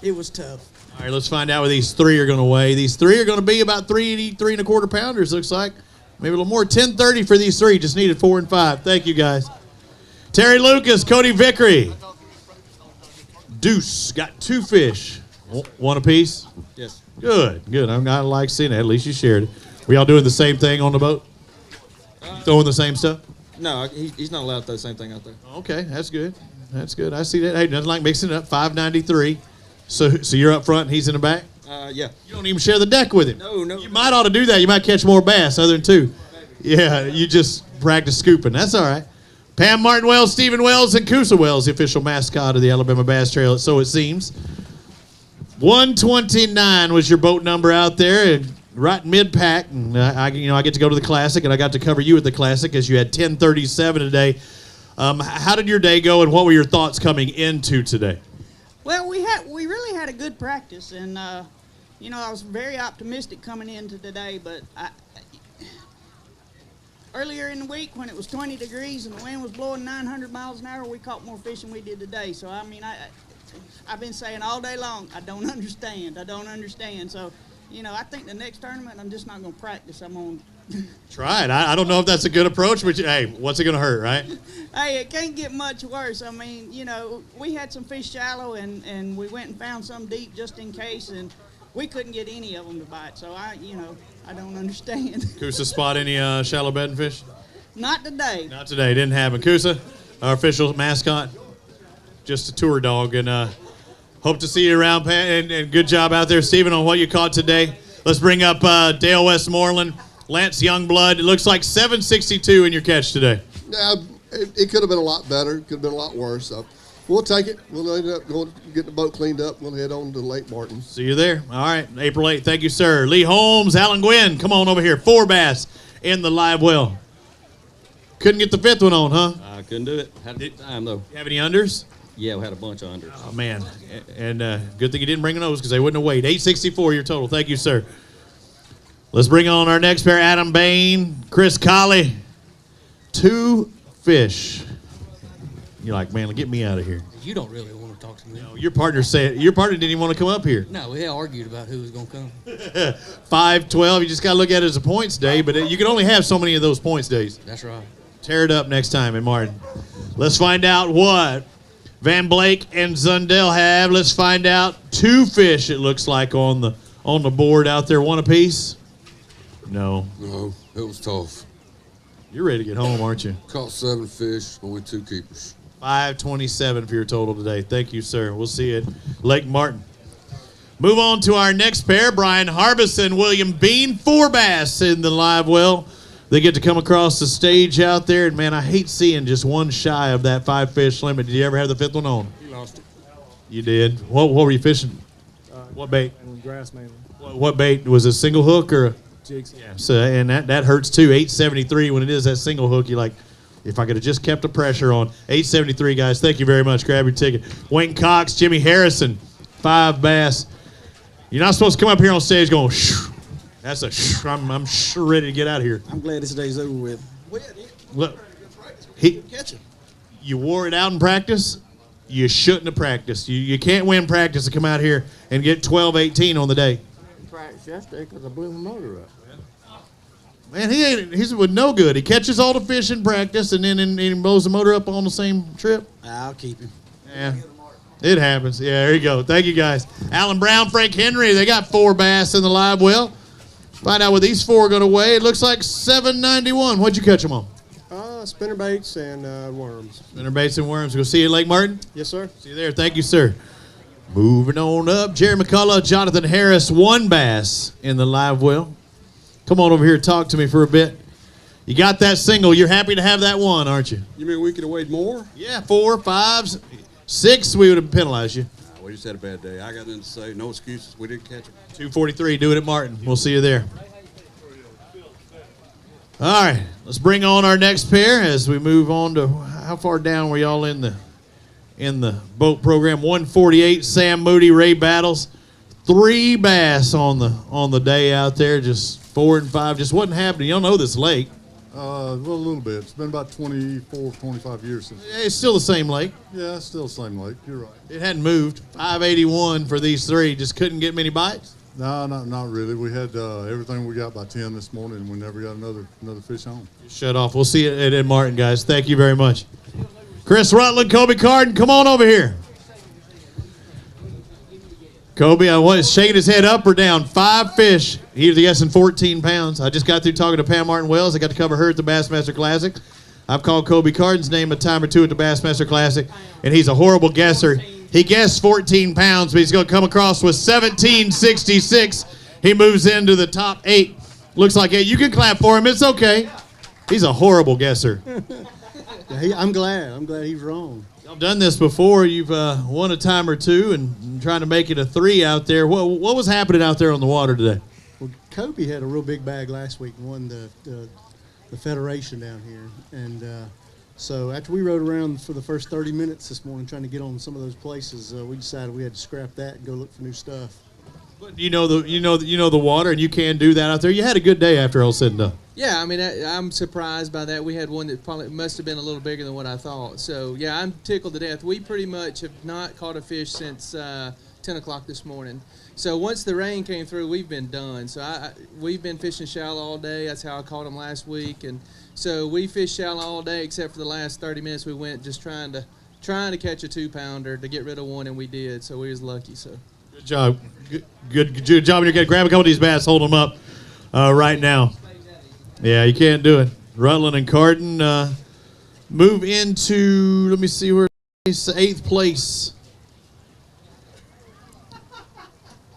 it was tough. All right, let's find out what these 3 are going to weigh. These 3 are going to be about 3 1/4 pounders, looks like. Maybe a little more. 10:30 for these three. Just needed 4 and 5. Thank you, guys. Terry Lucas, Cody Vickery. Deuce got 2 fish. One apiece? Yes. Good, good. I like seeing that. At least you shared it. We all doing the same thing on the boat? Throwing the same stuff? No, he's not allowed to throw the same thing out there. Okay, that's good. That's good. I see that. Hey, nothing like mixing it up. 593. So you're up front and he's in the back? Yeah. You don't even share the deck with him. No. You might ought to do that. You might catch more bass other than 2. Yeah, you just practice scooping. That's all right. Pam Martin Wells, Stephen Wells, and Coosa Wells, the official mascot of the Alabama Bass Trail, so it seems. 129 was your boat number out there, and right mid-pack. And I get to go to the Classic, and I got to cover you at the Classic as you had 10:37 today. How did your day go, and what were your thoughts coming into today? Well, we really had a good practice, and I was very optimistic coming into today. But earlier in the week, when it was 20 degrees and the wind was blowing 900 miles an hour, we caught more fish than we did today. So I've been saying all day long, I don't understand. So, I think the next tournament, I'm just not going to practice. I'm going to try it. I don't know if that's a good approach, but hey, what's it going to hurt, right? Hey, it can't get much worse. I mean, we had some fish shallow, and we went and found some deep just in case, and we couldn't get any of them to bite. So I don't understand. Coosa spot any shallow bedding fish? Not today. Not today. Didn't happen. Coosa, our official mascot, just a tour dog, and hope to see you around, and good job out there, Stephen, on what you caught today. Let's bring up Dale Westmoreland, Lance Youngblood. It looks like 762 in your catch today. Yeah, it could have been a lot better. Could have been a lot worse. So we'll take it. We'll end up going get the boat cleaned up. We'll head on to Lake Martin. See you there. All right, April 8th. Thank you, sir. Lee Holmes, Alan Gwynn, come on over here. 4 bass in the live well. Couldn't get the 5th one on, huh? I couldn't do it. Had a good time, though. You have any unders? Yeah, we had a bunch of unders. Oh, man. And good thing you didn't bring a nose because they wouldn't have weighed. 864 your total. Thank you, sir. Let's bring on our next pair, Adam Bain, Chris Colley. 2 fish. You're like, man, get me out of here. You don't really want to talk to me. No, your partner didn't even want to come up here. No, we had argued about who was going to come. 5-12. You just got to look at it as a points day, but you can only have so many of those points days. That's right. Tear it up next time in Martin. Let's find out what Van Blake and Zundel have. Let's find out 2 fish, it looks like, on the board out there. 1 apiece? No. No, it was tough. You're ready to get home, aren't you? Caught 7 fish, only 2 keepers. 527 for your total today. Thank you, sir. We'll see you at Lake Martin. Move on to our next pair, Brian Harbison, William Bean, 4 bass in the live well. They get to come across the stage out there, and man, I hate seeing just one shy of that 5 fish limit. Did you ever have the 5th one on? You lost it. You did. What were you fishing? What bait? Grass mainly. What bait? Was it a single hook or a jigs? Yeah. So and that hurts too. 873 when it is that single hook. You like, if I could have just kept the pressure on. 873 guys. Thank you very much. Grab your ticket. Wayne Cox, Jimmy Harrison, 5 bass. You're not supposed to come up here on stage going. Shh. That's a shh. I'm sure ready to get out of here. I'm glad this day's over with. Look, Catch him. you wore it out in practice. You shouldn't have practiced. You can't win practice and come out here and get 12-18 on the day. Practice yesterday because I blew my motor up. Man, he's with no good. He catches all the fish in practice and then he blows the motor up on the same trip. I'll keep him. Yeah, it happens. Yeah, there you go. Thank you, guys. Alan Brown, Frank Henry, they got 4 bass in the live well. Find out what these 4 are going to weigh. It looks like 791. What'd you catch them on? Spinner baits and worms. Spinner baits and worms. We'll see you at Lake Martin? Yes, sir. See you there. Thank you, sir. Moving on up, Jerry McCullough, Jonathan Harris, 1 bass in the live well. Come on over here and talk to me for a bit. You got that single. You're happy to have that one, aren't you? You mean we could have weighed more? Yeah, 4, 5, 6, we would have penalized you. We just had a bad day. I got nothing to say. No excuses. We didn't catch it. 243. Do it at Martin. We'll see you there. All right, let's bring on our next pair as we move on to how far down were y'all in the boat program? 148. Sam Moody, Ray Battles, 3 bass on the day out there. Just 4 and 5. Just wasn't happening. Y'all know this lake. Well, a little bit. It's been about 24, 25 years since. It's still the same lake. Yeah, it's still the same lake. You're right. It hadn't moved. 581 for these 3. Just couldn't get many bites. No, not really. We had everything we got by 10 this morning, and we never got another fish home. Shut off. We'll see you at Ed Martin, guys. Thank you very much. Chris Rutland, Kobe Carden, come on over here. Kobe, I was shaking his head up or down. 5 fish. He was guessing 14 pounds. I just got through talking to Pam Martin Wells. I got to cover her at the Bassmaster Classic. I've called Kobe Carden's name a time or two at the Bassmaster Classic, and he's a horrible guesser. He guessed 14 pounds, but he's going to come across with 1766. He moves into the top 8. Looks like 8. You can clap for him. It's okay. He's a horrible guesser. I'm glad he's wrong. I've done this before. You've won a time or two and trying to make it a 3 out there. What was happening out there on the water today? Well, Kobe had a real big bag last week and won the Federation down here. And so after we rode around for the first 30 minutes this morning trying to get on some of those places, we decided we had to scrap that and go look for new stuff. But you know the water, and you can do that out there. You had a good day after all said and done. Yeah, I mean, I'm surprised by that. We had one that probably must have been a little bigger than what I thought. So, yeah, I'm tickled to death. We pretty much have not caught a fish since 10 o'clock this morning. So once the rain came through, we've been done. So we've been fishing shallow all day. That's how I caught them last week. And so we fished shallow all day except for the last 30 minutes we went just trying to catch a 2-pounder to get rid of one, and we did. So we was lucky. So good job. Good job. You're going to grab a couple of these bass, hold them up right now. Yeah, you can't do it. Rutland and Carden move into, let me see where it's 8th place.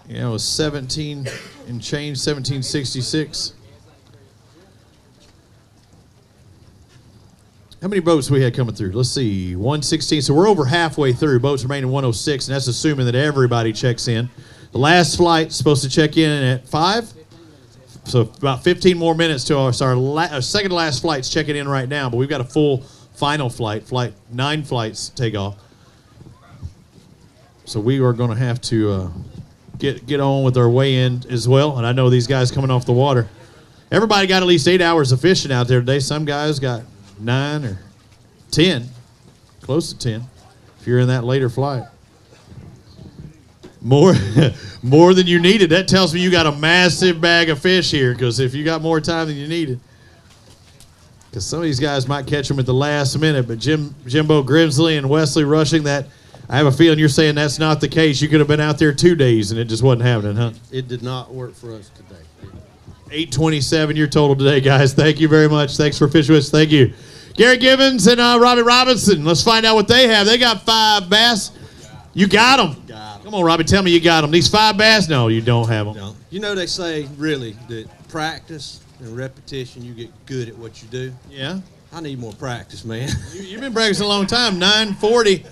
Yeah, it was 17 and change, 1766. How many boats we had coming through? Let's see, 116. So we're over halfway through. Boats remaining 106, and that's assuming that everybody checks in. The last flight's supposed to check in at 5. So about 15 more minutes to our second to last flight's checking in right now, but we've got a full final flight 9 flights take off. So we are going to have to get on with our weigh-in as well. And I know these guys coming off the water. Everybody got at least 8 hours of fishing out there today. Some guys got 9 or 10, close to 10, if you're in that later flight. More than you needed. That tells me you got a massive bag of fish here, because if you got more time than you needed. Because some of these guys might catch them at the last minute, but Jimbo Grimsley and Wesley Rushing, that I have a feeling you're saying that's not the case. You could have been out there 2 days and it just wasn't happening, huh? It did not work for us today. 827 your total today, guys. Thank you very much. Thanks for fishing with us. Thank you. Gary Gibbons and Robbie Robinson. Let's find out what they have. They got 5 bass. You got them. Come on, Robbie, tell me you got them. These 5 bass? No, you don't have them. No. You know, they say, really, that practice and repetition, you get good at what you do. Yeah. I need more practice, man. You've been practicing a long time, 940.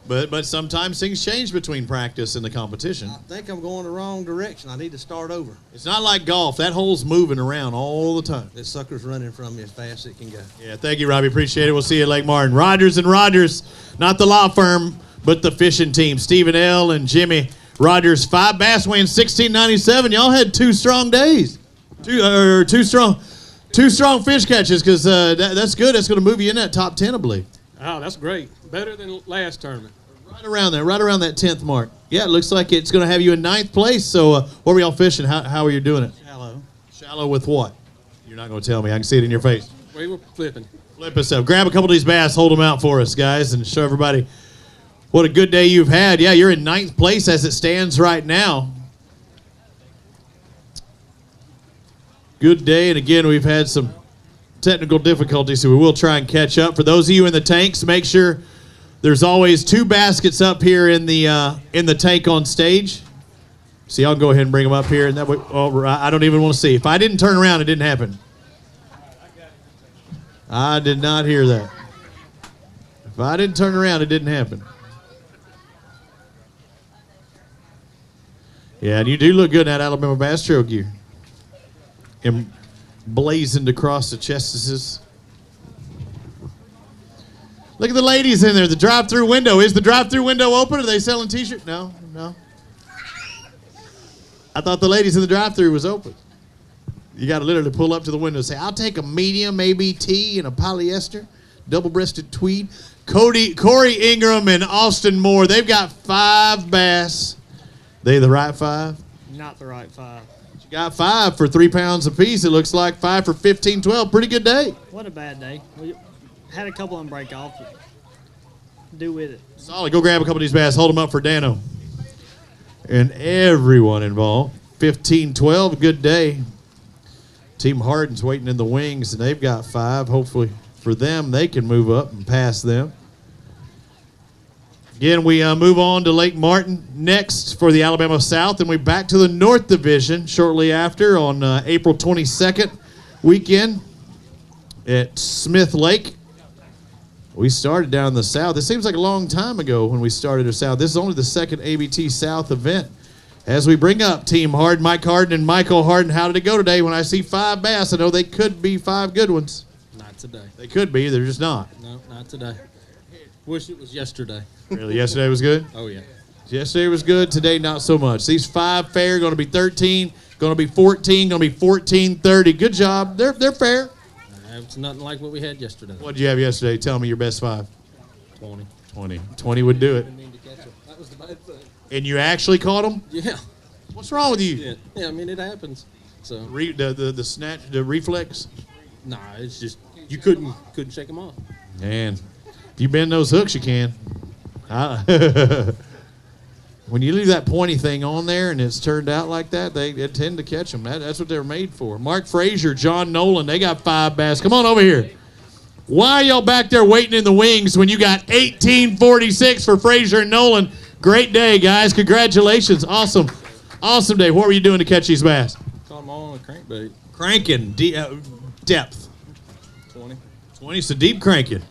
But sometimes things change between practice and the competition. I think I'm going the wrong direction. I need to start over. It's not like golf. That hole's moving around all the time. This sucker's running from me as fast as it can go. Yeah, thank you, Robbie. Appreciate it. We'll see you at Lake Martin. Rogers and Rogers, not the law firm, but the fishing team. Stephen L. and Jimmy Rogers, 5 bass weighing 1697. Y'all had 2 strong days. Two strong fish catches, because that's good. That's going to move you in that top 10, I believe. Oh, that's great. Better than last tournament. Right around that 10th mark. Yeah, it looks like it's going to have you in 9th place. So what were y'all fishing? How are you doing it? Shallow. Shallow with what? You're not going to tell me. I can see it in your face. We were flipping. Flip stuff. Grab a couple of these bass, hold them out for us, guys, and show everybody what a good day you've had. Yeah, you're in 9th place as it stands right now. Good day, and again, we've had some technical difficulties, so we will try and catch up. For those of you in the tanks, make sure there's always 2 baskets up here in the tank on stage. So y'all go ahead and bring them up here, and that way, I don't even want to see. If I didn't turn around, it didn't happen. I did not hear that. If I didn't turn around, it didn't happen. Yeah, and you do look good in that Alabama Bass Trail gear. Emblazoned across the chests. Look at the ladies in there. The drive-through window. Is the drive-through window open? Are they selling T-shirts? No. I thought the ladies in the drive-through was open. You got to literally pull up to the window and say, I'll take a medium ABT and a polyester, double-breasted tweed. Corey Ingram and Austin Moore, they've got 5 bass. They the right 5? Not the right 5. You got 5 for 3 pounds apiece. It looks like 5 for 15, 12. Pretty good day. What a bad day. We had a couple of them break off. But do with it. Solid. Go grab a couple of these bass. Hold them up for Dano. And everyone involved. 15, 12. Good day. Team Hardin's waiting in the wings, and they've got 5. Hopefully for them, they can move up and pass them. Again, we move on to Lake Martin next for the Alabama South, and we're back to the North Division shortly after on April 22nd weekend at Smith Lake. We started down in the South. It seems like a long time ago when we started the South. This is only the second ABT South event. As we bring up Team Hardin, Mike Hardin and Michael Hardin, how did it go today? When I see 5 bass, I know they could be 5 good ones. Not today. They could be. They're just not. No, not today. Wish it was yesterday. Really? Yesterday was good? Oh, yeah. Yesterday was good. Today, not so much. These 5 fair, going to be 13, going to be 14, going to be 14, 30. Good job. They're fair. It's nothing like what we had yesterday. What did you have yesterday? Tell me your best 5. 20. 20. 20 would do it. That was the bad thing. And you actually caught them? Yeah. What's wrong with you? Yeah, I mean, it happens. So The snatch, the reflex? Nah, it's just you couldn't shake them off. Man, if you bend those hooks, you can. When you leave that pointy thing on there and it's turned out like that, they tend to catch them. That's what they're made for. Mark Frazier, John Nolan, they got 5 bass. Come on over here. Why are y'all back there waiting in the wings when you got 1846 for Frazier and Nolan? Great day, guys. Congratulations. Awesome. Awesome day. What were you doing to catch these bass? Caught them all on a crankbait. Cranking. Depth. 20. 20, so deep cranking.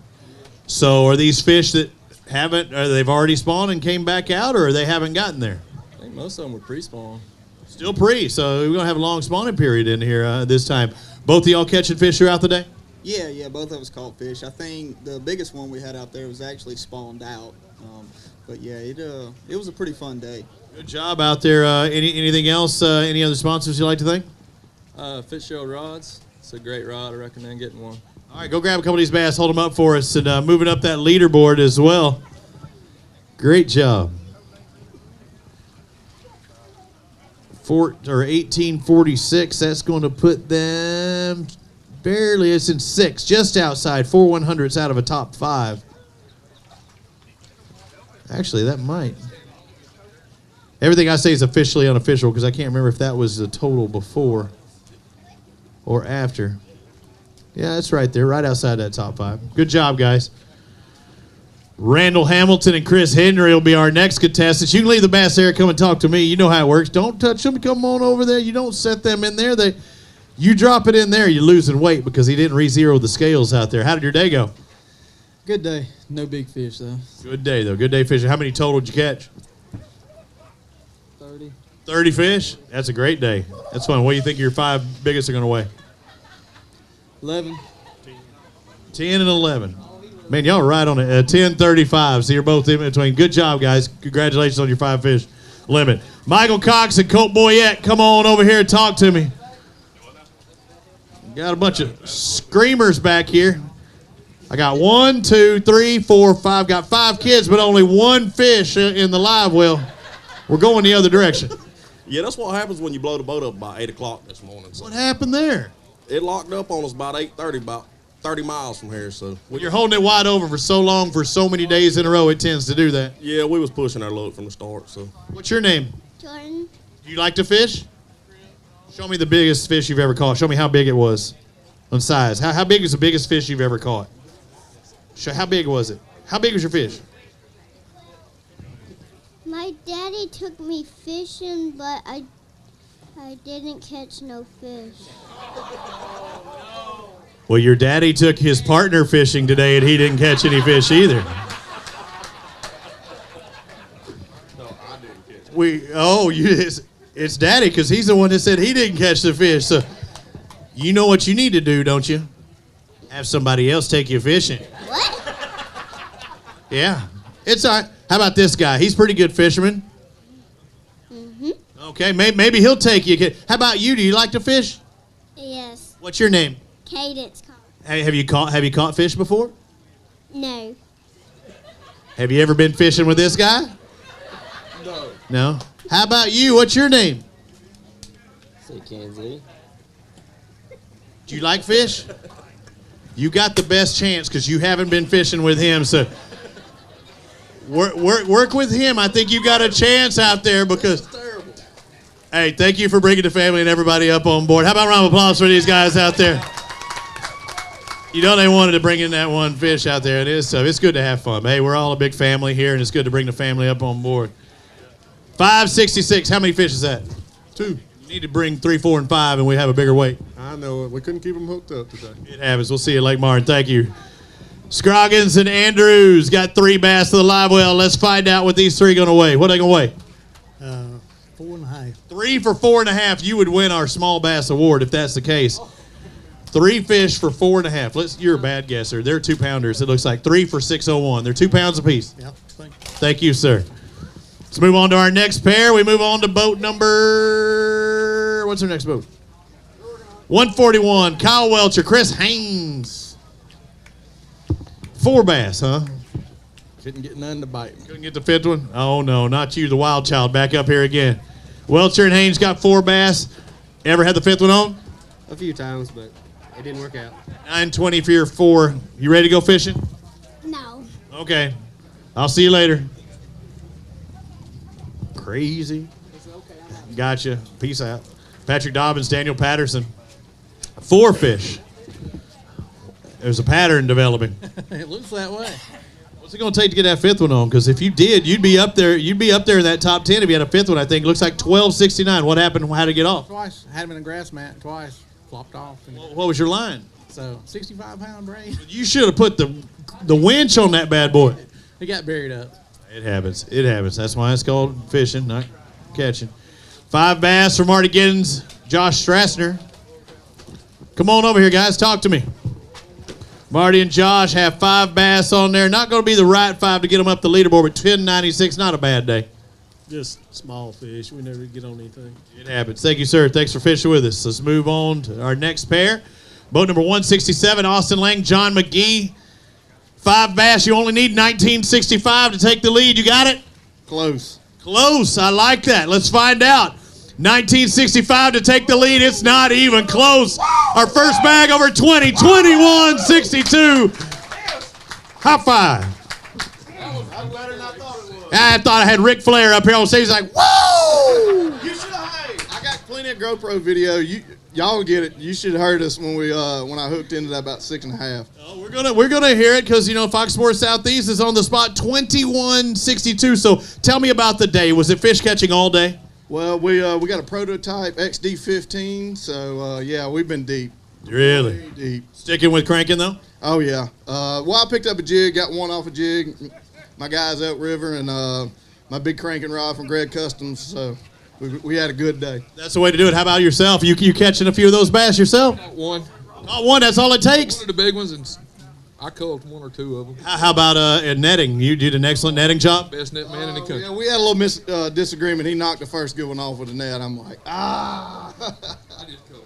So are these fish that they've already spawned and came back out, or they haven't gotten there? I think most of them were pre-spawn. Still pre, so we're going to have a long spawning period in here this time. Both of y'all catching fish throughout the day? Yeah, both of us caught fish. I think the biggest one we had out there was actually spawned out. But yeah, it was a pretty fun day. Good job out there. Anything else? Any other sponsors you like to thank? Fitzgerald Rods. It's a great rod. I recommend getting one. All right, go grab a couple of these bass, hold them up for us, and moving up that leaderboard as well. Great job. 1846, that's going to put them barely, it's in 6, just outside, 4 100s out of a top 5. Actually, that might. Everything I say is officially unofficial because I can't remember if that was the total before or after. Yeah, that's right there, right outside that top 5. Good job, guys. Randall Hamilton and Chris Henry will be our next contestants. You can leave the bass there, come and talk to me. You know how it works. Don't touch them. Come on over there. You don't set them in there. You drop it in there, you're losing weight because he didn't re-zero the scales out there. How did your day go? Good day. No big fish, though. Good day, though. Good day fishing. How many total did you catch? 30. 30 fish? That's a great day. That's fun. What do you think your 5 biggest are going to weigh? 11. 10 and 11. Man, y'all are right on it. 10:35. So you're both in between. Good job, guys. Congratulations on your 5 fish limit. Michael Cox and Colt Boyette, come on over here and talk to me. Got a bunch of screamers back here. I got 1, 2, 3, 4, 5. Got 5 kids, but only 1 fish in the live well. We're going the other direction. Yeah, that's what happens when you blow the boat up by 8 o'clock this morning. So what happened there? It locked up on us about 8:30, about 30 miles from here. So when you're holding it wide over for so long, for so many days in a row, it tends to do that. Yeah, we was pushing our luck from the start. So what's your name? Jordan. Do you like to fish? Show me the biggest fish you've ever caught. Show me how big it was on size. How big is the biggest fish you've ever caught? How big was it? How big was your fish? My daddy took me fishing, but I didn't catch no fish. Well, your daddy took his partner fishing today, and he didn't catch any fish either. It's daddy because he's the one that said he didn't catch the fish. So you know what you need to do, don't you? Have somebody else take you fishing. What? Yeah. It's all right. How about this guy? He's a pretty good fisherman. Mm-hmm. Okay, maybe he'll take you. How about you? Do you like to fish? Yes. What's your name? Cadence. Have you caught fish before? No. Have you ever been fishing with this guy? No. No? How about you? What's your name? Say Kansas City. Do you like fish? You got the best chance because you haven't been fishing with him. So work with him. I think you got a chance out there because. Hey, thank you for bringing the family and everybody up on board. How about a round of applause for these guys out there? You know they wanted to bring in that one fish out there. It is tough. It's good to have fun. Hey, we're all a big family here, and it's good to bring the family up on board. 566. How many fish is that? 2. You need to bring 3, 4, and 5, and we have a bigger weight. I know it. We couldn't keep them hooked up today. It happens. We'll see you at Lake Martin. Thank you. Scroggins and Andrews got 3 bass to the live well. Let's find out what these 3 going to weigh. What are they going to weigh? 4.5. 3 for 4.5. You would win our small bass award if that's the case. 3 fish for 4.5. You're a bad guesser. They're 2-pounders. It looks like 3 for 601. They're 2 pounds apiece. Yep. Thank you, sir. Let's move on to our next pair. We move on to boat number. What's our next boat? 141. Kyle Welcher, Chris Haynes. 4 bass, huh? Couldn't get none to bite. Couldn't get the 5th one? Oh, no, not you, the wild child, back up here again. Welcher and Haynes got 4 bass. Ever had the 5th one on? A few times, but it didn't work out. 920 for your 4. You ready to go fishing? No. Okay. I'll see you later. Crazy. Gotcha. Peace out. Patrick Dobbins, Daniel Patterson. 4 fish. There's a pattern developing. It looks that way. What's it going to take to get that 5th one on? Because if you did, you'd be up there. You'd be up there in that top 10 if you had a 5th one. I think looks like 1269. What happened? How to get off? Twice. Had him in a grass mat twice. Flopped off. What was your line? So 65-pound braid. You should have put the winch on that bad boy. It got buried up. It happens. It happens. That's why it's called fishing, not catching. 5 bass for Marty Giddens, Josh Strassner. Come on over here, guys. Talk to me. Marty and Josh have 5 bass on there. Not going to be the right 5 to get them up the leaderboard, but 1096, not a bad day. Just small fish. We never get on anything. It happens. Thank you, sir. Thanks for fishing with us. Let's move on to our next pair. Boat number 167, Austin Lang, John McGee. 5 bass. You only need 1965 to take the lead. You got it? Close. Close. I like that. Let's find out. 1965 to take the lead. It's not even close. Our first bag over 20. 2162. High five. I thought I had Ric Flair up here on stage. He's like, whoa! You should have. Hey, I got plenty of GoPro video. Y'all get it. You should have heard us when I hooked into that about 6.5. We're gonna hear it because Fox Sports Southeast is on the spot. 2162. So tell me about the day. Was it fish catching all day? Well, we got a prototype XD15. So yeah, we've been deep. Really? Way deep. Sticking with cranking though? Oh yeah. Well, I picked up a jig. Got one off a jig. My guys Elk River and my big cranking rod from Greg Customs. So we had a good day. That's the way to do it. How about yourself? You catching a few of those bass yourself? Got one. Got one. That's all it takes. One of the big ones, and I culled 1 or 2 of them. How about netting? You did an excellent netting job. Best net man in the country. Yeah, we had a little disagreement. He knocked the first good one off with a net. I'm like, ah. I just culled.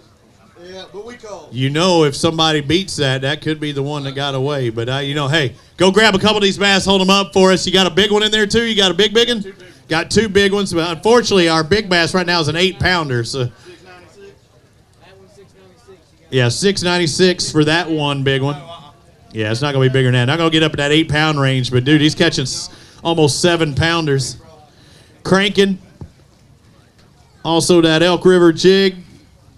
Yeah, but we called. If somebody beats that could be the one that got away. But hey, go grab a couple of these bass, hold them up for us. You got a big one in there too. You got a big one. Got 2 big ones. But unfortunately, our big bass right now is an 8-pounder. So. Yeah, 696 for that one big one. Yeah, it's not going to be bigger than that. Not going to get up in that 8-pound range, but, dude, he's catching almost 7-pounders. Cranking. Also, that Elk River jig.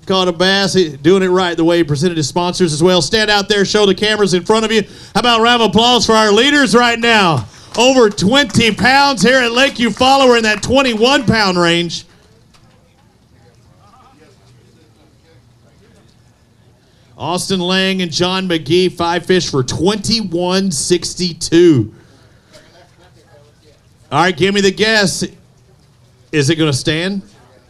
Caught a bass. Doing it right the way he presented his sponsors as well. Stand out there. Show the cameras in front of you. How about a round of applause for our leaders right now? Over 20 pounds here at Lake Eufaula. We're in that 21-pound range. Austin Lang and John McGee, 5 fish for 2162. All right, give me the guess. Is it going to stand?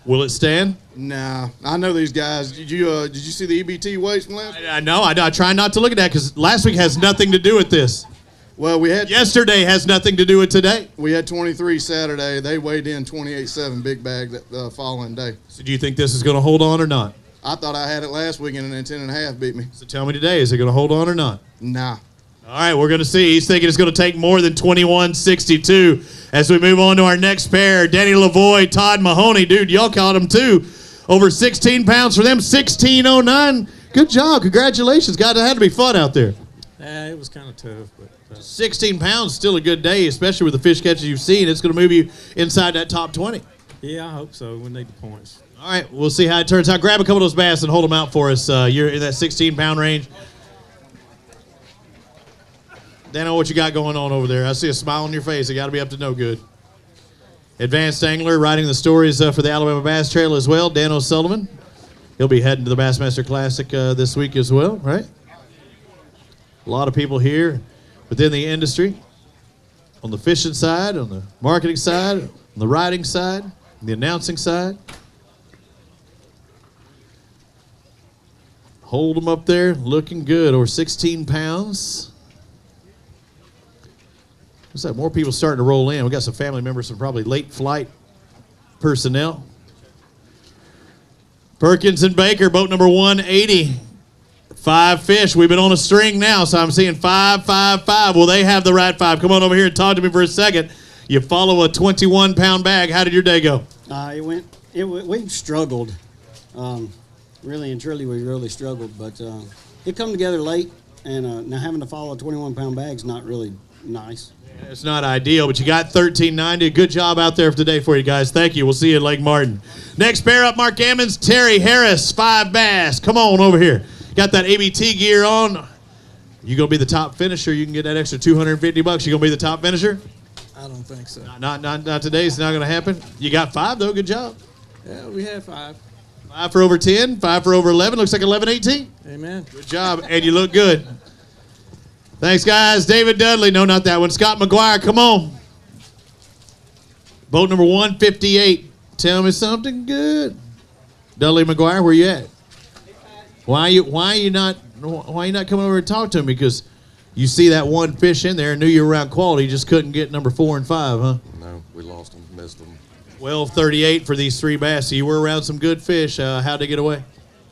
Will it stand? Nah, I know these guys. Did you see the EBT weights from last week? I know. I try not to look at that because last week has nothing to do with this. Well, yesterday has nothing to do with today. We had 23 Saturday. They weighed in 28.7 big bag the following day. So do you think this is going to hold on or not? I thought I had it last weekend and then 10.5 beat me. So tell me today, is it going to hold on or not? Nah. All right, we're going to see. He's thinking it's going to take more than 2162 as we move on to our next pair. Denny Lavoie, Todd Mahoney. Dude, y'all caught him too. Over 16 pounds for them, 16.09. Good job. Congratulations. God, it had to be fun out there. It was kind of tough, but 16 pounds, still a good day, especially with the fish catches you've seen. It's going to move you inside that top 20. yeah, I hope so. We need the points. All right, we'll see how it turns out. Grab a couple of those bass and hold them out for us. You're in that 16-pound range. Dano, what you got going on over there? I see a smile on your face. It got to be up to no good. Advanced angler, writing the stories for the Alabama Bass Trail as well, Dano Sullivan. He'll be heading to the Bassmaster Classic this week as well, right? A lot of people here within the industry, on the fishing side, on the marketing side, on the writing side, on the announcing side. Hold them up there, looking good, over 16 pounds. What's that? More people starting to roll in. We got some family members, some probably late flight personnel. Perkins and Baker, boat number 180. 5 fish. We've been on a string now, so I'm seeing 5, 5, 5. Well, they have the right 5. Come on over here and talk to me for a second. You follow a 21-pound bag. How did your day go? We struggled. Really and truly, we really struggled. But it come together late, and now having to follow a 21-pound bag is not really nice. It's not ideal, but you got 1390. Good job out there today for you guys. Thank you. We'll see you at Lake Martin. Next pair up, Mark Ammons, Terry Harris, 5 bass. Come on over here. Got that ABT gear on. You gonna be the top finisher? You can get that extra $250. You gonna be the top finisher? I don't think so. Not today. It's not gonna happen. You got 5 though. Good job. Yeah, we have 5. 5 for over 10. 5 for over 11. Looks like 11-18. Amen. Good job, and you look good. Thanks, guys. David Dudley. No, not that one. Scott McGuire, come on. Boat number 158. Tell me something good. Dudley McGuire, where you at? Why are you not coming over and talk to me? Because you see that one fish in there and knew you were around quality. You just couldn't get number 4 and 5, huh? No, we lost them, missed them. 12:38 for these 3 bass. So you were around some good fish. How'd they get away?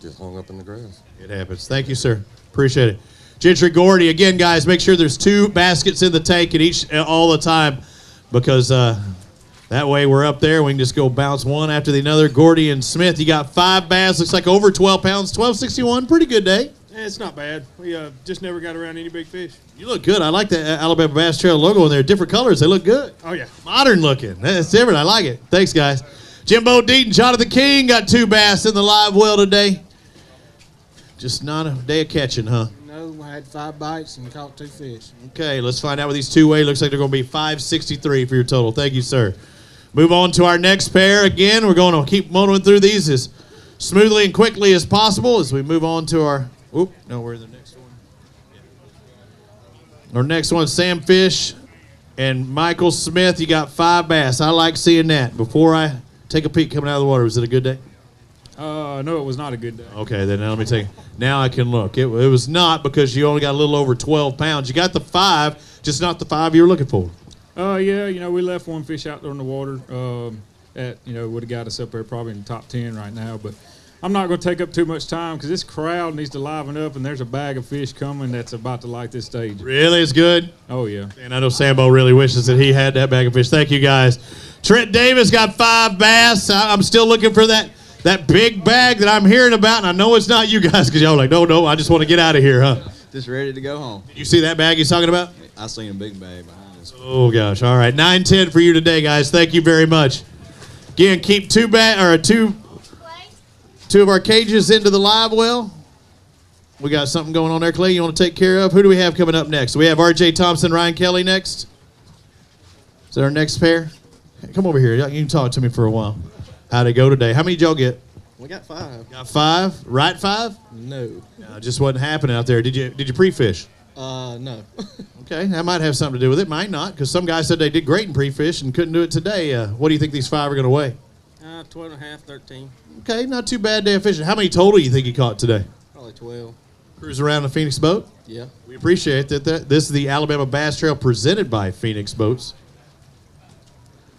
Just hung up in the grass. It happens. Thank you, sir. Appreciate it. Gentry Gordy, again, guys, make sure there's 2 baskets in the tank at each all the time, because that way we're up there. We can just go bounce one after the other. Gordy and Smith, you got 5 bass. Looks like over 12 pounds. 1261. Pretty good day. It's not bad. We just never got around any big fish. You look good. I like the Alabama Bass Trail logo in there. Different colors. They look good. Oh, yeah. Modern looking. That's different. I like it. Thanks, guys. Jimbo Deaton, Jonathan King got 2 bass in the live well today. Just not a day of catching, huh? No, I had 5 bites and caught 2 fish. Okay, let's find out what these 2 weigh. Looks like they're going to be 563 for your total. Thank you, sir. Move on to our next pair. Again, we're going to keep motoring through these as smoothly and quickly as possible as we move on to our... Oop, no, we're in the next one. Our next one, Sam Fish and Michael Smith. You got 5 bass. I like seeing that. Before I take a peek coming out of the water, was it a good day? No, it was not a good day. Okay, then let me take. Now I can look. It was not, because you only got a little over 12 pounds. You got the 5, just not the 5 you were looking for. Yeah, we left one fish out there in the water. Would have got us up there probably in the top 10 right now. But I'm not going to take up too much time, because this crowd needs to liven up, and there's a bag of fish coming that's about to light this stage. Really? It's good? Oh, yeah. And I know Sambo really wishes that he had that bag of fish. Thank you, guys. Trent Davis got 5 bass. I'm still looking for that big bag that I'm hearing about, and I know it's not you guys, because y'all are like, no, I just want to get out of here, huh? Just ready to go home. Did you see that bag he's talking about? I seen a big bag behind us. Oh, gosh. All right, 9-10 for you today, guys. Thank you very much. Again, keep 2 of our cages into the live well. We got something going on there, Clay, you want to take care of? Who do we have coming up next? We have R.J. Thompson, Ryan Kelly next. Is that our next pair? Hey, come over here. You can talk to me for a while. How'd it go today? How many did y'all get? We got 5. Got 5? Right 5? No. Just wasn't happening out there. Did you pre-fish? No. Okay, that might have something to do with it. Might not, because some guys said they did great in pre-fish and couldn't do it today. What do you think these 5 are going to weigh? 12 and a half, 13. Okay, not too bad day of fishing. How many total do you think you caught today? Probably 12. Cruise around the Phoenix boat? Yeah. We appreciate that. This is the Alabama Bass Trail presented by Phoenix Boats.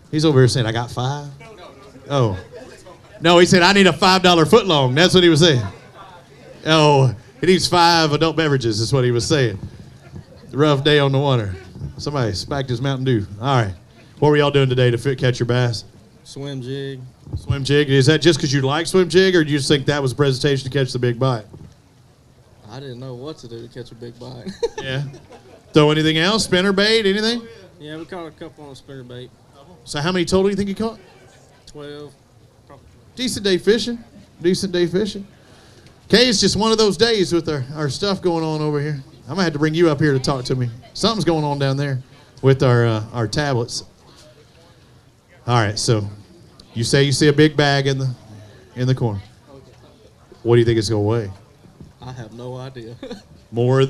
He's over here saying, I got 5? Oh. No, he said, I need a $5 footlong. That's what he was saying. Oh, he needs 5 adult beverages is what he was saying. Rough day on the water. Somebody spiked his Mountain Dew. All right. What were y'all doing today to catch your bass? Swim jig. Swim jig. Is that just because you like swim jig, or do you just think that was presentation to catch the big bite? I didn't know what to do to catch a big bite. Yeah. Throw anything else? Spinner bait? Anything? Yeah, we caught a couple on a spinner bait. So how many total do you think you caught? 12. Decent day fishing. Decent day fishing. Okay, it's just one of those days with our stuff going on over here. I'm going to have to bring you up here to talk to me. Something's going on down there with our tablets. All right, so you say you see a big bag in the corner. What do you think it's going to weigh? I have no idea. More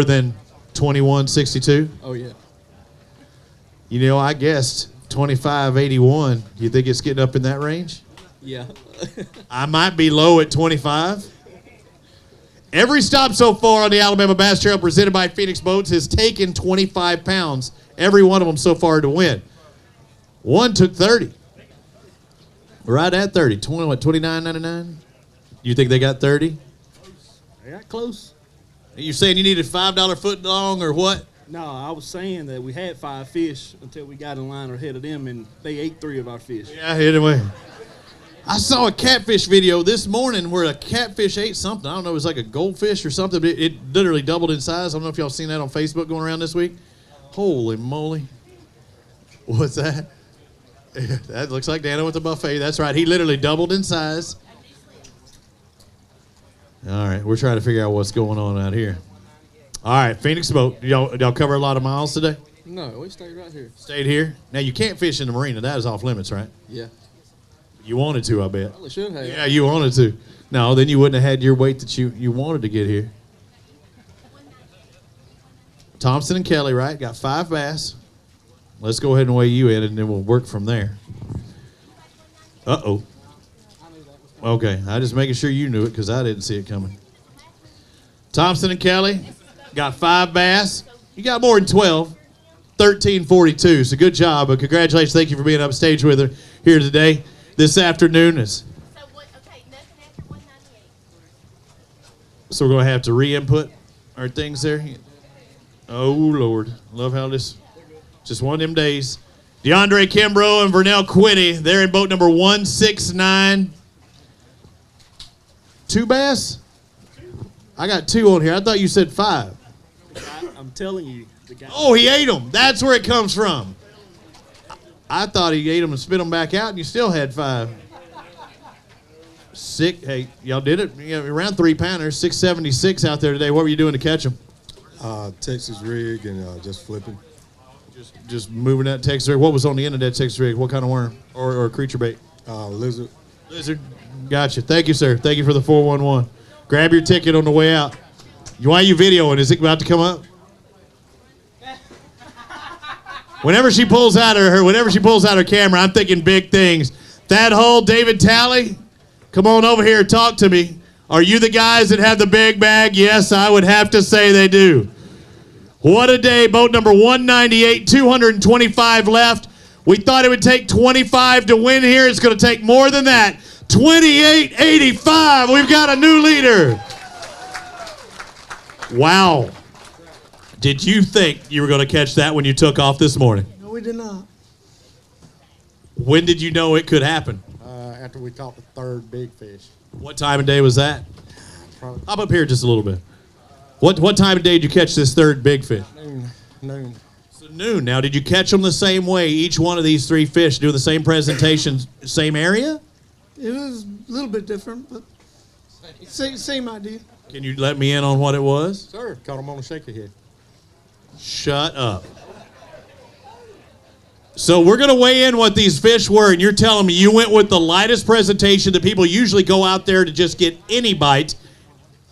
than 2162? Oh, yeah. You know, I guessed 2581. You think it's getting up in that range? Yeah. I might be low at 25. Every stop so far on the Alabama Bass Trail presented by Phoenix Boats has taken 25 pounds. Every one of them so far to win. One took 30. Right at 30. 29.99? You think they got 30? They got close. Are you saying you needed $5 foot long or what? No, I was saying that we had 5 fish until we got in line ahead of them, and they ate 3 of our fish. Yeah, anyway. I saw a catfish video this morning where a catfish ate something. I don't know, it was like a goldfish or something, but it literally doubled in size. I don't know if y'all seen that on Facebook going around this week. Holy moly. What's that? That looks like Dano with the buffet. That's right. He literally doubled in size. All right, we're trying to figure out what's going on out here. All right, Phoenix Boat. Y'all cover a lot of miles today? No, we stayed right here. Stayed here? Now, you can't fish in the marina. That is off limits, right? Yeah. You wanted to, I bet. Probably should have. Yeah, you wanted to. No, then you wouldn't have had your weight that you wanted to get here. Thompson and Kelly, right? Got 5 bass. Let's go ahead and weigh you in, and then we'll work from there. Uh-oh. Okay, I just making sure you knew it because I didn't see it coming. Thompson and Kelly got 5 bass. You got more than 12. 1342. So good job. But congratulations. Thank you for being upstage with her here today. This afternoon is. So we're going to have to re-input our things there. Oh, Lord. Love how this, just one of them days. DeAndre Kimbrough and Vernell Quinney, they're in boat number 169. 2 bass? I got 2 on here. I thought you said 5. I'm telling you. The guy. Oh, he ate them. That's where it comes from. I thought he ate them and spit them back out, and you still had 5. Sick. Hey, y'all did it. You got around 3-pounders, 676 out there today. What were you doing to catch them? Texas rig and just flipping. Just moving that Texas rig. What was on the end of that Texas rig? What kind of worm or creature bait? Lizard. Lizard. Gotcha. Thank you, sir. Thank you for the 411. Grab your ticket on the way out. Why are you videoing? Is it about to come up? Whenever she pulls out her camera, I'm thinking big things. Thad Hull, David Talley, come on over here and talk to me. Are you the guys that have the big bag? Yes, I would have to say they do. What a day. Boat number 198, 225 left. We thought it would take 25 to win here. It's going to take more than that. 28.85. We've got a new leader. Wow. Did you think you were going to catch that when you took off this morning? No, we did not. When did you know it could happen? After we caught the 3rd big fish. What time of day was that? Probably Hop up here just a little bit. What time of day did you catch this 3rd big fish? noon. So noon. Now, did you catch them the same way, each one of these 3 fish, do the same presentation, same area? It was a little bit different, but same idea. Can you let me in on what it was? Sir, caught him on a shaker head. Shut up. So we're going to weigh in what these fish were, and you're telling me you went with the lightest presentation that people usually go out there to just get any bite,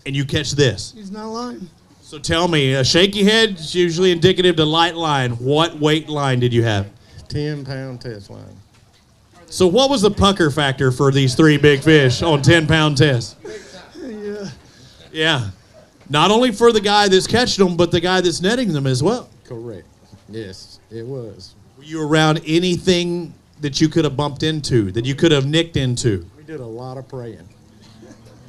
and you catch this. He's not lying. So tell me, a shaky head is usually indicative to light line. What weight line did you have? 10-pound test line. So what was the pucker factor for these 3 big fish on 10-pound test? Yeah. Yeah. Not only for the guy that's catching them, but the guy that's netting them as well. Correct. Yes, it was. Were you around anything that you could have bumped into, that you could have nicked into? We did a lot of praying.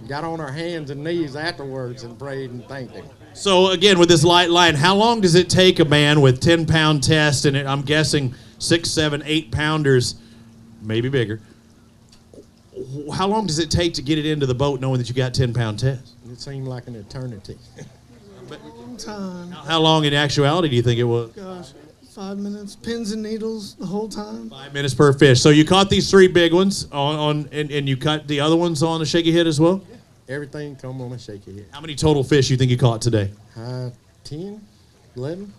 Got on our hands and knees afterwards and prayed and thanked him. So, again, with this light line, how long does it take a man with 10-pound test, and I'm guessing 6, 7, 8-pounders, maybe bigger. How long does it take to get it into the boat knowing that you got 10-pound test? It seemed like an eternity. Long time. How long in actuality do you think it was? Gosh, 5 minutes, pins and needles the whole time. 5 minutes per fish. So you caught these 3 big ones and you cut the other ones on the shaky head as well? Everything come on a shaky head. How many total fish you think you caught today? 10, 11.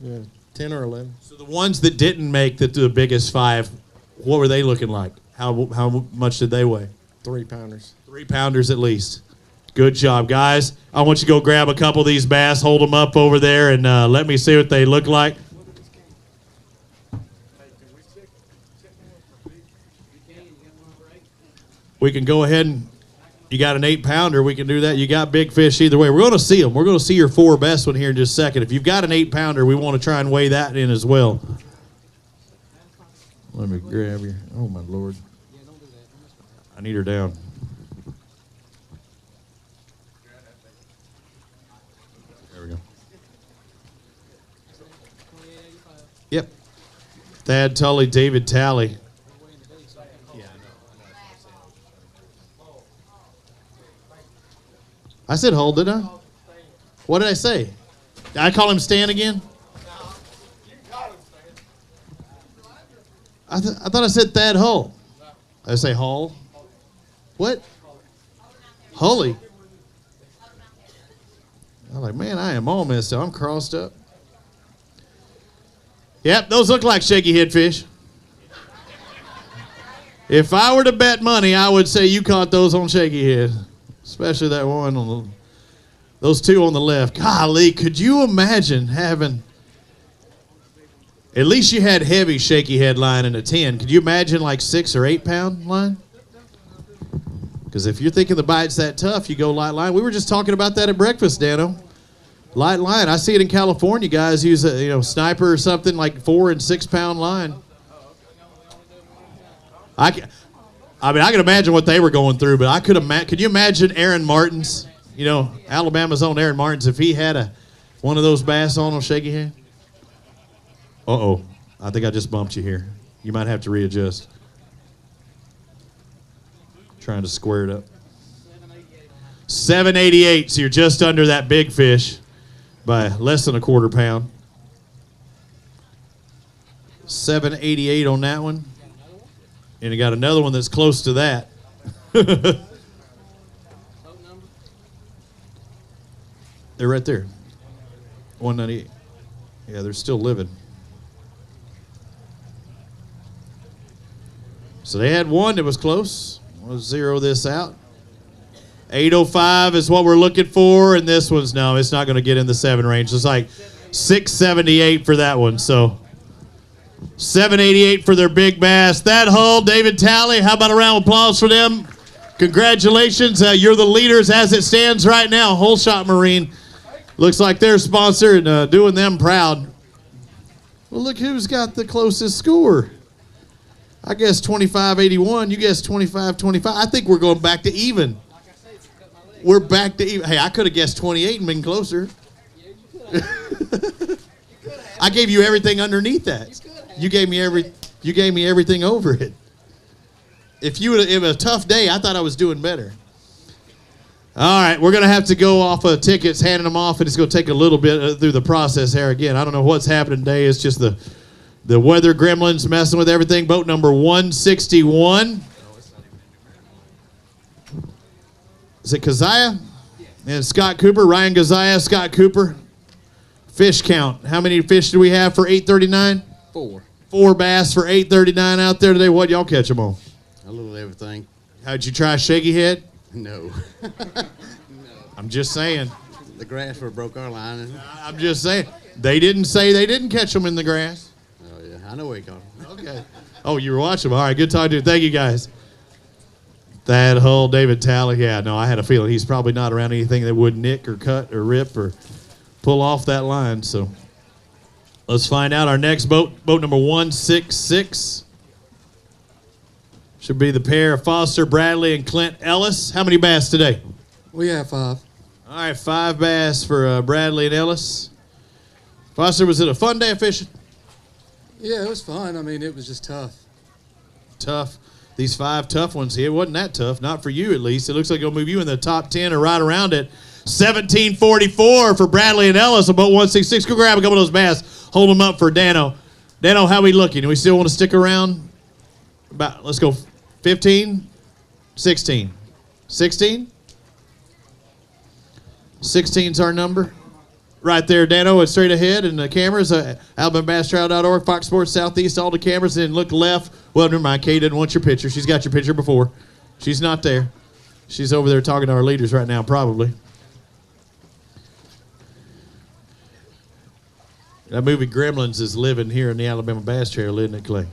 Yeah, 10 or 11. So the ones that didn't make the biggest 5, what were they looking like? How much did they weigh? 3-pounders. 3-pounders at least. Good job, guys. I want you to go grab a couple of these bass, hold them up over there, and let me see what they look like. We can go ahead and, you got an 8-pounder, we can do that. You got big fish either way. We're going to see them. We're going to see your 4 best one here in just a second. If you've got an 8-pounder, we want to try and weigh that in as well. Let me grab your, oh my Lord. I need her down. There we go. Yep. Thad Tully, David Talley. I said hold, didn't I? What did I say? Did I call him Stan again? I thought I said Thad Hull. I say Hull. What? Hully. I'm like, man, I am all messed up. I'm crossed up. Yep, those look like shaky head fish. If I were to bet money, I would say you caught those on shaky head. Especially that one on the, those 2 on the left. Golly, could you imagine having, at least you had heavy shaky head line in a 10. Could you imagine like 6 or 8 pound line? Because if you're thinking the bite's that tough, you go light line. We were just talking about that at breakfast, Dano. Light line. I see it in California. Guys use a sniper or something like 4 and 6 pound line. I mean, I can imagine what they were going through, but I could imagine. Could you imagine Aaron Martins? You know, Alabama's own Aaron Martins, if he had one of those bass on shaky head. Uh-oh. I think I just bumped you here. You might have to readjust. Trying to square it up. 788, so you're just under that big fish by less than a quarter pound. 788 on that one. And you got another one that's close to that. They're right there. 198. Yeah, they're still living. So they had one that was close. We'll zero this out. 805 is what we're looking for, and this one's no, it's not going to get in the 7 range. It's like 678 for that one. So 788 for their big bass. Thad Hull, David Talley, how about a round of applause for them? Congratulations. You're the leaders as it stands right now. Whole Shot Marine looks like their sponsor and doing them proud. Well, look who's got the closest score. I guess 25-81. You guess 25-25. I think we're going back to even. We're back to even. Hey, I could have guessed 28 and been closer. I gave you everything underneath that. You gave me everything over it. If it was a tough day, I thought I was doing better. All right, we're going to have to go off of tickets, handing them off, and it's going to take a little bit through the process here again. I don't know what's happening today. It's just the weather gremlins messing with everything. Boat number 161. Is it Keziah? And Scott Cooper, Ryan Keziah, Scott Cooper. Fish count. How many fish do we have for 839? 4. 4 bass for 839 out there today. What y'all catch them on? A little everything. How'd you try shaky head? No. I'm just saying. The grass would have broke our line. I'm just saying. They didn't say they didn't catch them in the grass. Oh, yeah. I know where he caught them. Okay. Oh, you were watching them. All right, good talking to you. Thank you, guys. Thad Hull, David Talley. Yeah, no, I had a feeling he's probably not around anything that would nick or cut or rip or pull off that line. So let's find out our next boat. Boat number 166. Should be the pair of Foster Bradley and Clint Ellis. How many bass today? We have 5. All right, 5 bass for Bradley and Ellis. Foster, was it a fun day of fishing? Yeah, it was fun. I mean, it was just tough. tough. These 5 tough ones here. It wasn't that tough. Not for you, at least. It looks like it'll move you in the top 10 or right around it. 1744 for Bradley and Ellis on boat 166. Go grab a couple of those bass. Hold them up for Dano. Dano, how we looking? Do we still want to stick around? Let's go 15, 16. 16? 16's our number. Right there, Dano, it's straight ahead, and the cameras, AlabamaBassTrail.org, Fox Sports Southeast, all the cameras, and look left. Well, never mind, Kay didn't want your picture. She's got your picture before. She's not there. She's over there talking to our leaders right now, probably. That movie Gremlins is living here in the Alabama Bass Trail, isn't it, Clay?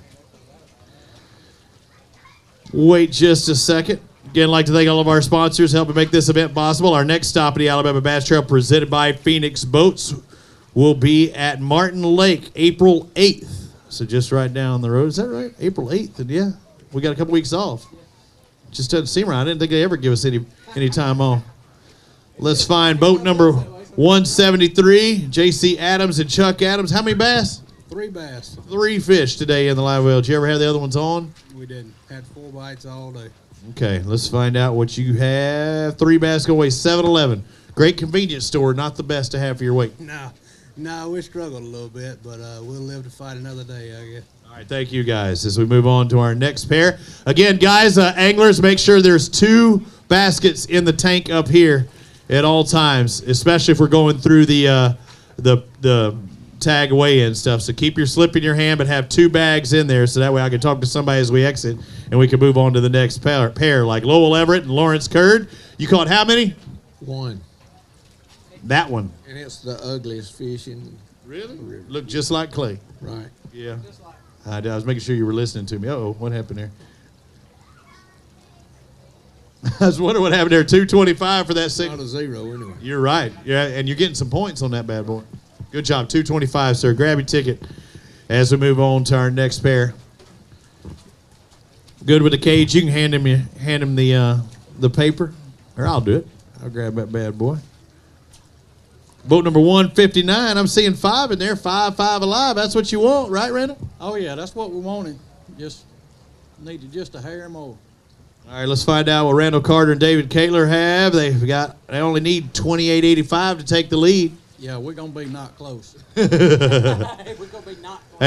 Wait just a second. Again, I'd like to thank all of our sponsors helping make this event possible. Our next stop at the Alabama Bass Trail, presented by Phoenix Boats, will be at Martin Lake, April 8th. So just right down the road. Is that right? April 8th? And yeah, we got a couple weeks off. Just doesn't seem right. I didn't think they ever give us any time off. Let's find boat number 173, J.C. Adams and Chuck Adams. How many bass? 3 bass. 3 fish today in the live well. Did you ever have the other ones on? We didn't. Had 4 bites all day. Okay, let's find out what you have. 3 bass go away, 7-Eleven. Great convenience store, not the best to have for your weight. No, we struggled a little bit, but we'll live to fight another day, I guess. All right, thank you guys. As we move on to our next pair. Again, guys, anglers, make sure there's 2 baskets in the tank up here at all times, especially if we're going through the tag away and stuff. So keep your slip in your hand, but have 2 bags in there so that way I can talk to somebody as we exit and we can move on to the next pair like Lowell Everett and Lawrence Curd. You caught how many? 1. That one. And it's the ugliest fish in Really? Look just like Clay. Right. Yeah. I was making sure you were listening to me. Uh-oh, what happened there? I was wondering what happened there. 225 for that Not a 0 anyway. You're right. Yeah, and you're getting some points on that bad boy. Good job. 225, sir. Grab your ticket as we move on to our next pair. Good with the cage. You can hand him the paper, or I'll do it. I'll grab that bad boy. Boat number 159. I'm seeing 5 in there. 5 alive. That's what you want, right, Randall? Oh, yeah, that's what we wanted. Just needed just a hair more. All right, let's find out what Randall Carter and David Kaler have. They only need 28.85 to take the lead. Yeah, we're going to be not close. Hey,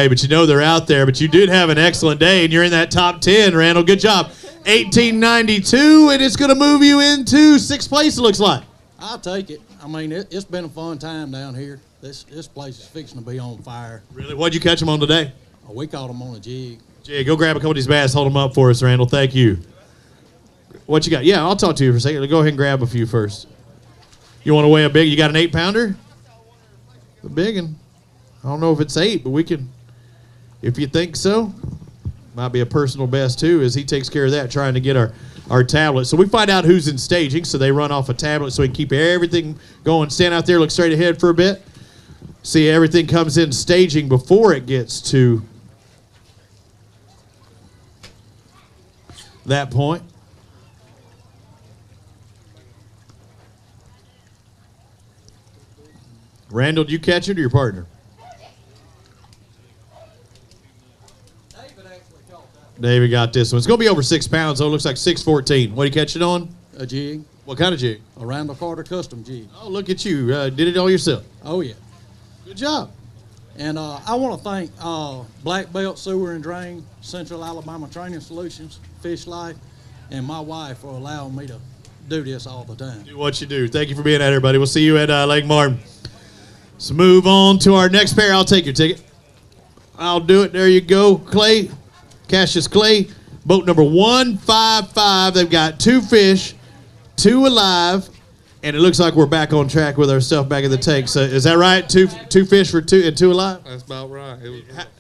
but you know they're out there. But you did have an excellent day, and you're in that top 10, Randall. Good job. 1892, and it's going to move you into 6th place, it looks like. I'll take it. I mean, it's been a fun time down here. This place is fixing to be on fire. Really? What'd you catch them on today? Oh, we caught them on a jig. Jig, go grab a couple of these bass. Hold them up for us, Randall. Thank you. What you got? Yeah, I'll talk to you for a second. Go ahead and grab a few first. You want to weigh a big? You got an 8-pounder? The big one. I don't know if it's 8, but we can, if you think so. Might be a personal best, too, as he takes care of that, trying to get our tablet. So we find out who's in staging, so they run off a tablet so we can keep everything going. Stand out there, look straight ahead for a bit. See, everything comes in staging before it gets to that point. Randall, did you catch it or your partner? David got this one. It's going to be over 6 pounds, though. It looks like 614. What did you catch it on? A jig. What kind of jig? A Randall Carter custom jig. Oh, look at you. Did it all yourself. Oh, yeah. Good job. And I want to thank Black Belt Sewer and Drain, Central Alabama Training Solutions, Fish Life, and my wife for allowing me to do this all the time. Do what you do. Thank you for being out here, buddy. We'll see you at Lake Martin. Let's move on to our next pair. I'll take your ticket. I'll do it. There you go, Clay. Cassius Clay. Boat number 155. They've got 2 fish, 2 alive, and it looks like we're back on track with our stuff back in the tank. So is that right? Two fish for 2 and 2 alive? That's about right.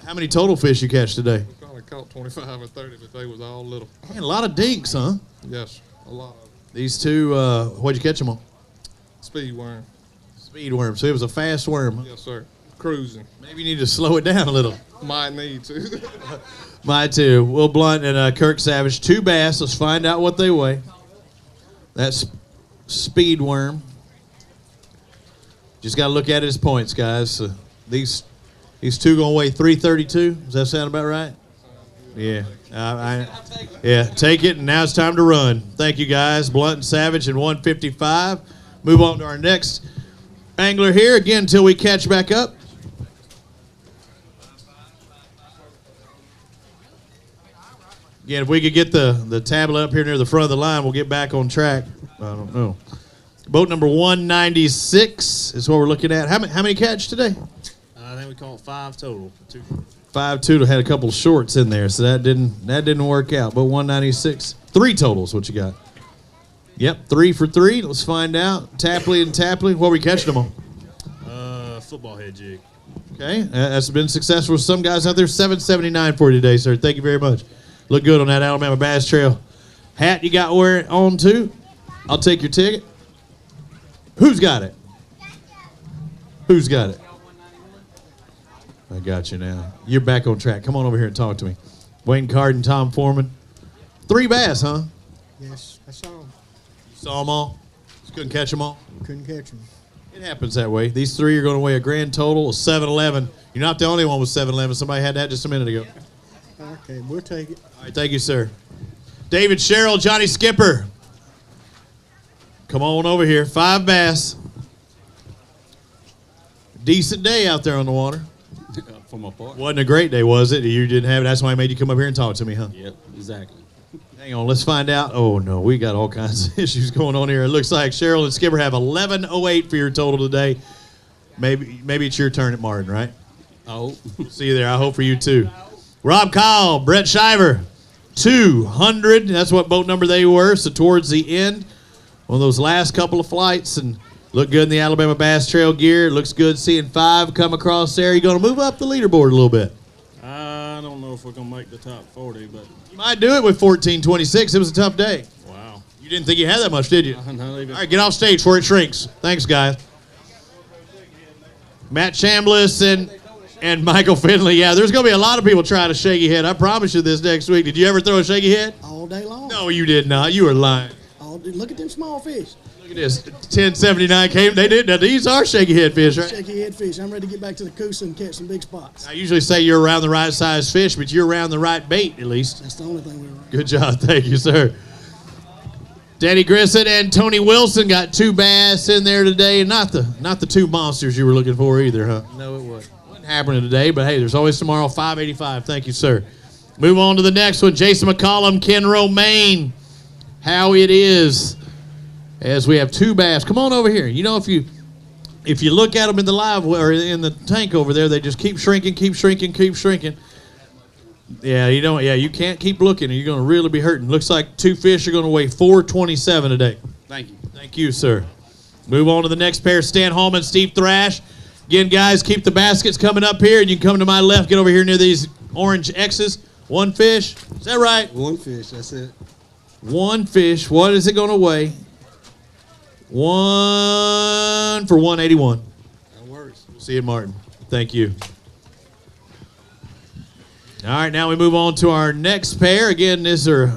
How many total fish you catch today? We probably caught 25 or 30, but they was all little. Man, a lot of dinks, huh? Yes, a lot. These 2, what'd you catch them on? Speed worm. Speed worm. So it was a fast worm. Yes, sir. Cruising. Maybe you need to slow it down a little. Might need to. Might too. Will Blunt and Kirk Savage. 2 bass. Let's find out what they weigh. That's speed worm. Just got to look at it as points, guys. So these 2 going to weigh 332. Does that sound about right? Yeah. Yeah, take it, and now it's time to run. Thank you, guys. Blunt and Savage in 155. Move on to our next angler here, again, until we catch back up. Again, if we could get the tablet up here near the front of the line, we'll get back on track. I don't know. Boat number 196 is what we're looking at. How many catch today? I think we caught 5 total. 5-2 had a couple shorts in there, so that didn't work out. But 196, 3 total is what you got. Yep, 3 for 3. Let's find out. Tapley and Tapley. What were we catching them on? Football head jig. Okay, that's been successful with some guys out there. $7.79 for you today, sir. Thank you very much. Look good on that Alabama Bass Trail hat you got wearing on too. I'll take your ticket. Who's got it? Who's got it? I got you now. You're back on track. Come on over here and talk to me. Wayne Carden, Tom Foreman. 3 bass, huh? Yes, I saw them. You saw them all? Just couldn't catch them all? Couldn't catch them. It happens that way. These 3 are going to weigh a grand total of 711. You're not the only one with 711. Somebody had that just a minute ago. Okay, we'll take it. All right, thank you, sir. David Sherrill, Johnny Skipper. Come on over here. 5 bass. Decent day out there on the water. For my part. Wasn't a great day, was it? You didn't have it. That's why I made you come up here and talk to me, huh? Yep, exactly. Hang on, let's find out. Oh, no, we got all kinds of issues going on here. It looks like Cheryl and Skipper have 1108 for your total today. Maybe it's your turn at Martin, right? Oh. See you there. I hope for you, too. Rob Kyle, Brett Shiver, 200. That's what boat number they were. So towards the end, one of those last couple of flights, and look good in the Alabama Bass Trail gear. Looks good seeing 5 come across there. You're going to move up the leaderboard a little bit. I don't know if we're going to make the top 40, but... You might do it with 14:26. It was a tough day. Wow. You didn't think you had that much, did you? Not even. All right, get off stage before it shrinks. Thanks, guys. Matt Chambliss and Michael Finley. Yeah, there's going to be a lot of people trying a shaky head. I promise you this next week. Did you ever throw a shaky head? All day long. No, you did not. You were lying. Look at them small fish. Look at this. 1079 came. They did. Now, these are shaky head fish, right? Shaky head fish. I'm ready to get back to the Coosa and catch some big spots. I usually say you're around the right size fish, but you're around the right bait, at least. That's the only thing we're around. Good job. Thank you, sir. Danny Grissett and Tony Wilson got 2 bass in there today. Not the 2 monsters you were looking for either, huh? No, it wasn't. Wasn't happening today, but hey, there's always tomorrow. 585. Thank you, sir. Move on to the next one. Jason McCollum, Ken Romaine. How it is. As we have 2 bass. Come on over here. You know, if you look at them in the live or in the tank over there, they just keep shrinking, keep shrinking, keep shrinking. Yeah, you don't. Yeah, you can't keep looking, or you're going to really be hurting. Looks like 2 fish are going to weigh 427 today. Thank you. Thank you, sir. Move on to the next pair. Stan Hallman, Steve Thrash. Again, guys, keep the baskets coming up here, and you can come to my left. Get over here near these orange X's. 1 fish. Is that right? 1 fish. That's it. 1 fish. What is it going to weigh? 1 for 181. That works. See you, Martin. Thank you. All right, now we move on to our next pair. Again, these are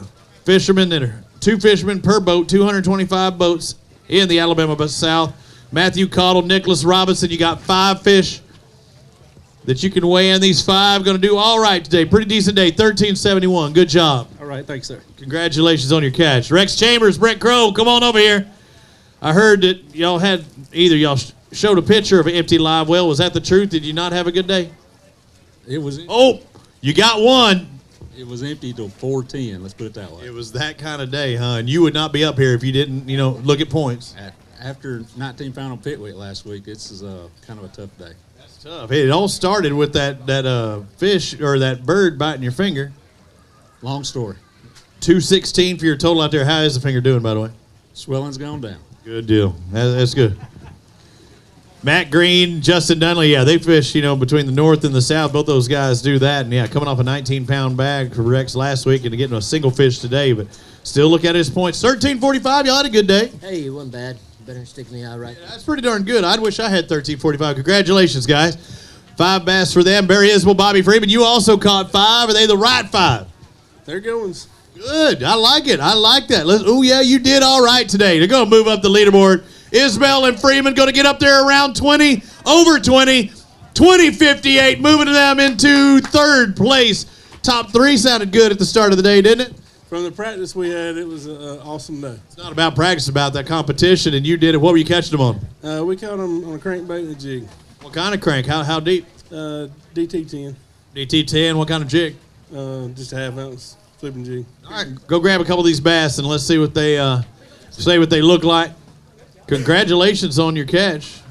fishermen that are 2 fishermen per boat, 225 boats in the Alabama South. Matthew Cottle, Nicholas Robinson. You got 5 fish that you can weigh in. These 5 going to do all right today. Pretty decent day, 1371. Good job. All right, thanks, sir. Congratulations on your catch. Rex Chambers, Brett Crow, come on over here. I heard that y'all showed a picture of an empty live well. Was that the truth? Did you not have a good day? It was. Oh, you got 1. It was empty till 4:10. Let's put it that way. It was that kind of day, huh? And you would not be up here if you didn't, look at points. After 19 pound on pit weight last week, this is kind of a tough day. That's tough. It all started with that fish or that bird biting your finger. Long story. 216 for your total out there. How is the finger doing, by the way? Swelling's gone down. Good deal. That's good. Matt Green, Justin Dunley, yeah, they fish, between the north and the south. Both those guys do that. And, yeah, coming off a 19-pound bag for Rex last week and to getting a single fish today. But still look at his points. 13:45, y'all had a good day. Hey, it wasn't bad. Better than sticking the eye right. Yeah, that's pretty darn good. I'd wish I had 13:45. Congratulations, guys. 5 bass for them. Barry Isbell, Bobby Freeman, you also caught 5. Are they the right 5? They're good ones. Good. I like it. I like that. Oh, yeah, you did all right today. They're going to move up the leaderboard. Isbell and Freeman going to get up there around 20, over 20, 20:58, moving them into 3rd place. Top 3 sounded good at the start of the day, didn't it? From the practice we had, it was an awesome day. It's not about practice, it's about that competition, and you did it. What were you catching them on? We caught them on a crankbait and a jig. What kind of crank? How deep? DT10. DT10. What kind of jig? Just a half ounce flipping jig. All right, go grab a couple of these bass and let's see what they say what they look like. Congratulations on your catch.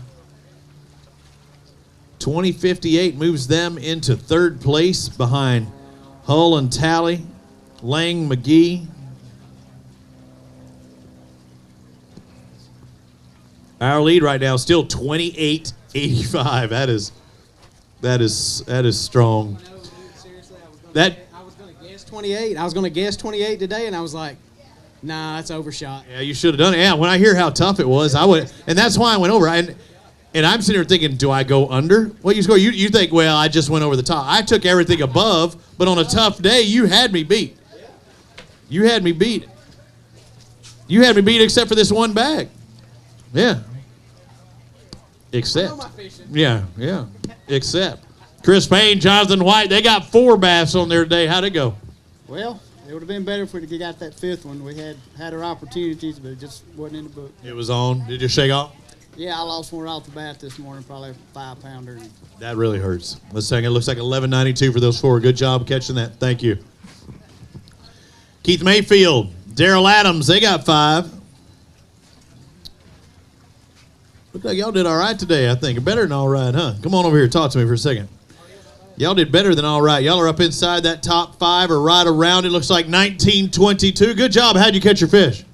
2058 moves them into 3rd place behind Hull and Tally, Lang, McGee. Our lead right now is still 28-85. That is strong. That I was going to guess 28. I was going to guess 28 today, and I was like, nah, that's overshot. Yeah, you should have done it. Yeah, when I hear how tough it was, I would, and that's why I went over. And I'm sitting here thinking, do I go under? What you score? You think, well, I just went over the top. I took everything above, but on a tough day, you had me beat. You had me beat. You had me beat except for this one bag. Yeah. Except. Yeah. Except. Chris Payne, Jonathan White, they got 4 bass on their day. How'd it go? Well, it would have been better if we could got that 5th one. We had our opportunities, but it just wasn't in the book. It was on. Did you shake off? Yeah, I lost one right off the bat this morning, probably a 5-pounder. That really hurts. Let's say it looks like 11.92 for those 4. Good job catching that. Thank you. Keith Mayfield, Daryl Adams, they got 5. Look like y'all did all right today, I think. Better than all right, huh? Come on over here. Talk to me for a second. Y'all did better than all right. Y'all are up inside that top 5 or right around. It looks like 1922. Good job. How'd you catch your fish?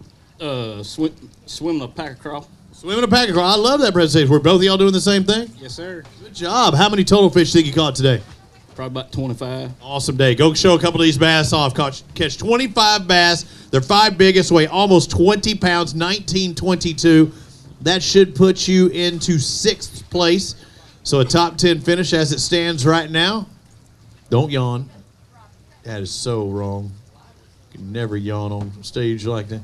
Swimming a packer crawl. Swimming a packer crawl. I love that presentation. Were both of y'all doing the same thing? Yes, sir. Good job. How many total fish do you think you caught today? Probably about 25. Awesome day. Go show a couple of these bass off. Catch 25 bass. Their 5 biggest weigh almost 20 pounds, 1922. That should put you into 6th place. So a top 10 finish as it stands right now. Don't yawn. That is so wrong. You can never yawn on stage like that.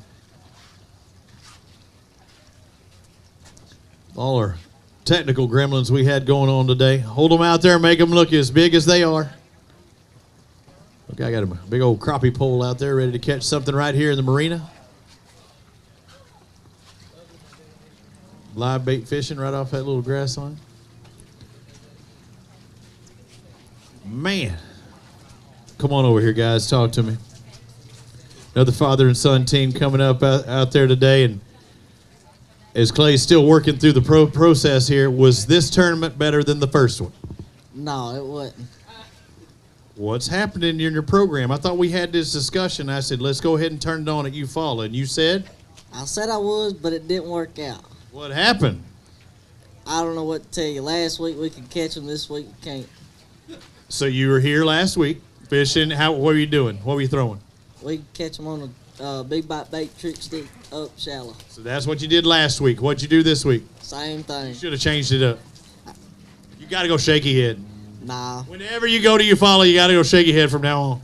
All our technical gremlins we had going on today. Hold them out there and make them look as big as they are. Look, I got a big old crappie pole out there ready to catch something right here in the marina. Live bait fishing right off that little grass line. Man. Come on over here, guys. Talk to me. Another father and son team coming up out there today. And as Clay's still working through the process here, was this tournament better than the first one? No, it wasn't. What's happening in your program? I thought we had this discussion. I said, let's go ahead and turn it on at Eufaula. And you said? I said I was, but it didn't work out. What happened? I don't know what to tell you. Last week we could catch them. This week we can't. So you were here last week fishing. What were you doing? What were you throwing? We could catch them on a big bite bait trick stick up shallow. So that's what you did last week. What'd you do this week? Same thing. You should have changed it up. You got to go shaky head. Nah. Whenever you go to Eufaula, you got to go shaky head from now on.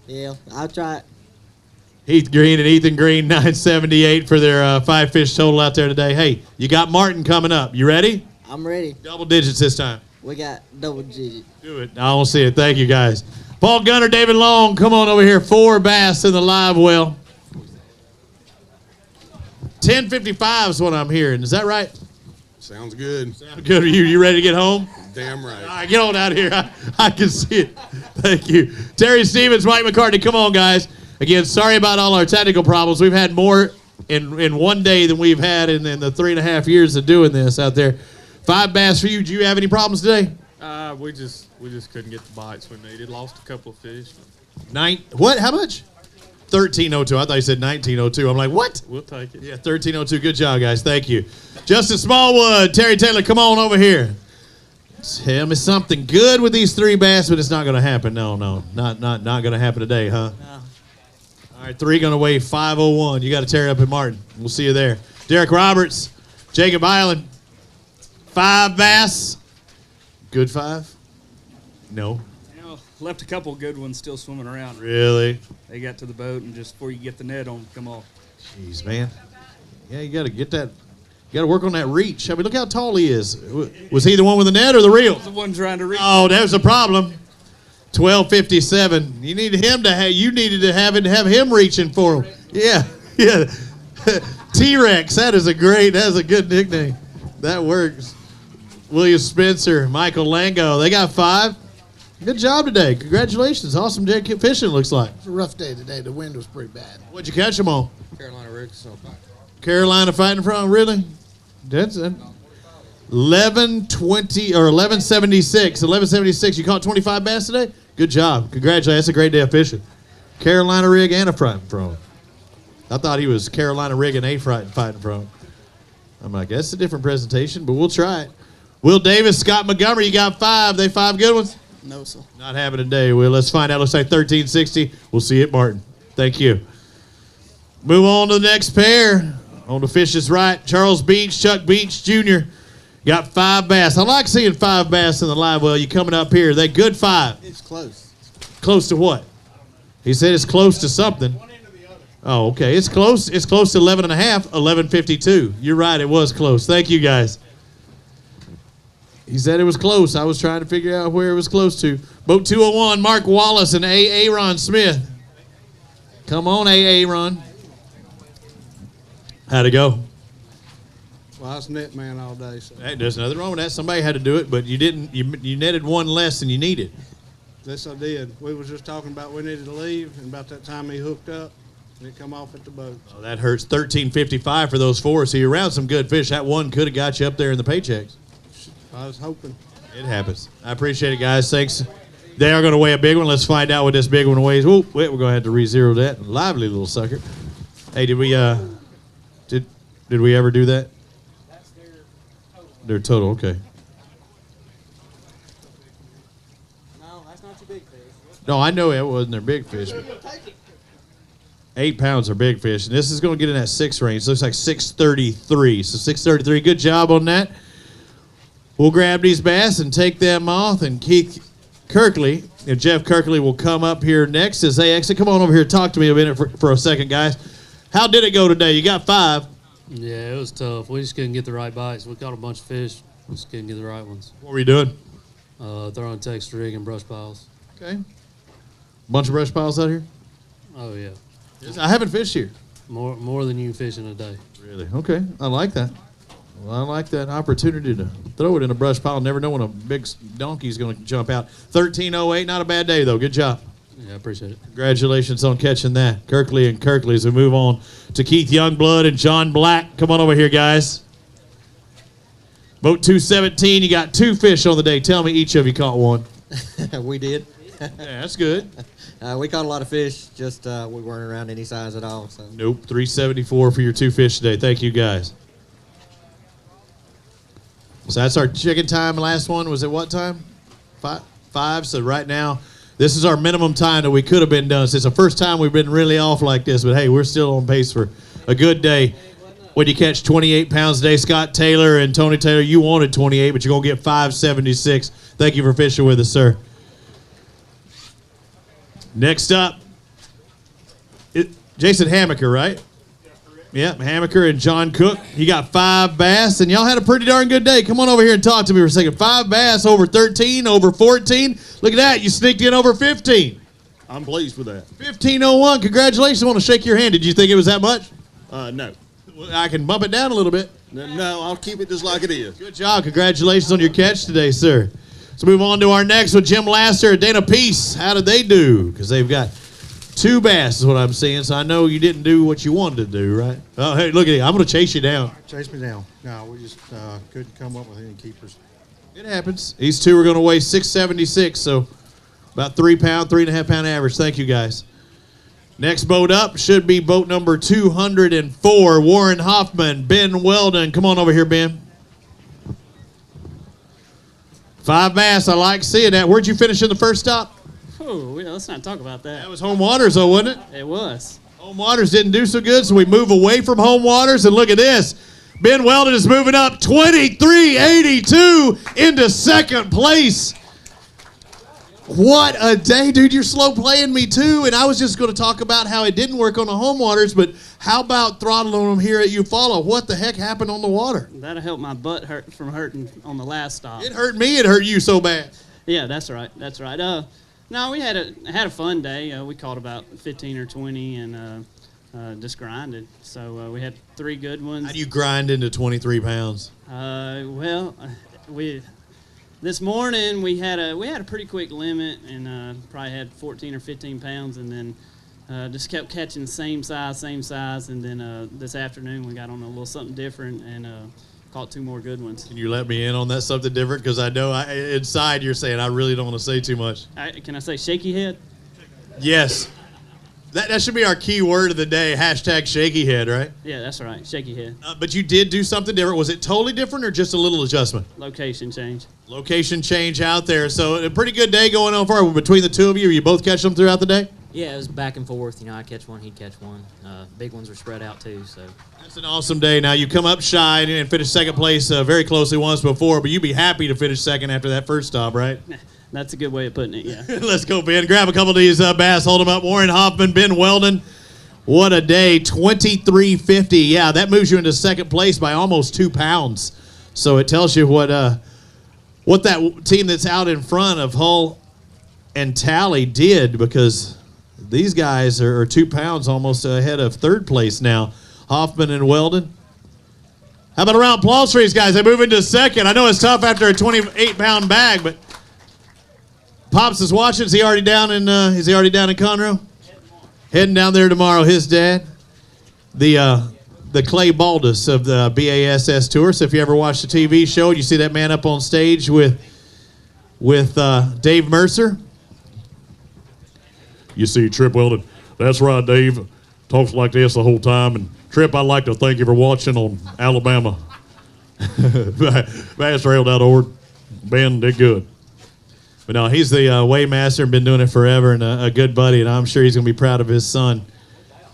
Yeah, I'll try it. Heath Green and Ethan Green, 978 for their 5 fish total out there today. Hey, you got Martin coming up. You ready? I'm ready. Double digits this time. We got double digits. Do it. I don't see it. Thank you, guys. Paul Gunner, David Long, come on over here. 4 bass in the live well. 10:55 is what I'm hearing. Is that right? Sounds good. Sounds good. Are you ready to get home? Damn right. All right, get on out of here. I can see it. Thank you. Terry Stevens, Mike McCartney, come on, guys. Again, sorry about all our technical problems. We've had more in one day than we've had in the 3.5 years of doing this out there. 5 bass for you. Do you have any problems today? We just couldn't get the bites we needed. Lost a couple of fish. What? How much? 1302. I thought you said 1902. I'm like, what? We'll take it. Yeah, 1302. Good job, guys. Thank you. Justin Smallwood, Terry Taylor, come on over here. Tell me something good with these 3 bass, but it's not going to happen. No, not going to happen today, huh? No. All right, 3 going to weigh 501. You got to tear up at Martin. We'll see you there. Derek Roberts, Jacob Island, 5 bass. Good 5? No. Left a couple good ones still swimming around. Really? They got to the boat, and just before you get the net on, come off. Jeez, man. Yeah, you got to get that. You got to work on that reach. I mean, look how tall he is. Was he the one with the net or the reel? The one trying to reach. Oh, there's a problem. 12:57. You needed him to have. You needed to have him reaching for him. Yeah, yeah. T-Rex. That's a good nickname. That works. William Spencer, Michael Lango. They got 5. Good job today. Congratulations. Awesome day fishing, looks like. It's a rough day today. The wind was pretty bad. What'd you catch them on? Carolina Rick, Carolina fighting from, really? That's it. 11:20 or 11:76. 11:76. You caught 25 bass today? Good job. Congratulations. That's a great day of fishing. Carolina rig and a fighting from. I thought he was Carolina rig and a fighting from. I'm like, that's a different presentation, but we'll try it. Will Davis, Scott Montgomery, you got 5. They 5 good ones? No, sir. Not having a day, Will. Let's find out. Looks like 1360. We'll see you at Martin. Thank you. Move on to the next pair. On the fish is right. Charles Beach, Chuck Beach Jr. got 5 bass. I like seeing 5 bass in the live well. You coming up here. They good 5. It's close. Close to what? He said it's close to something. Oh, okay. It's close. It's close to 11 and a half, 11:52. You're right. It was close. Thank you, guys. He said it was close. I was trying to figure out where it was close to. Boat 201, Mark Wallace and A. Ron Smith. Come on, A. Ron. How'd it go? Well, I was net man all day. So. Hey, there's nothing wrong with that. Somebody had to do it, but you didn't. You netted 1 less than you needed. Yes, I did. We was just talking about we needed to leave, and about that time he hooked up, and it come off at the boat. Oh, that hurts. 13.55 for those 4. So you're around some good fish. That one could have got you up there in the paychecks. I was hoping. It happens. I appreciate it, guys. Thanks. They are going to weigh a big one. Let's find out what this big one weighs. Oh, wait, we're going to have to re-zero that. Lively little sucker. Hey, did we did we ever do that? That's their total. Okay. No, that's not your big fish. No, I know it wasn't their big fish. 8 pounds are big fish, and this is going to get in that 6 range. So it looks like 633. So 633. Good job on that. We'll grab these bass and take them off, and Keith Kirkley and Jeff Kirkley will come up here next as they exit. Come on over here. Talk to me a minute for a second, guys. How did it go today? You got 5. Yeah, it was tough. We just couldn't get the right bites. We caught a bunch of fish. We just couldn't get the right ones. What were you doing? Throwing text rig and brush piles. Okay. Bunch of brush piles out here? Oh, yeah. I haven't fished here. More than you fish in a day. Really? Okay. I like that. Well, I like that opportunity to throw it in a brush pile. Never know when a big donkey's going to jump out. 13:08. Not a bad day, though. Good job. Yeah, I appreciate it. Congratulations on catching that. Kirkley and Kirkley as we move on to Keith Youngblood and John Black. Come on over here, guys. Boat 217, you got 2 fish on the day. Tell me each of you caught 1. We did. Yeah, that's good. We caught a lot of fish, just we weren't around any size at all. So. Nope, 374 for your 2 fish today. Thank you, guys. So that's our chicken time. Last one was at what time? 5. So right now, this is our minimum time that we could have been done. So it's the first time we've been really off like this, but hey, we're still on pace for a good day. When you catch 28 pounds today, Scott Taylor and Tony Taylor, you wanted 28, but you're going to get 576. Thank you for fishing with us, sir. Next up, Jason Hammaker, right? Yep, Hammaker and John Cook. You got 5 bass, and y'all had a pretty darn good day. Come on over here and talk to me for a second. 5 bass, over 13, over 14. Look at that. You sneaked in over 15. I'm pleased with that. 15:01. Congratulations. I want to shake your hand. Did you think it was that much? No. I can bump it down a little bit. No, I'll keep it just like it is. Good job. Congratulations on your catch today, sir. Let's move on to our next with Jim Lasser and Dana Peace. How did they do? Because they've got 2 bass is what I'm seeing, so I know you didn't do what you wanted to do, right? Oh, hey, look at it. I'm going to chase you down. Chase me down. No, we just couldn't come up with any keepers. It happens. These 2 are going to weigh 676, so about 3.5 pound average. Thank you, guys. Next boat up should be boat number 204, Warren Hoffman, Ben Weldon. Come on over here, Ben. 5 bass. I like seeing that. Where'd you finish in the first stop? Oh, let's not talk about that. That was Home Waters, though, wasn't it? It was. Home Waters didn't do so good, so we move away from Home Waters, and look at this. Ben Weldon is moving up 23.82 into second place. What a day, dude. You're slow playing me, too. And I was just going to talk about how it didn't work on the Home Waters, but how about throttling them here at Eufaula? What the heck happened on the water? That'll help my butt hurt from hurting on the last stop. It hurt me. It hurt you so bad. Yeah, that's right. That's right. No, we had a fun day. We caught about 15 or 20 and just grinded. So we had 3 good ones. How do you grind into 23 pounds? This morning we had a pretty quick limit and probably had 14 or 15 pounds, and then just kept catching same size, and then this afternoon we got on a little something different and caught 2 more good ones. Can you let me in on that something different? Because I know inside you're saying I really don't want to say too much. Can I say shaky head? Yes. That should be our key word of the day, hashtag shaky head, right? Yeah, that's right, shaky head. But you did do something different. Was it totally different or just a little adjustment? Location change. Location change out there. So a pretty good day going on far. Between the two of you, you both catch them throughout the day? Yeah, it was back and forth. You know, I'd catch one, he'd catch one. Big ones were spread out too, so. That's an awesome day. Now, you come up shy and finish second place very closely once before, but you'd be happy to finish second after that first stop, right? That's a good way of putting it, yeah. Let's go, Ben. Grab a couple of these bass, hold them up. Warren Hoffman, Ben Weldon. What a day, 23.50. Yeah, that moves you into second place by almost 2 pounds. So it tells you what that team that's out in front of Hull and Tally did, because these guys are 2 pounds almost ahead of third place now. Hoffman and Weldon. How about a round of applause for these guys? They move into second. I know it's tough after a 28-pound bag, but Pops is watching. Is he already down in Conroe? Heading down there tomorrow. His dad, the Clay Baldus of the BASS Tour. So if you ever watch the TV show, you see that man up on stage with Dave Mercer. You see Trip Weldon. That's right, Dave. Talks like this the whole time. And Trip, I'd like to thank you for watching on Alabama. BassRail.org. Ben did good. But no, he's the weighmaster and been doing it forever, and a good buddy, and I'm sure he's going to be proud of his son.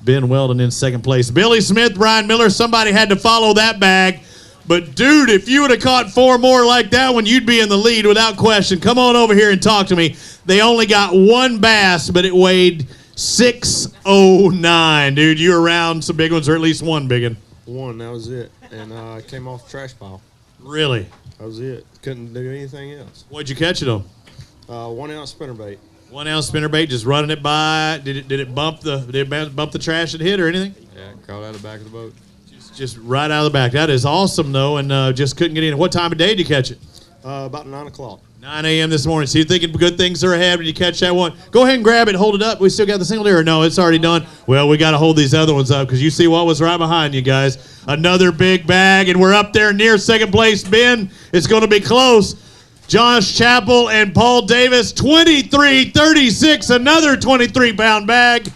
Ben Weldon in second place. Billy Smith, Brian Miller, somebody had to follow that bag. But, dude, if you would have caught 4 more like that one, you'd be in the lead without question. Come on over here and talk to me. They only got 1 bass, but it weighed 609. Dude, you were around some big ones, or at least one big one. One, that was it. And I came off the trash pile. Really? That was it. Couldn't do anything else. What'd you catch it on? 1 ounce spinnerbait. 1 ounce spinnerbait, just running it by. Did it bump the trash and hit or anything? Yeah, caught out of the back of the boat. Just right out of the back. That is awesome, though, and just couldn't get in. What time of day did you catch it? About 9 o'clock. 9 a.m. this morning. So you're thinking good things are ahead when you catch that one. Go ahead and grab it, hold it up. We still got the single there, or no, it's already done. Well, we got to hold these other ones up because you see what was right behind you guys. Another big bag, and we're up there near second place. Ben, it's going to be close. Josh Chappell and Paul Davis, 23-36, another 23-pound bag.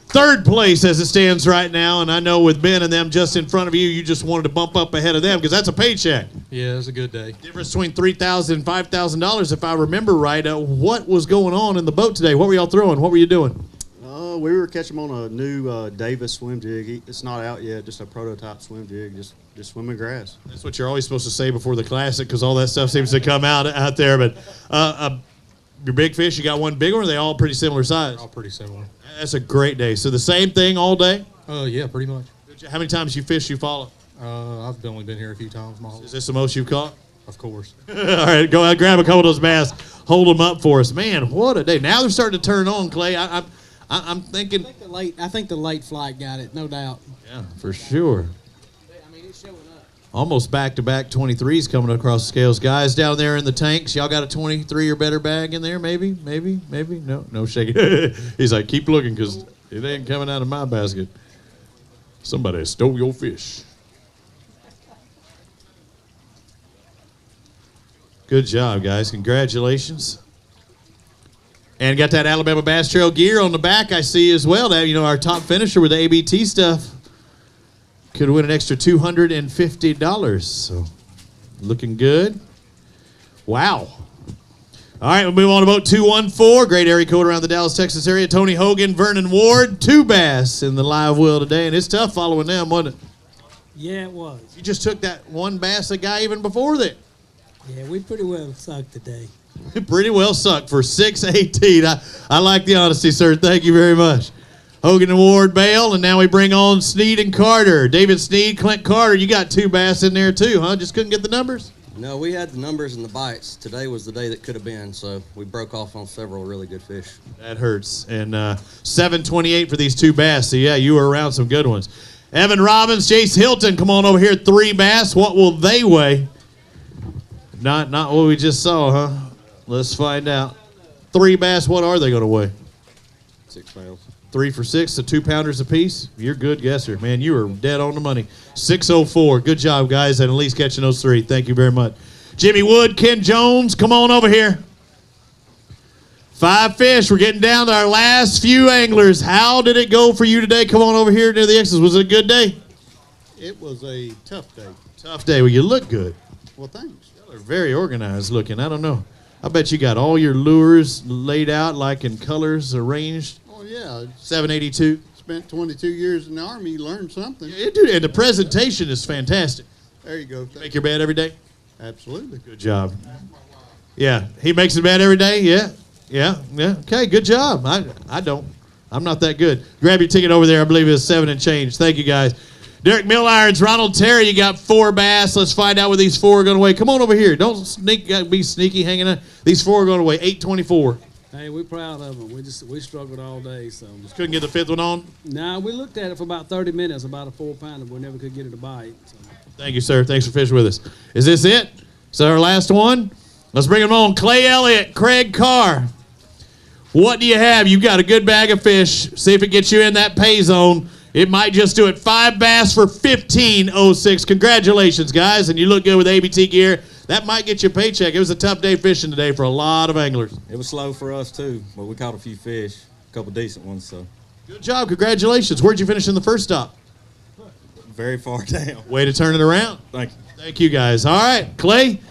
Third place as it stands right now, and I know with Ben and them just in front of you, you just wanted to bump up ahead of them because that's a paycheck. Yeah, it was a good day. Difference between $3,000 and $5,000, if I remember right. What was going on in the boat today? What were y'all throwing? What were you doing? We were catching them on a new Davis swim jig. It's not out yet, just a prototype swim jig, just swimming grass. That's what you're always supposed to say before the Classic because all that stuff seems to come out there. But your big fish, you got one big one, or are they all pretty similar size? All pretty similar. That's a great day. So the same thing all day? Yeah, pretty much. How many times you fished Eufaula? I've only been here a few times. Is this the most you've caught? Of course. All right, go out, grab a couple of those bass, hold them up for us. Man, what a day. Now they're starting to turn on, Clay. I'm thinking. I think the late flight got it, no doubt. Yeah, for sure. I mean, it's showing up. Almost back-to-back 23s coming across the scales. Guys down there in the tanks, y'all got a 23 or better bag in there? Maybe? No shaking. He's like, keep looking because it ain't coming out of my basket. Somebody stole your fish. Good job, guys. Congratulations. And got that Alabama Bass Trail gear on the back, I see as well. That, our top finisher with the ABT stuff could win an extra $250. So, looking good. Wow. All right, we'll move on to boat 214. Great area code around the Dallas, Texas area. Tony Hogan, Vernon Ward, 2 bass in the live well today. And it's tough following them, wasn't it? Yeah, it was. You just took that one bass a guy even before that. Yeah, we pretty well sucked today. Pretty well sucked for 6:18. I like the honesty, sir. Thank you very much. Hogan and Ward bail, and now we bring on Sneed and Carter. David Sneed, Clint Carter. You got 2 bass in there too, huh? Just couldn't get the numbers? No, we had the numbers and the bites. Today was the day that could have been, so we broke off on several really good fish. That hurts. And 728 for these two bass. So, yeah, you were around some good ones. Evan Robbins, Jace Hilton, come on over here. 3 bass. What will they weigh? Not what we just saw, huh? Let's find out. 3 bass, what are they going to weigh? 6 pounds. 3 for 6, so 2 pounders apiece. You're a good guesser. Man, you were dead on the money. 604. Good job, guys, and at least catching those 3. Thank you very much. Jimmy Wood, Ken Jones, come on over here. 5 fish. We're getting down to our last few anglers. How did it go for you today? Come on over here near the X's. Was it a good day? It was a tough day. Tough day. Well, you look good. Well, thanks. They're very organized looking. I don't know. I bet you got all your lures laid out like in colors arranged. Oh, yeah. 782. Spent 22 years in the Army. You learned something. Yeah, dude, and the presentation is fantastic. There you go. Make your bed every day? Absolutely. Good job. Yeah, he makes his bed every day? Yeah. Yeah. Okay, good job. I don't. I'm not that good. Grab your ticket over there. I believe it's 7 and change. Thank you, guys. Derek Millirons, Ronald Terry, you got 4 bass. Let's find out what these 4 are going to weigh. Come on over here. Don't be sneaky hanging out. These 4 are going to weigh 824. Hey, we're proud of them. We struggled all day, so just couldn't get the 5th one on. Nah, we looked at it for about 30 minutes, about a 4-pounder, but we never could get it to bite. So. Thank you, sir. Thanks for fishing with us. Is this it? Is that our last one? Let's bring them on. Clay Elliott, Craig Carr. What do you have? You've got a good bag of fish. See if it gets you in that pay zone. It might just do it. 5 bass for 15.06. Congratulations, guys. And you look good with ABT gear. That might get you a paycheck. It was a tough day fishing today for a lot of anglers. It was slow for us, too, but we caught a few fish, a couple decent ones. So good job. Congratulations. Where'd you finish in the first stop? Very far down. Way to turn it around. Thank you. Thank you, guys. All right, Clay,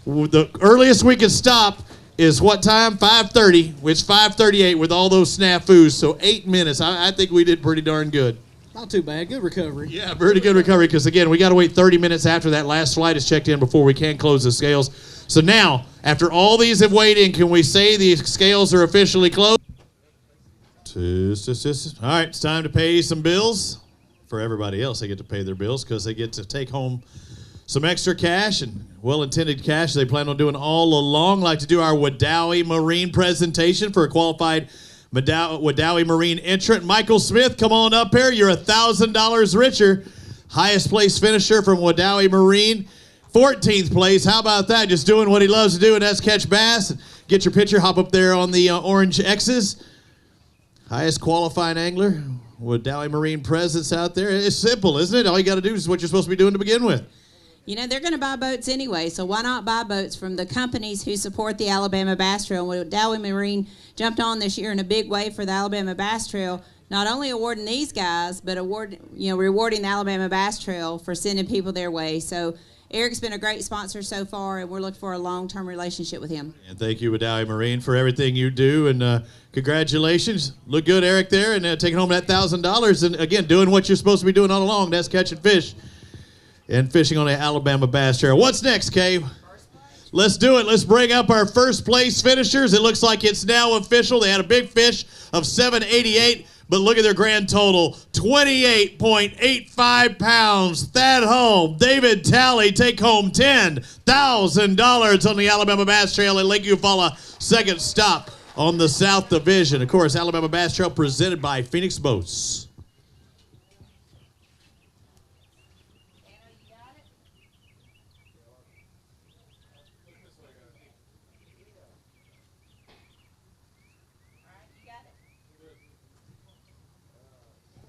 the earliest we can stop is what time? 5:30, which 5:38 with all those snafus, so 8 minutes. I think we did pretty darn good. Not too bad. Good recovery. Yeah, pretty good recovery because, again, we got to wait 30 minutes after that last flight is checked in before we can close the scales. So now, after all these have weighed in, can we say the scales are officially closed? All right, it's time to pay some bills. For everybody else, they get to pay their bills because they get to take home some extra cash and well-intended cash they plan on doing all along. Like to do our Wadowee Marine presentation for a qualified Wadowee Marine entrant. Michael Smith, come on up here. You're $1,000 richer. Highest place finisher from Wadowee Marine. 14th place. How about that? Just doing what he loves to do, and that's catch bass. Get your picture. Hop up there on the orange X's. Highest qualifying angler. Wadowee Marine presence out there. It's simple, isn't it? All you got to do is what you're supposed to be doing to begin with. You know, they're going to buy boats anyway, so why not buy boats from the companies who support the Alabama Bass Trail? And Wadowee Marine jumped on this year in a big way for the Alabama Bass Trail, not only awarding these guys, but rewarding the Alabama Bass Trail for sending people their way. So Eric's been a great sponsor so far, and we're looking for a long-term relationship with him. And thank you, Wadowee Marine, for everything you do, and congratulations. Look good, Eric, there, and taking home that $1,000, and again, doing what you're supposed to be doing all along. That's catching fish and fishing on the Alabama Bass Trail. What's next, Cave? Let's do it. Let's bring up our first place finishers. It looks like it's now official. They had a big fish of 788, but look at their grand total, 28.85 pounds. Thad Hull, David Talley take home $10,000 on the Alabama Bass Trail at Lake Eufaula. Second stop on the South Division. Of course, Alabama Bass Trail presented by Phoenix Boats.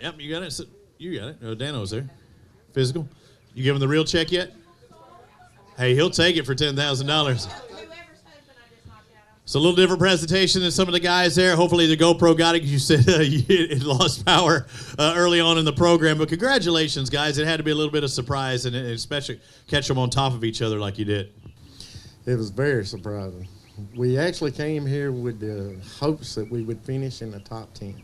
Yep, you got it. You got it. Dano's there. Physical. You give him the real check yet? Hey, he'll take it for $10,000. It's a little different presentation than some of the guys there. Hopefully the GoPro got it because you said it lost power early on in the program. But congratulations, guys. It had to be a little bit of surprise, and especially catch them on top of each other like you did. It was very surprising. We actually came here with the hopes that we would finish in the top 10.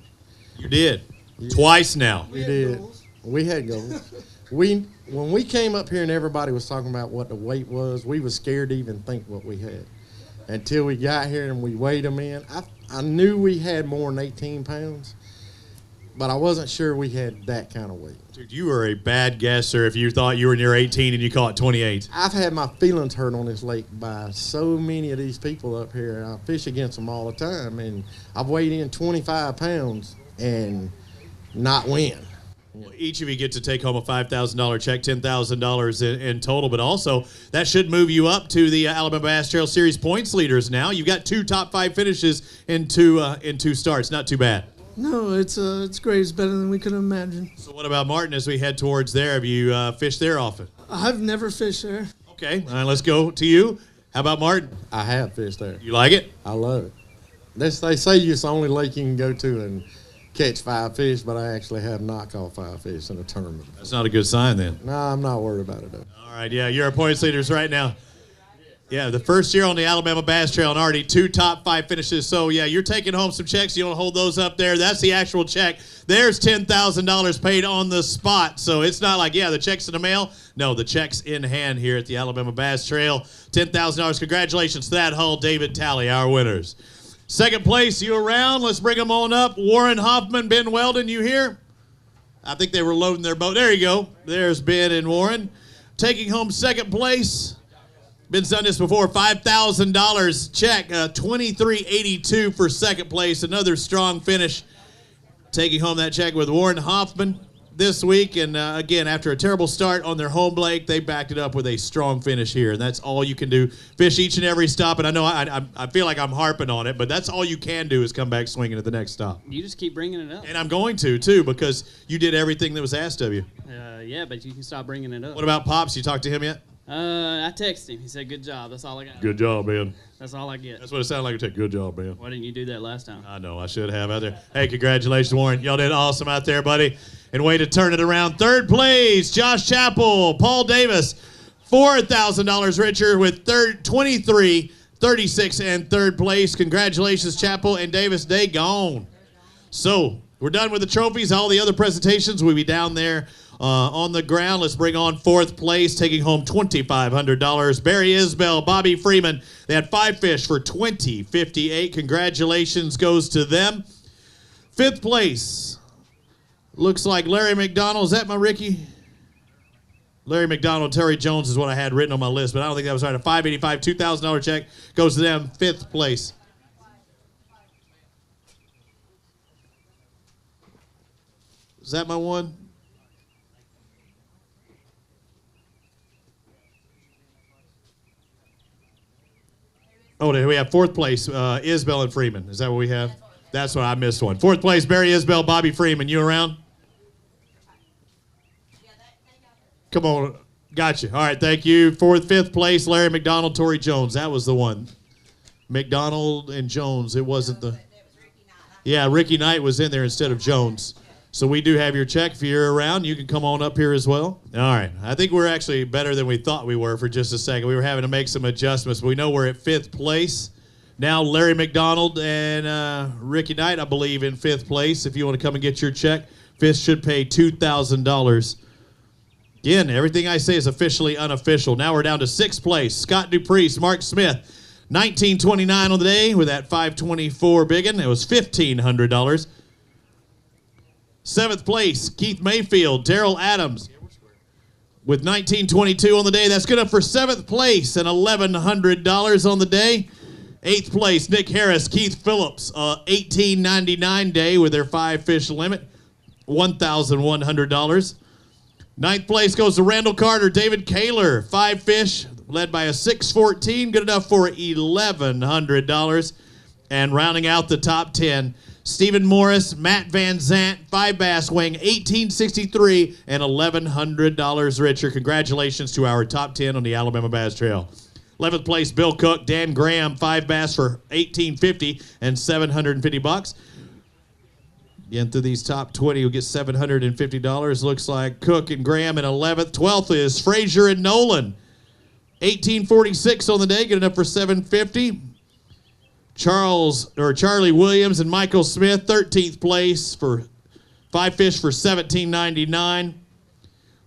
You did. Yeah. Twice now. We did. We had goals. When we came up here and everybody was talking about what the weight was, we was scared to even think what we had. Until we got here and we weighed them in. I knew we had more than 18 pounds. but I wasn't sure we had that kind of weight. Dude, you were a bad guesser if you thought you were near 18 and you caught 28. I've had my feelings hurt on this lake by so many of these people up here. I fish against them all the time, and I've weighed in 25 pounds and not win. Well, each of you get to take home a $5,000 check, $10,000 in total, but also that should move you up to the Alabama Bass Trail Series points leaders now. You've got 2 top 5 finishes in two starts. Not too bad. No, it's great. It's better than we could have imagined. So what about Martin as we head towards there? Have you fished there often? I've never fished there. Okay, all right, let's go to you. How about Martin? I have fished there. You like it? I love it. They say it's the only lake you can go to and catch 5 fish, but I actually have not caught 5 fish in a tournament. That's not a good sign then. No, I'm not worried about it, though. All right, yeah, you're our points leaders right now. Yeah, the first year on the Alabama Bass Trail and already 2 top 5 finishes. So, yeah, you're taking home some checks. You want to hold those up there. That's the actual check. There's $10,000 paid on the spot. So it's not like, yeah, the check's in the mail. No, the check's in hand here at the Alabama Bass Trail. $10,000. Congratulations to that Hull, David Talley, our winners. Second place, you around. Let's bring them on up. Warren Hoffman, Ben Weldon, you here? I think they were loading their boat. There you go. There's Ben and Warren. Taking home second place. Ben's done this before. $5,000 check. $23.82 for second place. Another strong finish. Taking home that check with Warren Hoffman this week. And again, after a terrible start on their home lake, they backed it up with a strong finish here. And that's all you can do. Fish each and every stop. And I know I feel like I'm harping on it, but that's all you can do is come back swinging at the next stop. You just keep bringing it up. And I'm going to, too, because you did everything that was asked of you. Yeah, but you can stop bringing it up. What about Pops? You talked to him yet? I texted him. He said, good job. That's all I got. Good job, Ben. That's all I get. That's what it sounded like. You take good job, Ben. Why didn't you do that last time? I know. I should have out there. Hey, congratulations, Warren. Y'all did awesome out there, buddy. And way to turn it around. Third place, Josh Chappell, Paul Davis, $4,000 richer with 23, 36, and third place. Congratulations, Chappell and Davis. They gone. So we're done with the trophies. All the other presentations will be down there on the ground. Let's bring on fourth place, taking home $2,500. Barry Isbell, Bobby Freeman. They had 5 fish for $20.58. Congratulations goes to them. Fifth place, looks like Larry McDonald. Is that my Ricky? Larry McDonald, Terry Jones is what I had written on my list, but I don't think that was right. A $585, $2,000 check goes to them. Fifth place. Is that my one? Oh, there we have fourth place, Isbell and Freeman. Is that what we have? That's what I missed one. Fourth place, Barry Isbell, Bobby Freeman. You around? Come on. Gotcha. All right, thank you. Fifth place, Larry McDonald, Tory Jones. That was the one. McDonald and Jones. It wasn't the... Yeah, Ricky Knight was in there instead of Jones. So we do have your check. If you're around, you can come on up here as well. All right. I think we're actually better than we thought we were for just a second. We were having to make some adjustments, but we know we're at fifth place. Now Larry McDonald and Ricky Knight, I believe, in fifth place. If you want to come and get your check, Fifth should pay $2,000. Again, everything I say is officially unofficial. Now we're down to sixth place. Scott Dupriest, Mark Smith, $19.29 on the day with that 524 biggin. It was $1,500. Seventh place, Keith Mayfield, Daryl Adams with $19.22 on the day. That's good enough for seventh place and $1,100 on the day. Eighth place, Nick Harris, Keith Phillips, $18.99 day with their 5 fish limit, $1,100. Ninth place goes to Randall Carter, David Kaler, 5 fish, led by a 614, good enough for $1,100. And rounding out the top 10, Stephen Morris, Matt Van Zant, 5 bass weighing $1,863 and $1,100 richer. Congratulations to our top 10 on the Alabama Bass Trail. 11th place, Bill Cook, Dan Graham, 5 bass for $1,850 and $750. Again, through these top 20, you'll get $750. Looks like Cook and Graham in 11th. 12th is Frazier and Nolan, $1,846 on the day, good enough for $750. Charlie Williams and Michael Smith, 13th place for 5 fish for $17.99.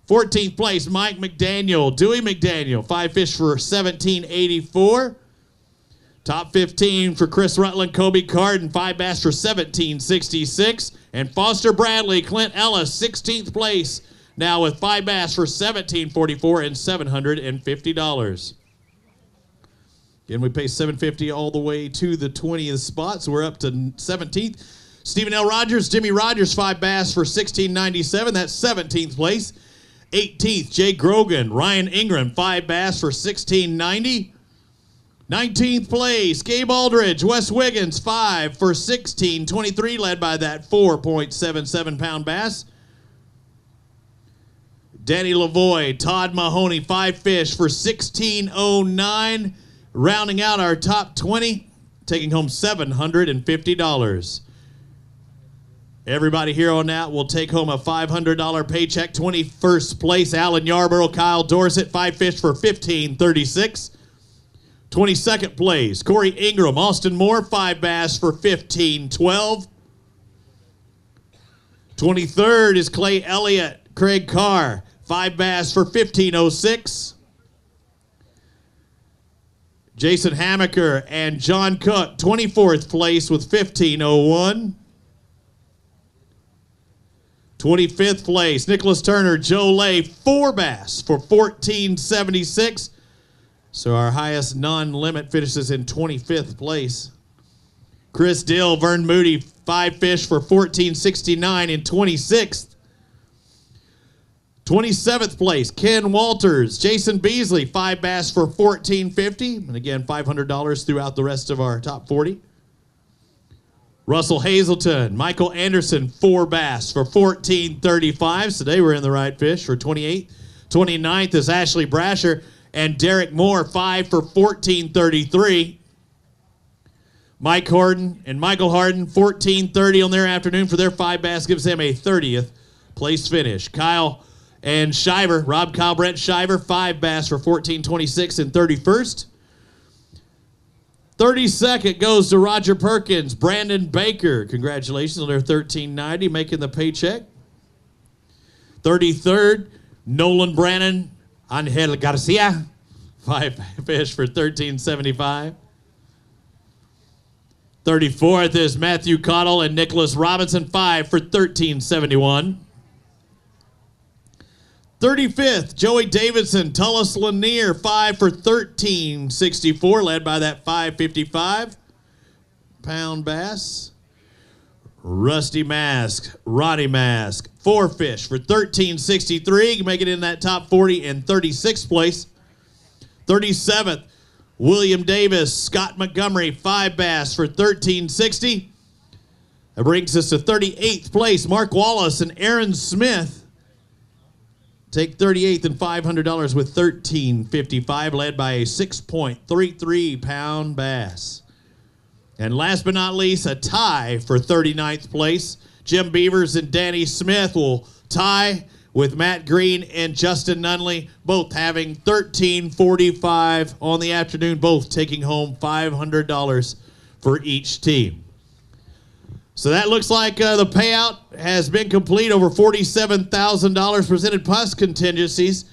14th place, Mike McDaniel, Dewey McDaniel, 5 fish for $17.84. Top 15 for Chris Rutland, Kobe Carden, 5 bass for $17.66. And Foster Bradley, Clint Ellis, 16th place, now with 5 bass for $17.44 and $750. Again, we pay $750 all the way to the 20th spot, so we're up to 17th. Stephen L. Rogers, Jimmy Rogers, 5 bass for $16.97. That's 17th place. 18th, Jay Grogan, Ryan Ingram, 5 bass for $16.90. 19th place, Gabe Aldridge, Wes Wiggins, 5 for $16.23, led by that 4.77-pound bass. Danny Lavoie, Todd Mahoney, 5 fish for $16.09. Rounding out our top 20, taking home $750. Everybody here on that will take home a $500 paycheck. 21st place, Alan Yarborough, Kyle Dorsett, 5 fish for $15.36. 22nd place, Corey Ingram, Austin Moore, 5 bass for $15.12. 23rd is Clay Elliott, Craig Carr, 5 bass for $15.06. Jason Hamaker and John Cook, 24th place with $15.01. 25th place, Nicholas Turner, Joe Lay, 4 bass for $14.76. So our highest non-limit finishes in 25th place. Chris Dill, Vern Moody, 5 fish for $14.69 in 26th. 27th place, Ken Walters, Jason Beasley, 5 bass for $14.50. And again, $500 throughout the rest of our top 40. Russell Hazelton, Michael Anderson, 4 bass for $14.35. So they were in the right fish for 28th. 29th is Ashley Brasher and Derek Moore, 5 for $14.33. Mike Harden and Michael Harden, $14.30 on their afternoon for their 5 bass, gives them a 30th place finish. Kyle and Shiver, Kyle Brent Shiver, 5 bass for $14.26 in 31st. 32nd goes to Roger Perkins, Brandon Baker. Congratulations on their $13.90, making the paycheck. 33rd, Nolan Brannon, Angel Garcia, 5 fish for $13.75. 34th is Matthew Cottle and Nicholas Robinson, 5 for $13.71. 35th, Joey Davidson, Tullis Lanier, 5 for $13.64, led by that 555-pound bass. Rusty Mask, Ronnie Mask, 4 fish for $13.63, make it in that top 40 in 36th place. 37th, William Davis, Scott Montgomery, 5 bass for $13.60. That brings us to 38th place, Mark Wallace and Aaron Smith. Take 38th and $500 with $13.55, led by a 6.33-pound bass. And last but not least, a tie for 39th place. Jim Beavers and Danny Smith will tie with Matt Green and Justin Nunley, both having $13.45 on the afternoon, both taking home $500 for each team. So that looks like the payout has been complete, over $47,000 presented plus contingencies.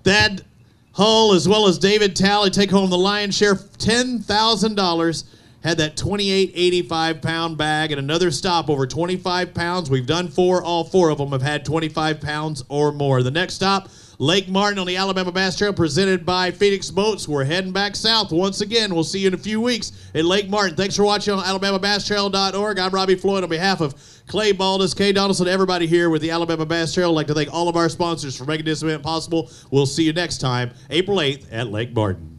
Thad Hull as well as David Talley take home the lion's share, $10,000. Had that 2885-pound bag and another stop over 25 pounds. We've done 4. All 4 of them have had 25 pounds or more. The next stop, Lake Martin on the Alabama Bass Trail, presented by Phoenix Boats. We're heading back south once again. We'll see you in a few weeks at Lake Martin. Thanks for watching on AlabamaBassTrail.org. I'm Robbie Floyd on behalf of Clay Baldus, Kay Donaldson, everybody here with the Alabama Bass Trail. I'd like to thank all of our sponsors for making this event possible. We'll see you next time, April 8th at Lake Martin.